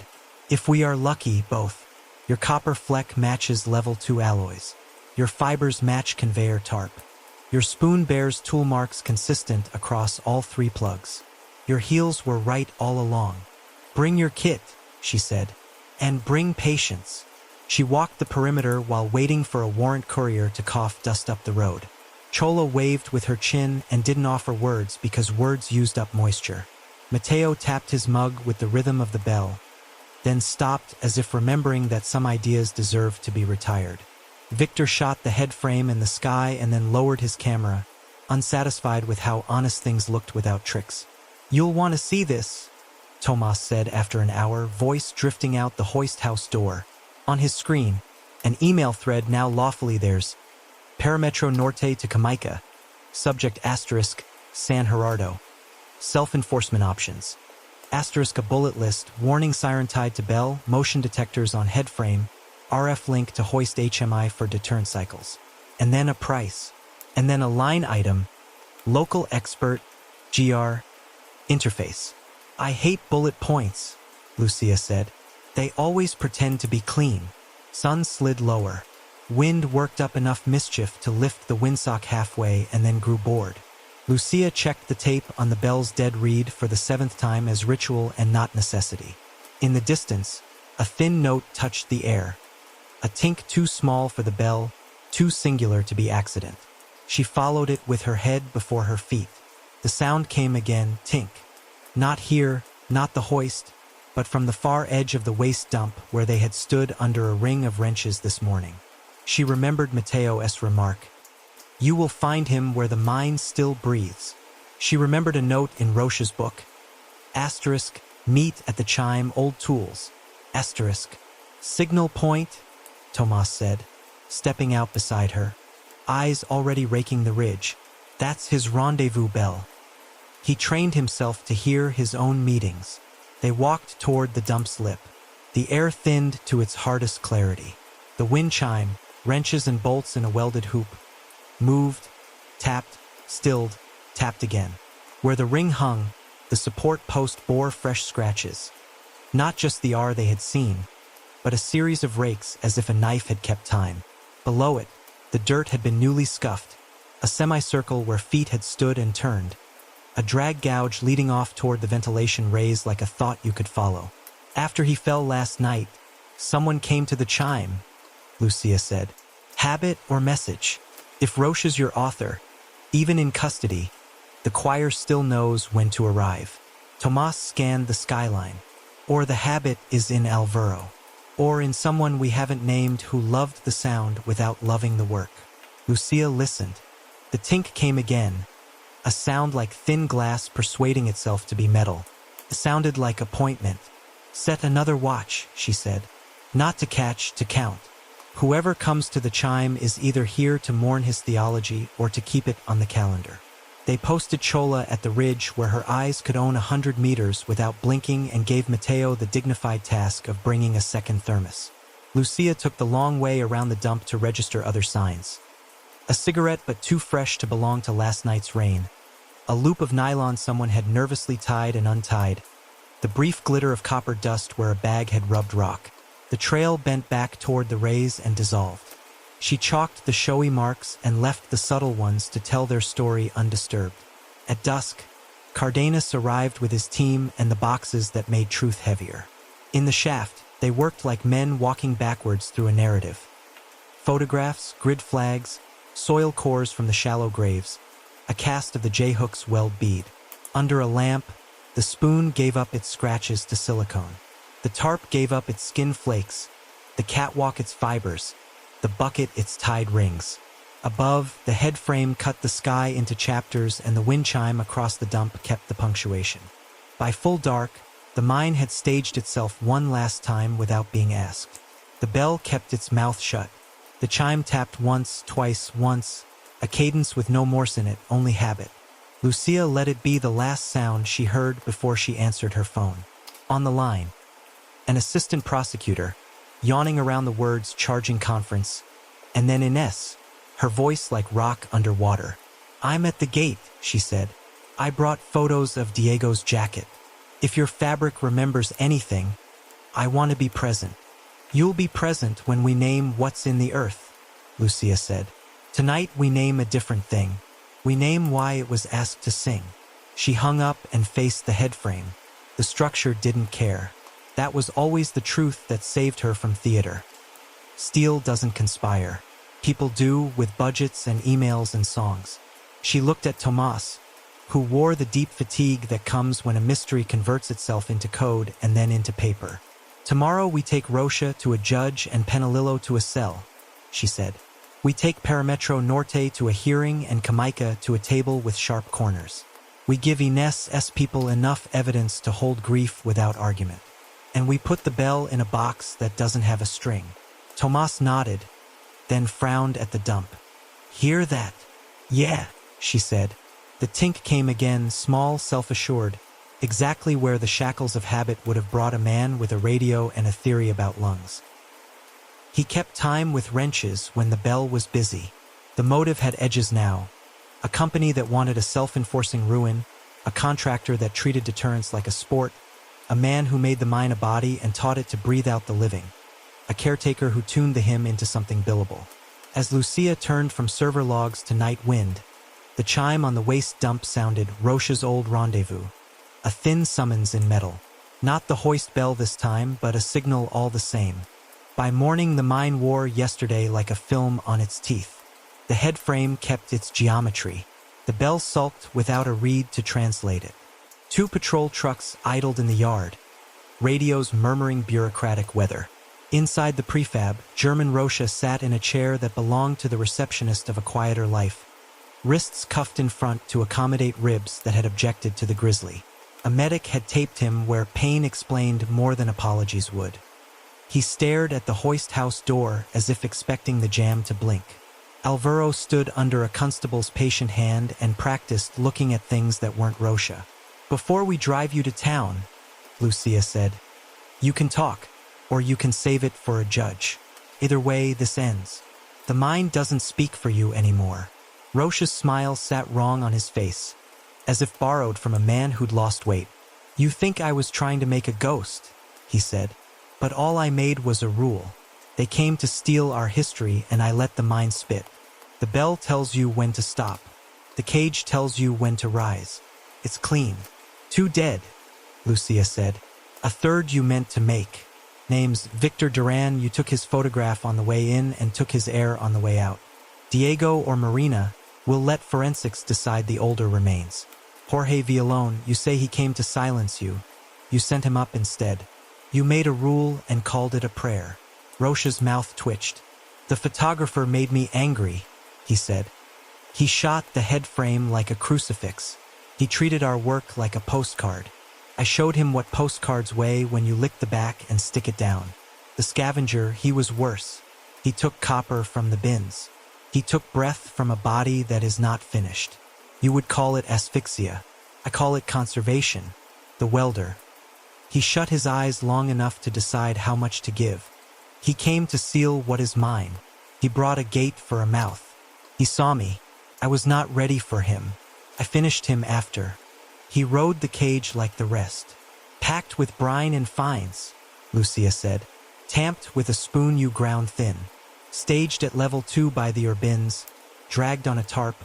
"If we are lucky, both. Your copper fleck matches level 2 alloys. Your fibers match conveyor tarp. Your spoon bears tool marks consistent across all 3 plugs. Your heels were right all along. Bring your kit," she said, "and bring patience." She walked the perimeter while waiting for a warrant courier to cough dust up the road. Chola waved with her chin and didn't offer words because words used up moisture. Mateo tapped his mug with the rhythm of the bell, then stopped as if remembering that some ideas deserved to be retired. Victor shot the head frame in the sky and then lowered his camera, unsatisfied with how honest things looked without tricks. "You'll want to see this," Tomas said after an hour, voice drifting out the hoist house door. On his screen, an email thread now lawfully theirs. Parametro Norte to Jamaica. Subject * San Gerardo. Self-enforcement options. * a bullet list, warning siren tied to bell, motion detectors on head frame, RF link to hoist HMI for deterrent cycles. And then a price. And then a line item. Local expert, GR, interface. "I hate bullet points," Lucia said. "They always pretend to be clean." Sun slid lower. Wind worked up enough mischief to lift the windsock halfway and then grew bored. Lucia checked the tape on the bell's dead read for the 7th time as ritual and not necessity. In the distance, a thin note touched the air. A tink too small for the bell, too singular to be accident. She followed it with her head before her feet. The sound came again, tink. Not here, not the hoist, but from the far edge of the waste dump where they had stood under a ring of wrenches this morning. She remembered Mateo's remark, "You will find him where the mine still breathes." She remembered a note in Roche's book. "Meet at the chime, old tools. Signal point," Tomas said, stepping out beside her, eyes already raking the ridge. "That's his rendezvous bell." He trained himself to hear his own meetings. They walked toward the dump's lip. The air thinned to its hardest clarity. The wind chime, wrenches and bolts in a welded hoop, moved, tapped, stilled, tapped again. Where the ring hung, the support post bore fresh scratches. Not just the R they had seen, but a series of rakes as if a knife had kept time. Below it, the dirt had been newly scuffed, a semicircle where feet had stood and turned. A drag gouge leading off toward the ventilation raised like a thought you could follow. "After he fell last night, someone came to the chime," Lucia said. "Habit or message? If Roche is your author, even in custody, the choir still knows when to arrive." Tomas scanned the skyline. "Or the habit is in Alvaro. Or in someone we haven't named who loved the sound without loving the work." Lucia listened. The tink came again. A sound like thin glass persuading itself to be metal. It sounded like appointment. "Set another watch," she said. "Not to catch, to count. Whoever comes to the chime is either here to mourn his theology or to keep it on the calendar." They posted Chola at the ridge where her eyes could own 100 meters without blinking and gave Mateo the dignified task of bringing a second thermos. Lucia took the long way around the dump to register other signs. A cigarette but too fresh to belong to last night's rain. A loop of nylon someone had nervously tied and untied. The brief glitter of copper dust where a bag had rubbed rock. The trail bent back toward the rays and dissolved. She chalked the showy marks and left the subtle ones to tell their story undisturbed. At dusk, Cardenas arrived with his team and the boxes that made truth heavier. In the shaft, they worked like men walking backwards through a narrative. Photographs, grid flags, soil cores from the shallow graves, a cast of the J-hook's weld bead. Under a lamp, the spoon gave up its scratches to silicone. The tarp gave up its skin flakes, the catwalk its fibers, the bucket its tied rings. Above, the head frame cut the sky into chapters and the wind chime across the dump kept the punctuation. By full dark, the mine had staged itself one last time without being asked. The bell kept its mouth shut. The chime tapped once, twice, once, a cadence with no Morse in it, only habit. Lucia let it be the last sound she heard before she answered her phone. On the line, an assistant prosecutor, yawning around the words charging conference, and then Ines, her voice like rock underwater. "I'm at the gate," she said. "I brought photos of Diego's jacket. If your fabric remembers anything, I want to be present." "You'll be present when we name what's in the earth," Lucia said. "Tonight we name a different thing. We name why it was asked to sing." She hung up and faced the head frame. The structure didn't care. That was always the truth that saved her from theater. Steel doesn't conspire. People do, with budgets and emails and songs. She looked at Tomas, who wore the deep fatigue that comes when a mystery converts itself into code and then into paper. "Tomorrow we take Rocha to a judge and Penalillo to a cell," she said. "We take Parametro Norte to a hearing and Jamaica to a table with sharp corners. We give Inés' people enough evidence to hold grief without argument. And we put the bell in a box that doesn't have a string." Tomas nodded, then frowned at the dump. "Hear that?" "Yeah," she said. The tink came again, small, self-assured, exactly where the shackles of habit would have brought a man with a radio and a theory about lungs. He kept time with wrenches when the bell was busy. The motive had edges now. A company that wanted a self-enforcing ruin, a contractor that treated deterrence like a sport, a man who made the mine a body and taught it to breathe out the living, a caretaker who tuned the hymn into something billable. As Lucia turned from server logs to night wind, the chime on the waste dump sounded Rocha's old rendezvous, a thin summons in metal. Not the hoist bell this time, but a signal all the same. By morning the mine wore yesterday like a film on its teeth. The head frame kept its geometry. The bell sulked without a reed to translate it. 2 patrol trucks idled in the yard, radios murmuring bureaucratic weather. Inside the prefab, German Rocha sat in a chair that belonged to the receptionist of a quieter life, wrists cuffed in front to accommodate ribs that had objected to the grizzly. A medic had taped him where pain explained more than apologies would. He stared at the hoist house door as if expecting the jam to blink. Alvaro stood under a constable's patient hand and practiced looking at things that weren't Rocha. "Before we drive you to town," Lucia said, "you can talk, or you can save it for a judge. Either way, this ends. The mine doesn't speak for you anymore." Rocha's smile sat wrong on his face, as if borrowed from a man who'd lost weight. "You think I was trying to make a ghost," he said, "but all I made was a rule. They came to steal our history and I let the mine spit. The bell tells you when to stop. The cage tells you when to rise. It's clean. 2 dead, Lucia said. "A third you meant to make. Name's Victor Duran. You took his photograph on the way in and took his air on the way out. Diego or Marina, we'll let forensics decide the older remains. Jorge Villon, you say he came to silence you. You sent him up instead. You made a rule and called it a prayer." Rocha's mouth twitched. "The photographer made me angry," he said. "He shot the head frame like a crucifix. He treated our work like a postcard. I showed him what postcards weigh when you lick the back and stick it down. The scavenger, he was worse. He took copper from the bins. He took breath from a body that is not finished. You would call it asphyxia. I call it conservation. The welder. He shut his eyes long enough to decide how much to give. He came to seal what is mine. He brought a gate for a mouth. He saw me. I was not ready for him. I finished him after. He rode the cage like the rest. Packed with brine and fines, Lucia said. Tamped with a spoon you ground thin. Staged at level 2 by the urbins. Dragged on a tarp.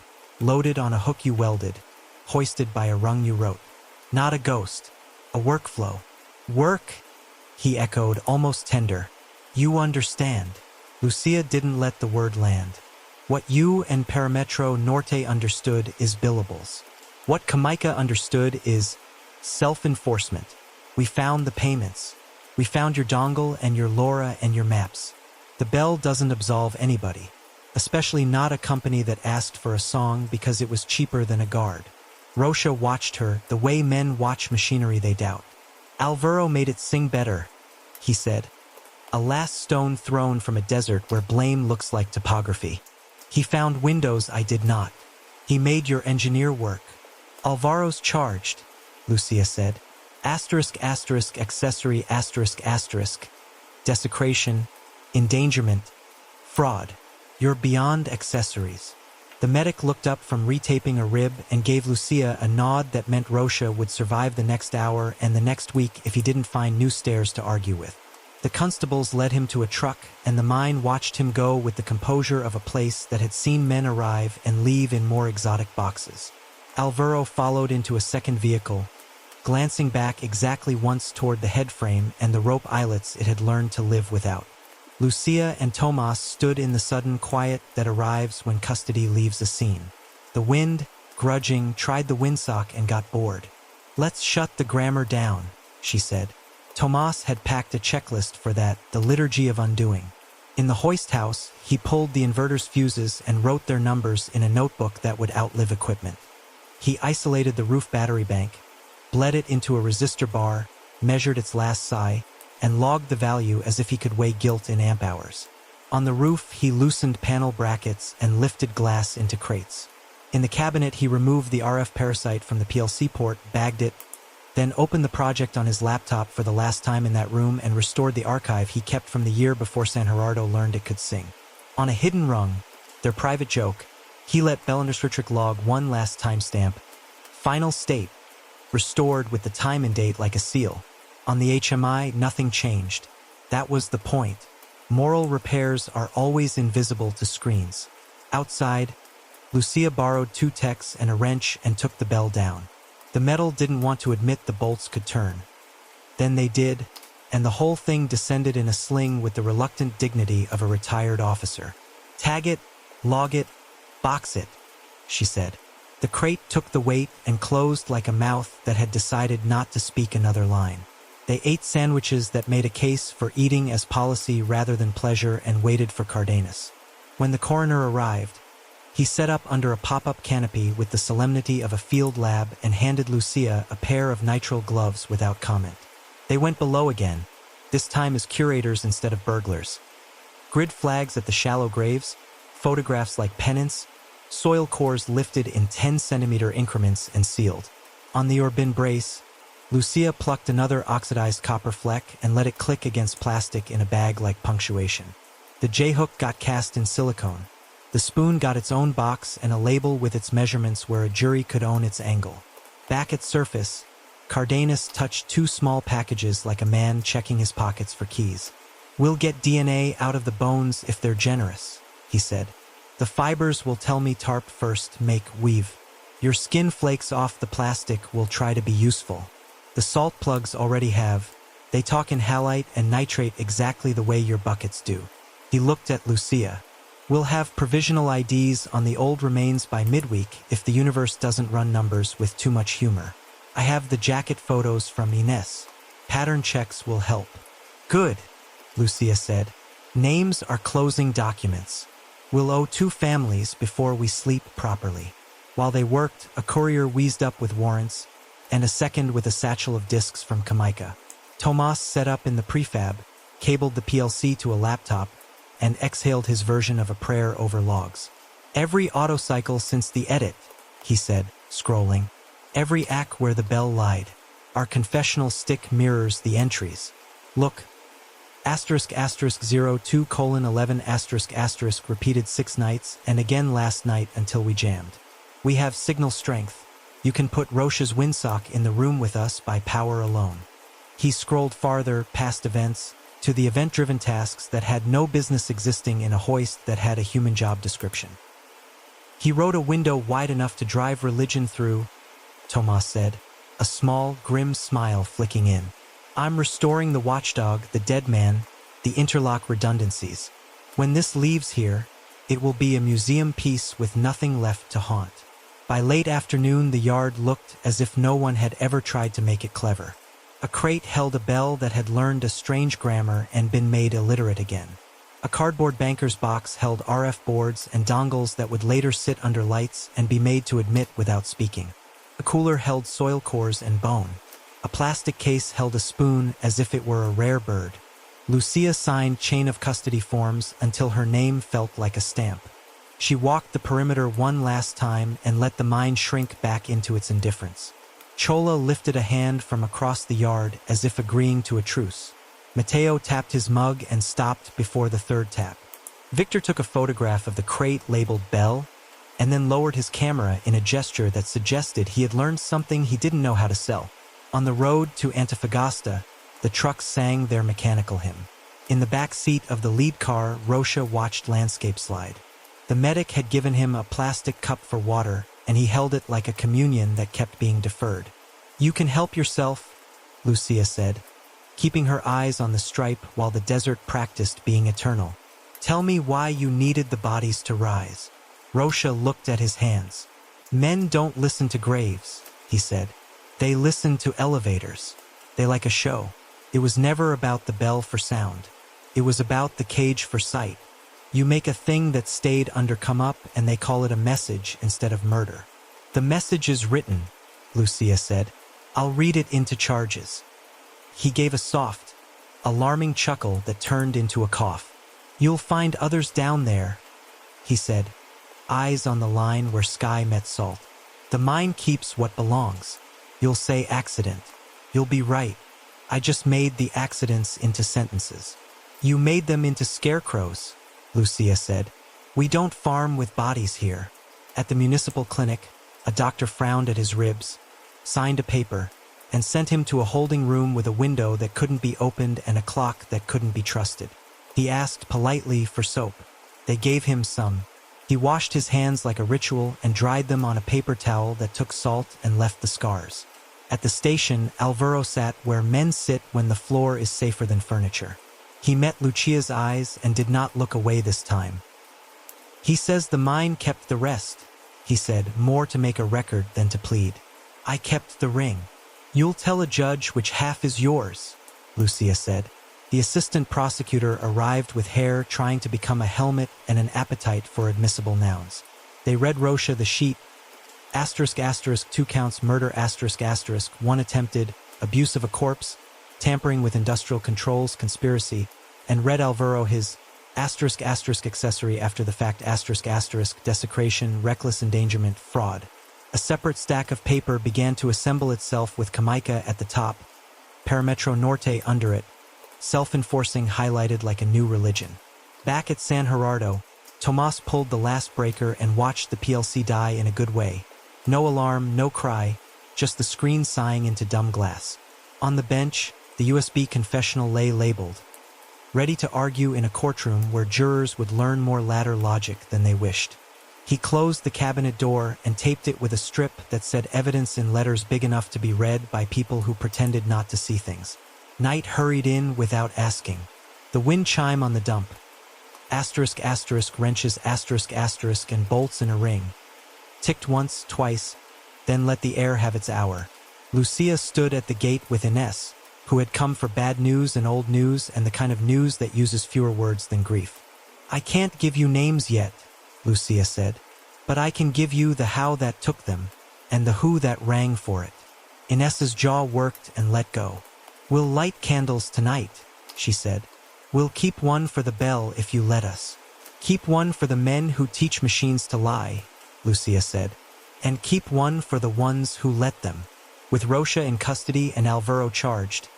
Loaded on a hook you welded. Hoisted by a rung you wrote. Not a ghost. A workflow. Work, he echoed, almost tender. You understand. Lucia didn't let the word land. What you and Perimetro Norte understood is billables. What Jamaica understood is self-enforcement. We found the payments. We found your dongle and your LoRa and your maps. The bell doesn't absolve anybody, especially not a company that asked for a song because it was cheaper than a guard. Rocha watched her the way men watch machinery they doubt. Alvaro made it sing better, he said. A last stone thrown from a desert where blame looks like topography. He found windows I did not. He made your engineer work. Alvaro's charged, Lucia said. Asterisk, asterisk, accessory, asterisk, asterisk. Desecration, endangerment, fraud. You're beyond accessories. The medic looked up from retaping a rib and gave Lucia a nod that meant Rocha would survive the next hour and the next week if he didn't find new stairs to argue with. The constables led him to a truck, and the mine watched him go with the composure of a place that had seen men arrive and leave in more exotic boxes. Alvaro followed into a second vehicle, glancing back exactly once toward the headframe and the rope eyelets it had learned to live without. Lucia and Tomas stood in the sudden quiet that arrives when custody leaves a scene. The wind, grudging, tried the windsock and got bored. Let's shut the grammar down, she said. Tomas had packed a checklist for that, the liturgy of undoing. In the hoist house, he pulled the inverter's fuses and wrote their numbers in a notebook that would outlive equipment. He isolated the roof battery bank, bled it into a resistor bar, measured its last psi, and logged the value as if he could weigh guilt in amp hours. On the roof, he loosened panel brackets and lifted glass into crates. In the cabinet, he removed the RF parasite from the PLC port, bagged it, then opened the project on his laptop for the last time in that room and restored the archive he kept from the year before San Gerardo learned it could sing. On a hidden rung, their private joke, he let Bellenderstrick log one last timestamp. Final state, restored with the time and date like a seal. On the HMI, nothing changed. That was the point. Moral repairs are always invisible to screens. Outside, Lucia borrowed 2 techs and a wrench and took the bell down. The metal didn't want to admit the bolts could turn. Then they did, and the whole thing descended in a sling with the reluctant dignity of a retired officer. Tag it, log it, box it, she said. The crate took the weight and closed like a mouth that had decided not to speak another line. They ate sandwiches that made a case for eating as policy rather than pleasure and waited for Cardenas. When the coroner arrived, he set up under a pop-up canopy with the solemnity of a field lab and handed Lucia a pair of nitrile gloves without comment. They went below again, this time as curators instead of burglars. Grid flags at the shallow graves, photographs like pennants, soil cores lifted in 10-centimeter increments and sealed. On the Urbin brace, Lucia plucked another oxidized copper fleck and let it click against plastic in a bag like punctuation. The J-hook got cast in silicone. The spoon got its own box and a label with its measurements where a jury could own its angle. Back at surface, Cardenas touched 2 small packages like a man checking his pockets for keys. We'll get DNA out of the bones if they're generous, he said. The fibers will tell me tarp first, make weave. Your skin flakes off the plastic will try to be useful. The salt plugs already have. They talk in halite and nitrate exactly the way your buckets do. He looked at Lucia. We'll have provisional IDs on the old remains by midweek if the universe doesn't run numbers with too much humor. I have the jacket photos from Ines. Pattern checks will help. Good, Lucia said. Names are closing documents. We'll owe 2 families before we sleep properly. While they worked, a courier wheezed up with warrants, and a second with a satchel of discs from Jamaica. Tomas set up in the prefab, cabled the PLC to a laptop, and exhaled his version of a prayer over logs. Every autocycle since the edit, he said, scrolling. Every ack where the bell lied. Our confessional stick mirrors the entries. Look. Asterisk asterisk 02:11 asterisk asterisk repeated 6 nights and again last night until we jammed. We have signal strength. You can put Roche's windsock in the room with us by power alone. He scrolled farther, past events, to the event-driven tasks that had no business existing in a hoist that had a human job description. He wrote a window wide enough to drive religion through, Tomas said, a small, grim smile flicking in. I'm restoring the watchdog, the dead man, the interlock redundancies. When this leaves here, it will be a museum piece with nothing left to haunt. By late afternoon, the yard looked as if no one had ever tried to make it clever. A crate held a bell that had learned a strange grammar and been made illiterate again. A cardboard banker's box held RF boards and dongles that would later sit under lights and be made to admit without speaking. A cooler held soil cores and bone. A plastic case held a spoon as if it were a rare bird. Lucia signed chain of custody forms until her name felt like a stamp. She walked the perimeter one last time and let the mind shrink back into its indifference. Chola lifted a hand from across the yard as if agreeing to a truce. Mateo tapped his mug and stopped before the third tap. Victor took a photograph of the crate labeled Bell and then lowered his camera in a gesture that suggested he had learned something he didn't know how to sell. On the road to Antofagasta, the trucks sang their mechanical hymn. In the back seat of the lead car, Rocha watched landscape slide. The medic had given him a plastic cup for water, and he held it like a communion that kept being deferred. You can help yourself, Lucia said, keeping her eyes on the stripe while the desert practiced being eternal. Tell me why you needed the bodies to rise. Rocha looked at his hands. Men don't listen to graves, he said. They listen to elevators. They like a show. It was never about the bell for sound. It was about the cage for sight. You make a thing that stayed under come up and they call it a message instead of murder. The message is written, Lucia said. I'll read it into charges. He gave a soft, alarming chuckle that turned into a cough. You'll find others down there, he said, eyes on the line where sky met salt. The mind keeps what belongs. You'll say accident. You'll be right. I just made the accidents into sentences. You made them into scarecrows, Lucia said. We don't farm with bodies here. At the municipal clinic, a doctor frowned at his ribs, signed a paper, and sent him to a holding room with a window that couldn't be opened and a clock that couldn't be trusted. He asked politely for soap. They gave him some. He washed his hands like a ritual and dried them on a paper towel that took salt and left the scars. At the station, Alvaro sat where men sit when the floor is safer than furniture. He met Lucia's eyes and did not look away this time. He says the mine kept the rest, he said, more to make a record than to plead. I kept the ring. You'll tell a judge which half is yours, Lucia said. The assistant prosecutor arrived with hair trying to become a helmet and an appetite for admissible nouns. They read Rocha the sheet, asterisk asterisk 2 counts murder asterisk asterisk 1 attempted, abuse of a corpse, tampering with industrial controls, conspiracy, and read Alvaro his asterisk asterisk accessory after the fact asterisk asterisk desecration, reckless endangerment, fraud. A separate stack of paper began to assemble itself with Jamaica at the top, Parametro Norte under it, self-enforcing highlighted like a new religion. Back at San Gerardo, Tomas pulled the last breaker and watched the PLC die in a good way. No alarm, no cry, just the screen sighing into dumb glass. On the bench, the USB confessional lay labeled, ready to argue in a courtroom where jurors would learn more ladder logic than they wished. He closed the cabinet door and taped it with a strip that said evidence in letters big enough to be read by people who pretended not to see things. Night hurried in without asking. The wind chime on the dump. Asterisk asterisk wrenches asterisk asterisk and bolts in a ring. Ticked once, twice, then let the air have its hour. Lucia stood at the gate with Ines, who had come for bad news and old news and the kind of news that uses fewer words than grief. I can't give you names yet, Lucia said, but I can give you the how that took them, and the who that rang for it. Ines's jaw worked and let go. We'll light candles tonight, she said. We'll keep one for the bell if you let us. Keep one for the men who teach machines to lie, Lucia said. And keep one for the ones who let them. With Rocha in custody and Alvaro charged,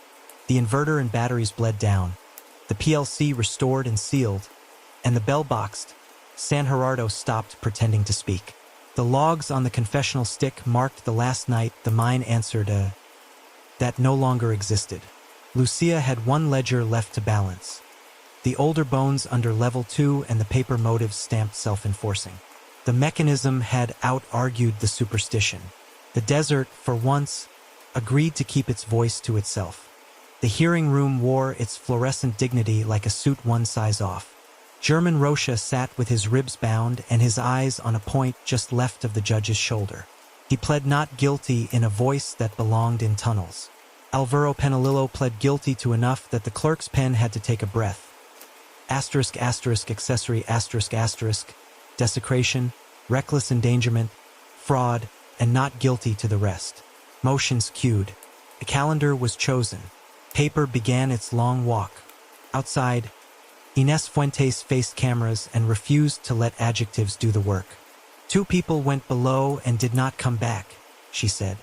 the inverter and batteries bled down, the PLC restored and sealed, and the bell boxed, San Gerardo stopped pretending to speak. The logs on the confessional stick marked the last night the mine answered that no longer existed. Lucia had one ledger left to balance. The older bones under level 2 and the paper motives stamped self-enforcing. The mechanism had out-argued the superstition. The desert, for once, agreed to keep its voice to itself. The hearing room wore its fluorescent dignity like a suit one size off. German Rocha sat with his ribs bound and his eyes on a point just left of the judge's shoulder. He pled not guilty in a voice that belonged in tunnels. Alvaro Penalillo pled guilty to enough that the clerk's pen had to take a breath. Asterisk, asterisk, accessory, asterisk, asterisk, desecration, reckless endangerment, fraud, and not guilty to the rest. Motions queued. A calendar was chosen. Paper began its long walk. Outside, Inés Fuentes faced cameras and refused to let adjectives do the work. 2 people went below and did not come back, she said.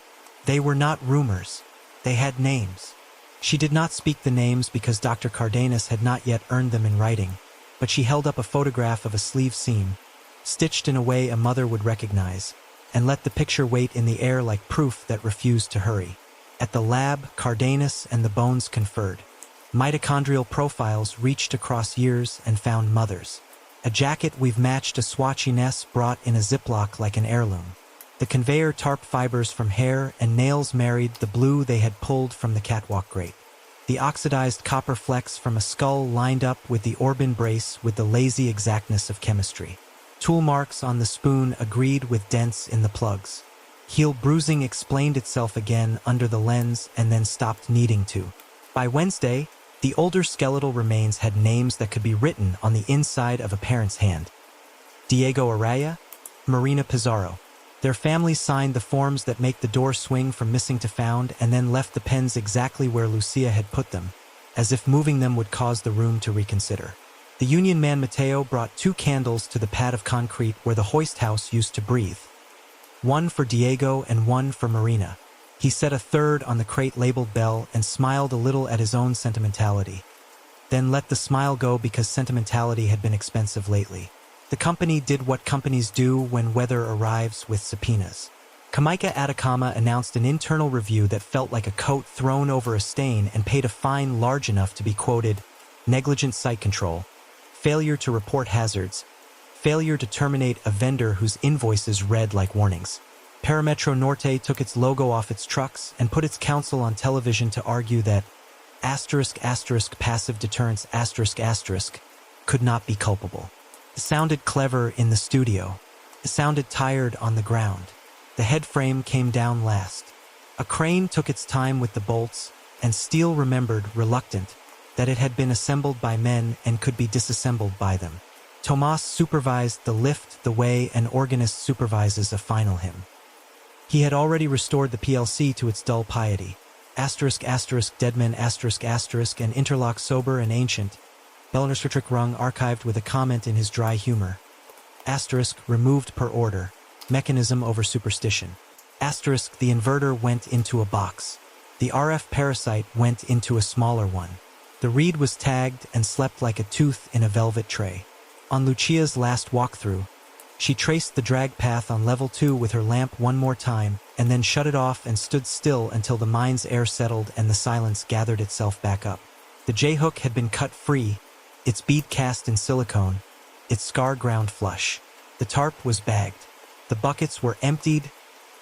They were not rumors. They had names. She did not speak the names because Dr. Cardenas had not yet earned them in writing, but she held up a photograph of a sleeve seam, stitched in a way a mother would recognize, and let the picture wait in the air like proof that refused to hurry. At the lab, Cardenas and the bones conferred. Mitochondrial profiles reached across years and found mothers. A jacket we've matched a swatchiness brought in a Ziploc like an heirloom. The conveyor tarp fibers from hair and nails married the blue they had pulled from the catwalk grate. The oxidized copper flecks from a skull lined up with the Orban brace with the lazy exactness of chemistry. Tool marks on the spoon agreed with dents in the plugs. Heel bruising explained itself again under the lens and then stopped needing to. By Wednesday, the older skeletal remains had names that could be written on the inside of a parent's hand. Diego Araya, Marina Pizarro. Their families signed the forms that make the door swing from missing to found and then left the pens exactly where Lucia had put them, as if moving them would cause the room to reconsider. The union man Mateo brought 2 candles to the pad of concrete where the hoist house used to breathe. One for Diego and one for Marina. He set a third on the crate labeled Bell and smiled a little at his own sentimentality. Then let the smile go because sentimentality had been expensive lately. The company did what companies do when weather arrives with subpoenas. Jamaica Atacama announced an internal review that felt like a coat thrown over a stain and paid a fine large enough to be quoted, negligent site control, failure to report hazards, failure to terminate a vendor whose invoices read like warnings. Parametro Norte took its logo off its trucks and put its counsel on television to argue that passive deterrence could not be culpable. It sounded clever in the studio. It sounded tired on the ground. The head frame came down last. A crane took its time with the bolts, and steel remembered, reluctant, that it had been assembled by men and could be disassembled by them. Tomas supervised the lift the way an organist supervises a final hymn. He had already restored the PLC to its dull piety. Deadman and interlock sober and ancient. Bellenristrick rung archived with a comment in his dry humor. Removed per order. Mechanism over superstition. The inverter went into a box. The RF parasite went into a smaller one. The reed was tagged and slept like a tooth in a velvet tray. On Lucia's last walkthrough, she traced the drag path on level 2 with her lamp one more time, and then shut it off and stood still until the mine's air settled and the silence gathered itself back up. The J-hook had been cut free, its bead cast in silicone, its scar ground flush. The tarp was bagged. The buckets were emptied,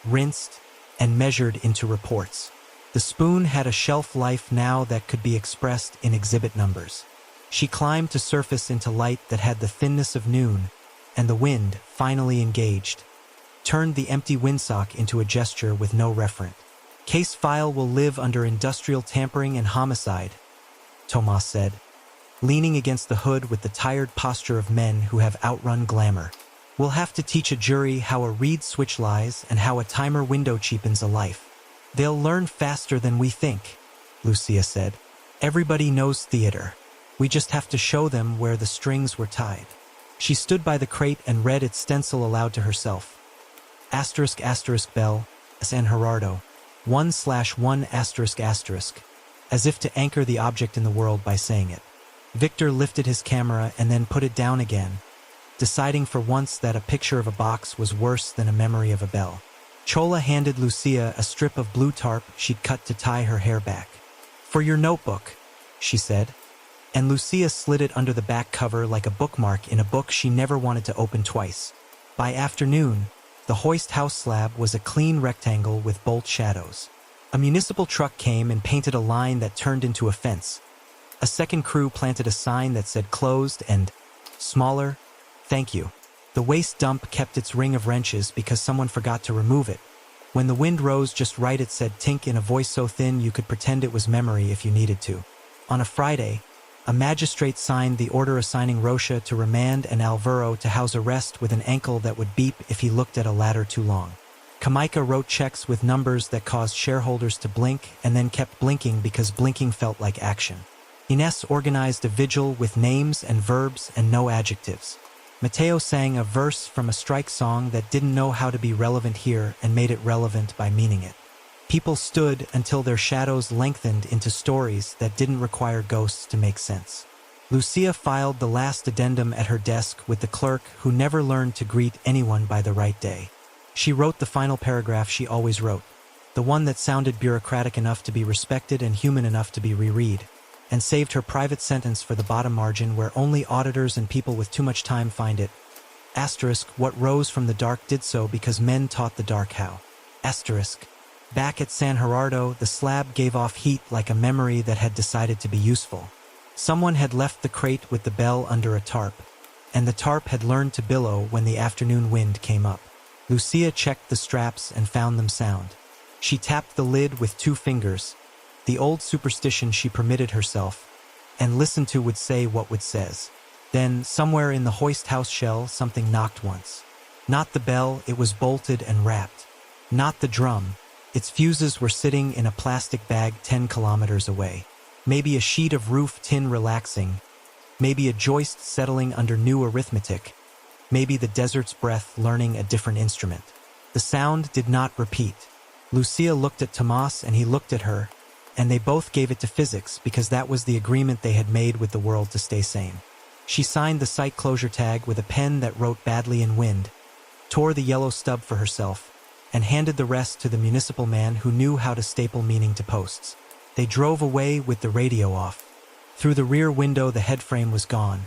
rinsed, and measured into reports. The spoon had a shelf life now that could be expressed in exhibit numbers. She climbed to surface into light that had the thinness of noon, and the wind, finally engaged, turned the empty windsock into a gesture with no referent. Case file will live under industrial tampering and homicide, Tomas said, leaning against the hood with the tired posture of men who have outrun glamour. We'll have to teach a jury how a reed switch lies and how a timer window cheapens a life. They'll learn faster than we think, Lucia said. Everybody knows theater. We just have to show them where the strings were tied. She stood by the crate and read its stencil aloud to herself. asterisk asterisk bell, San Gerardo, 1/1 asterisk asterisk, as if to anchor the object in the world by saying it. Victor lifted his camera and then put it down again, deciding for once that a picture of a box was worse than a memory of a bell. Chola handed Lucia a strip of blue tarp she'd cut to tie her hair back. "For your notebook," she said, and Lucia slid it under the back cover like a bookmark in a book she never wanted to open twice. By afternoon, the hoist house slab was a clean rectangle with bolt shadows. A municipal truck came and painted a line that turned into a fence. A second crew planted a sign that said closed and, smaller, thank you. The waste dump kept its ring of wrenches because someone forgot to remove it. When the wind rose just right, it said tink in a voice so thin you could pretend it was memory if you needed to. On a Friday, a magistrate signed the order assigning Rocha to remand and Alvaro to house arrest with an ankle that would beep if he looked at a ladder too long. Kamika wrote checks with numbers that caused shareholders to blink and then kept blinking because blinking felt like action. Ines organized a vigil with names and verbs and no adjectives. Mateo sang a verse from a strike song that didn't know how to be relevant here and made it relevant by meaning it. People stood until their shadows lengthened into stories that didn't require ghosts to make sense. Lucia filed the last addendum at her desk with the clerk who never learned to greet anyone by the right day. She wrote the final paragraph she always wrote, the one that sounded bureaucratic enough to be respected and human enough to be reread, and saved her private sentence for the bottom margin where only auditors and people with too much time find it. Asterisk, what rose from the dark did so because men taught the dark how. Asterisk, back at San Gerardo, the slab gave off heat like a memory that had decided to be useful. Someone had left the crate with the bell under a tarp, and the tarp had learned to billow when the afternoon wind came up. Lucia checked the straps and found them sound. She tapped the lid with 2 fingers, the old superstition she permitted herself, and listened to would say what would says. Then, somewhere in the hoist house shell, something knocked once. Not the bell, it was bolted and wrapped. Not the drum, its fuses were sitting in a plastic bag 10 kilometers away. Maybe a sheet of roof tin relaxing, maybe a joist settling under new arithmetic, maybe the desert's breath learning a different instrument. The sound did not repeat. Lucia looked at Tomas and he looked at her, and they both gave it to physics because that was the agreement they had made with the world to stay sane. She signed the site closure tag with a pen that wrote badly in wind, tore the yellow stub for herself, and handed the rest to the municipal man who knew how to staple meaning to posts. They drove away with the radio off. Through the rear window the headframe was gone.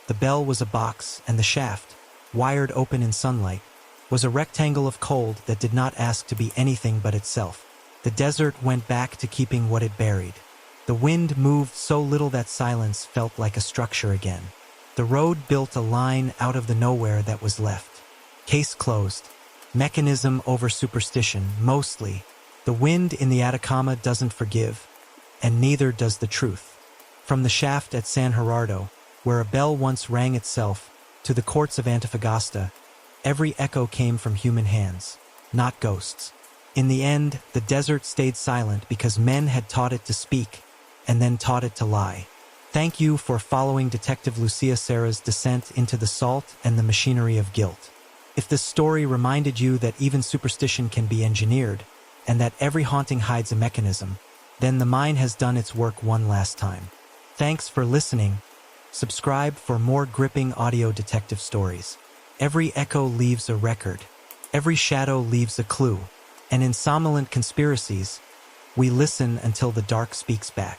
The bell was a box, and the shaft, wired open in sunlight, was a rectangle of cold that did not ask to be anything but itself. The desert went back to keeping what it buried. The wind moved so little that silence felt like a structure again. The road built a line out of the nowhere that was left. Case closed. Mechanism over superstition, mostly. The wind in the Atacama doesn't forgive, and neither does the truth. From the shaft at San Gerardo, where a bell once rang itself, to the courts of Antofagasta, every echo came from human hands, not ghosts. In the end, the desert stayed silent because men had taught it to speak, and then taught it to lie. Thank you for following Detective Lucia Serra's descent into the salt and the machinery of guilt. If this story reminded you that even superstition can be engineered, and that every haunting hides a mechanism, then the mine has done its work one last time. Thanks for listening. Subscribe for more gripping audio detective stories. Every echo leaves a record. Every shadow leaves a clue. And in Somnolent Conspiracies, we listen until the dark speaks back.